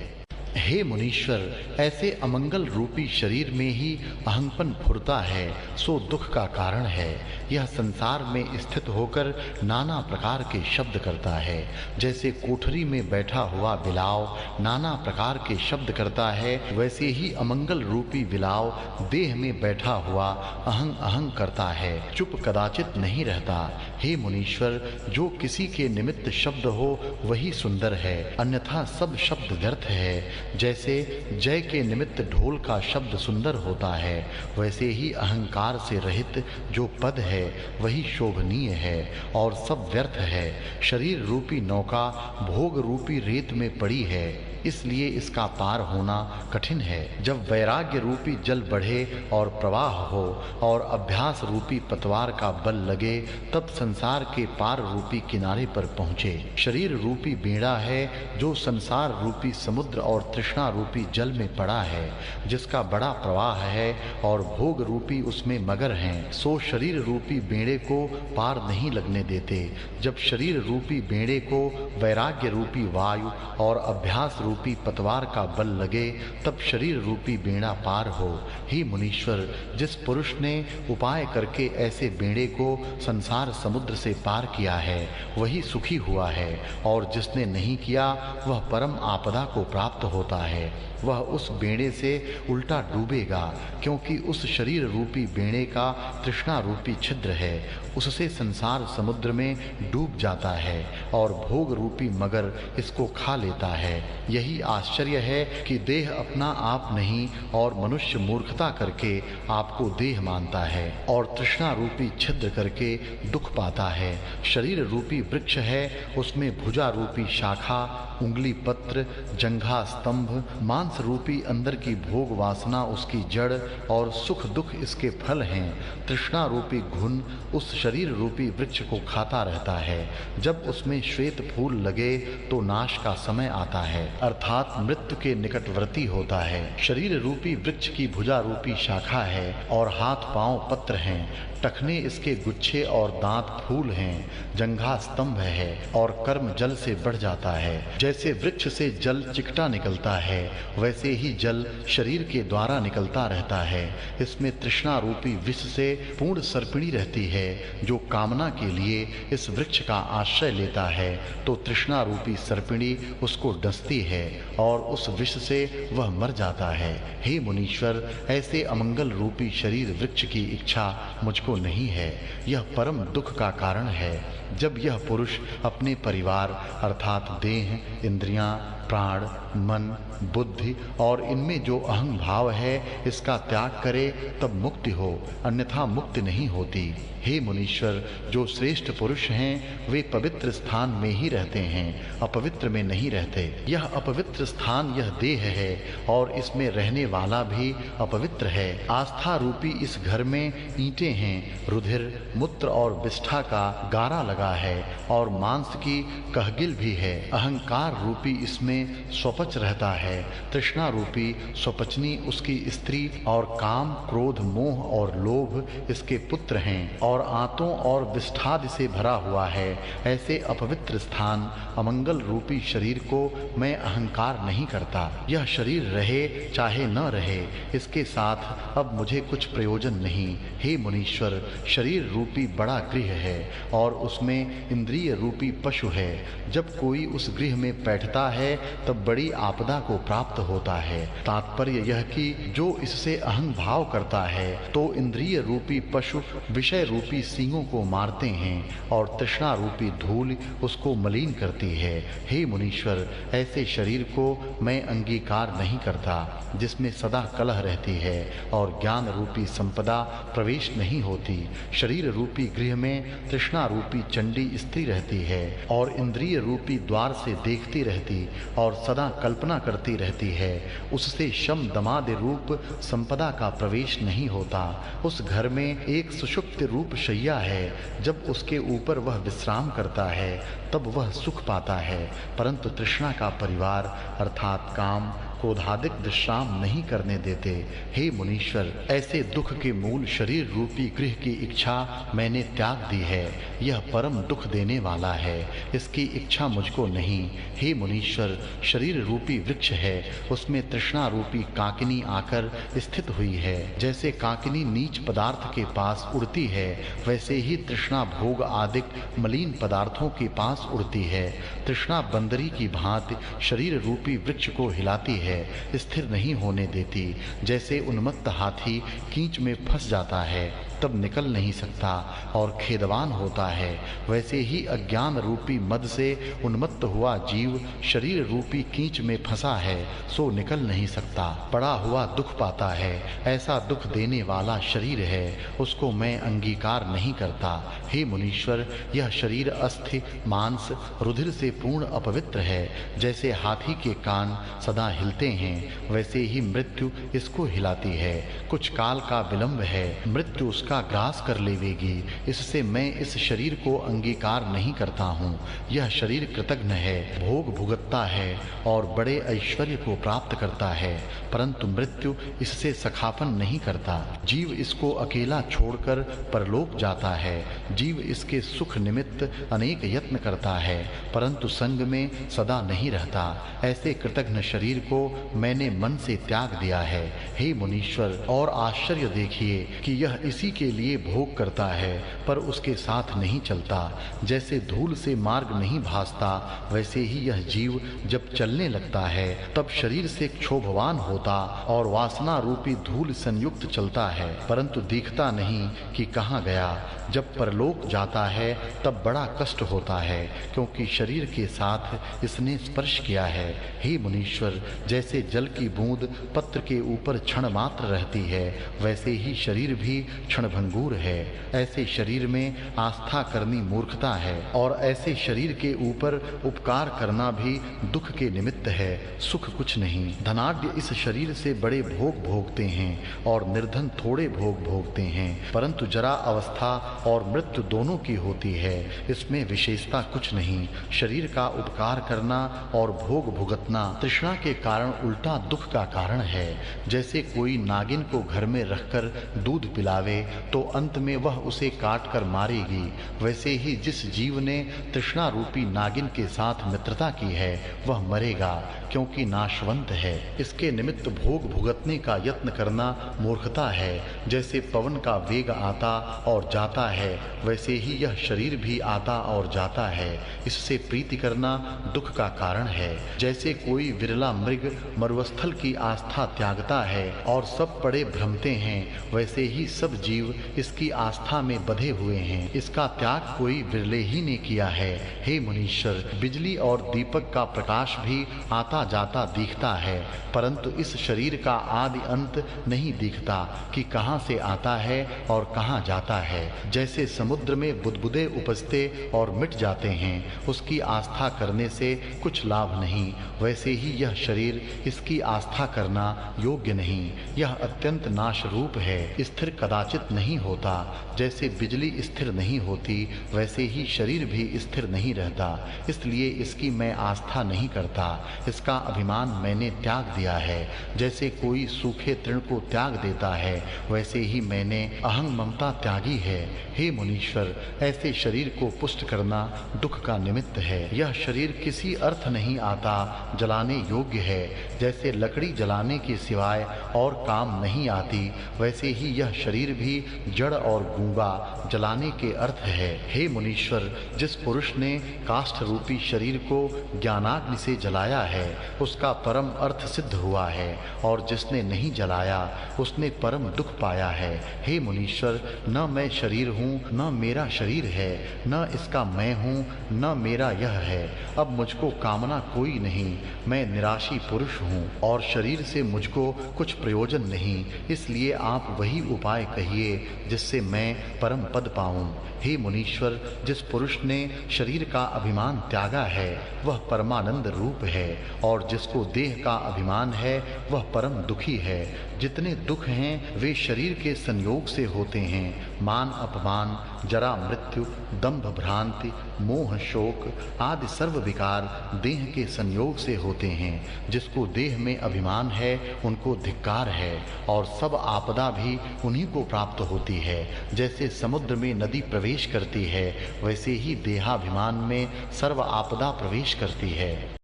हे मुनीश्वर, ऐसे अमंगल रूपी शरीर में ही अहंपन फुरता है, सो दुख का कारण है। यह संसार में स्थित होकर नाना प्रकार के शब्द करता है। जैसे कोठरी में बैठा हुआ बिलाव नाना प्रकार के शब्द करता है, वैसे ही अमंगल रूपी बिलाव देह में बैठा हुआ अहं अहं करता है, चुप कदाचित नहीं रहता। हे मुनीश्वर, जो किसी के निमित्त शब्द हो वही सुंदर है, अन्यथा सब शब्द व्यर्थ है। जैसे जय के निमित्त ढोल का शब्द सुंदर होता है, वैसे ही अहंकार से रहित जो पद है वही शोभनीय है और सब व्यर्थ है। शरीर रूपी नौका भोग रूपी रेत में पड़ी है, इसलिए इसका पार होना कठिन है। जब वैराग्य रूपी जल बढ़े और प्रवाह हो और अभ्यास रूपी पतवार का बल लगे, तब संसार के पार रूपी किनारे पर पहुँचे। शरीर रूपी बेड़ा है जो संसार रूपी समुद्र और तृष्णा रूपी जल में पड़ा है, जिसका बड़ा प्रवाह है और भोग रूपी उसमें मगर हैं। सो शरीर रूपी बेड़े को पार नहीं लगने देते। जब शरीर रूपी बेड़े को वैराग्य रूपी वायु और अभ्यास रूपी पतवार का बल लगे, तब शरीर रूपी बेड़ा पार हो। हे मुनीश्वर, जिस पुरुष ने उपाय करके ऐसे बेड़े को संसार समुद्र से पार किया है, वही सुखी हुआ है, और जिसने नहीं किया वह परम आपदा को प्राप्त होता है। वह उस बेड़े से उल्टा डूबेगा, क्योंकि उस शरीर रूपी बेड़े का तृष्णा रूपी छिद्र है, उससे संसार समुद्र में डूब जाता है और भोग रूपी मगर इसको खा लेता है। यही आश्चर्य है कि देह अपना आप नहीं और मनुष्य मूर्खता करके आपको देह मानता है और तृष्णा रूपी छिद्र करके दुख पाता है। शरीर रूपी वृक्ष है, उसमें भुजा रूपी शाखा, उंगली पत्र, जंघा स्तंभ, मांस रूपी अंदर की भोग वासना उसकी जड़ और सुख दुख इसके फल हैं। तृष्णा रूपी घुन उस शरीर रूपी वृक्ष को खाता रहता है। जब उसमें श्वेत फूल लगे तो नाश का समय आता है, अर्थात मृत्यु के निकटवर्ती होता है। शरीर रूपी वृक्ष की भुजा रूपी शाखा है और हाथ पांव पत्र हैं, टखने इसके गुच्छे और दांत फूल हैं, जंघा स्तंभ है और कर्म जल से बढ़ जाता है। जैसे वृक्ष से जल चिकटा निकलता है, वैसे ही जल शरीर के द्वारा निकलता रहता है। इसमें तृष्णा रूपी विष से पूर्ण सर्पिणी रहती है, जो कामना के लिए इस वृक्ष का आश्रय लेता है तो तृष्णा रूपी सर्पिणी उसको डसती है और उस विष से वह मर जाता है। हे मुनीश्वर, ऐसे अमंगल रूपी शरीर वृक्ष की इच्छा मुझको नहीं है, यह परम दुख का कारण है। जब यह पुरुष अपने परिवार अर्थात देह, इंद्रियां, प्राण, मन, बुद्धि और इनमें जो अहं भाव है इसका त्याग करे तब मुक्ति हो, अन्यथा मुक्ति नहीं होती। हे मुनीश्वर, जो श्रेष्ठ पुरुष हैं वे पवित्र स्थान में ही रहते हैं, अपवित्र में नहीं रहते। यह अपवित्र स्थान यह देह है और इसमें रहने वाला भी अपवित्र है। आस्था रूपी इस घर में ईंटें हैं, रुधिर, मूत्र और विष्ठा का गारा लगा है और मांस की कहगिल भी है। अहंकार रूपी इसमें स्वपच रहता है। तृष्णा रूपी स्वपचनी उसकी स्त्री और काम, क्रोध, मोह और लोभ इसके पुत्र हैं और आंतों और विष्ठादि से भरा हुआ है। ऐसे अपवित्र स्थान अमंगल रूपी शरीर को मैं अहंकार नहीं करता। यह शरीर रहे चाहे न रहे, इसके साथ अब मुझे कुछ प्रयोजन नहीं। हे मुनीश्वर, शरीर रूपी बड़ा गृह है और उसमें इंद्रिय रूपी पशु है। जब कोई उस गृह में बैठता है तब बड़ी आपदा को प्राप्त होता है। तात्पर्य यह कि जो इससे अहं भाव करता है तो इंद्रिय रूपी पशु विषय रूपी सींगों को मारते हैं और तृष्णा रूपी धूल उसको मलिन करती है। हे मुनीश्वर, ऐसे शरीर को मैं अंगीकार नहीं करता जिसमें सदा कलह रहती है और ज्ञान रूपी संपदा प्रवेश नहीं होती। शरीर रूपी गृह में तृष्णा रूपी चंडी स्त्री रहती है और इंद्रिय रूपी द्वार से देखती रहती और सदा कल्पना कामना करती रहती है, उससे शम दमादि रूप संपदा का प्रवेश नहीं होता। उस घर में एक सुषुप्त रूप शैया है, जब उसके ऊपर वह विश्राम करता है तब वह सुख पाता है, परंतु तृष्णा का परिवार अर्थात काम क्रोधादिक विश्राम नहीं करने देते। हे मुनीश्वर, ऐसे दुख के मूल शरीर रूपी गृह की इच्छा मैंने त्याग दी है। यह परम दुख देने वाला है, इसकी इच्छा मुझको नहीं। हे मुनीश्वर, शरीर रूपी वृक्ष है, उसमें तृष्णा रूपी काकिनी आकर स्थित हुई है। जैसे काकिनी नीच पदार्थ के पास उड़ती है, वैसे ही तृष्णा भोग आदिक मलिन पदार्थों के पास उड़ती है। तृष्णा बंदरी की भांति शरीर रूपी वृक्ष को हिलाती है, स्थिर नहीं होने देती। जैसे उन्मत्त हाथी कींच में फंस जाता है तब निकल नहीं सकता और खेदवान होता है, वैसे ही अज्ञान रूपी मद से उन्मत्त हुआ जीव शरीर रूपी कींच में फंसा है, सो निकल नहीं सकता, पड़ा हुआ दुख पाता है। ऐसा दुख देने वाला शरीर है, उसको मैं अंगीकार नहीं करता। हे मुनीश्वर, यह शरीर अस्थि मांस रुधिर से पूर्ण अपवित्र है। जैसे हाथी के कान सदा हिलते हैं, वैसे ही मृत्यु इसको हिलाती है। कुछ काल का विलंब है, मृत्यु उसका ग्रास कर लेवेगी। इससे मैं इस शरीर को अंगीकार नहीं करता हूँ। यह शरीर कृतघ्न है, भोग भुगतता है और बड़े ऐश्वर्य को प्राप्त करता है, परंतु मृत्यु इससे सखापन नहीं करता। जीव इसको अकेला छोड़कर परलोक जाता है। जीव इसके सुख निमित्त अनेक यत्न करता है, परंतु संग में सदा नहीं रहता। ऐसे कृतघ्न शरीर को मैंने मन से त्याग दिया है। हे मुनीश्वर, और आश्चर्य देखिए कि यह इसी के लिए भोग करता है, पर उसके साथ नहीं चलता। जैसे धूल से मार्ग नहीं भासता, वैसे ही यह जीव जब चलने लगता है तब शरीर से क्षोभवान होता और वासना रूपी धूल संयुक्त चलता है, परंतु दिखता नहीं कि कहाँ गया। जब परलोक जाता है तब बड़ा कष्ट होता है, क्योंकि शरीर के साथ इसने स्पर्श किया है। हे मुनीश्वर, जैसे जल की बूंद पत्र के ऊपर क्षण मात्र रहती है, वैसे ही शरीर भी क्षणभंगुर है। ऐसे शरीर में आस्था करनी मूर्खता है, और ऐसे शरीर के ऊपर उपकार करना भी दुख के निमित्त है, सुख कुछ नहीं। धनाढ्य इस शरीर से बड़े भोग भोगते हैं और निर्धन थोड़े भोग भोगते हैं, परंतु जरा अवस्था और मृत्यु दोनों की होती है, इसमें विशेषता कुछ नहीं। शरीर का उपकार करना और भोग भुगतना तृष्णा के कारण उल्टा दुख का कारण है। जैसे कोई नागिन को घर में रखकर दूध पिलावे तो अंत में वह उसे काट कर मारेगी, वैसे ही जिस जीव ने तृष्णा रूपी नागिन के साथ मित्रता की है वह मरेगा, क्योंकि नाशवंत है। इसके निमित्त भोग भुगतने का यत्न करना मूर्खता है। जैसे पवन का वेग आता और जाता है, वैसे ही यह शरीर भी आता और जाता है, इससे प्रीति करना दुख का कारण है। जैसे कोई विरला मृग मरुस्थल की आस्था त्यागता है और सब पड़े भ्रमते हैं, वैसे ही सब जीव इसकी आस्था में बंधे हुए हैं। इसका त्याग कोई विरले ही ने किया है। हे मुनीश्वर, बिजली और दीपक का प्रकाश भी आता जाता दिखता है, परंतु इस शरीर का आदि अंत नहीं दिखता कि कहाँ से आता है और कहाँ जाता है। जैसे समुद्र में बुदबुदे उपजते और मिट जाते हैं, उसकी आस्था करने से कुछ लाभ नहीं, वैसे ही यह शरीर इसकी आस्था करना योग्य नहीं। यह अत्यंत नाश रूप है, स्थिर कदाचित नहीं होता। जैसे बिजली स्थिर नहीं होती, वैसे ही शरीर भी स्थिर नहीं रहता, इसलिए इसकी मैं आस्था नहीं करता। इसका अभिमान मैंने त्याग दिया है। जैसे कोई सूखे तृण को त्याग देता है, वैसे ही मैंने अहं ममता त्यागी है। हे मुनीश्वर, ऐसे शरीर को पुष्ट करना दुख का निमित्त है। यह शरीर किसी अर्थ नहीं आता, जलाने योग्य है। जैसे लकड़ी जलाने के सिवाय और काम नहीं आती, वैसे ही यह शरीर भी जड़ और गूंगा जलाने के अर्थ है। हे मुनीश्वर, जिस पुरुष ने काष्ठ रूपी शरीर को ज्ञानाग्नि से जलाया है, उसका परम अर्थ सिद्ध हुआ है, और जिसने नहीं जलाया उसने परम दुख पाया है। हे मुनीश्वर, न मैं शरीर हूँ, न मेरा शरीर है, न इसका मैं हूँ, न मेरा यह है। अब मुझको कामना कोई नहीं, मैं निराशी पुरुष हूँ और शरीर से मुझको कुछ प्रयोजन नहीं। इसलिए आप वही उपाय कहिए करके जिससे मैं परम पद पाऊं। हे मुनीश्वर, जिस पुरुष ने शरीर का अभिमान त्यागा है वह परमानंद रूप है, और जिसको देह का अभिमान है वह परम दुखी है। जितने दुख हैं वे शरीर के संयोग से होते हैं। मान अपमान, जरा मृत्यु, दंभ भ्रांति, मोह शोक आदि सर्व विकार देह के संयोग से होते हैं। जिसको देह में अभिमान है उनको धिक्कार है, और सब आपदा भी उन्हीं को प्राप्त होती है। जैसे समुद्र में नदी प्रवेश करती है वैसे ही देहाभिमान में सर्व आपदा प्रवेश करती है।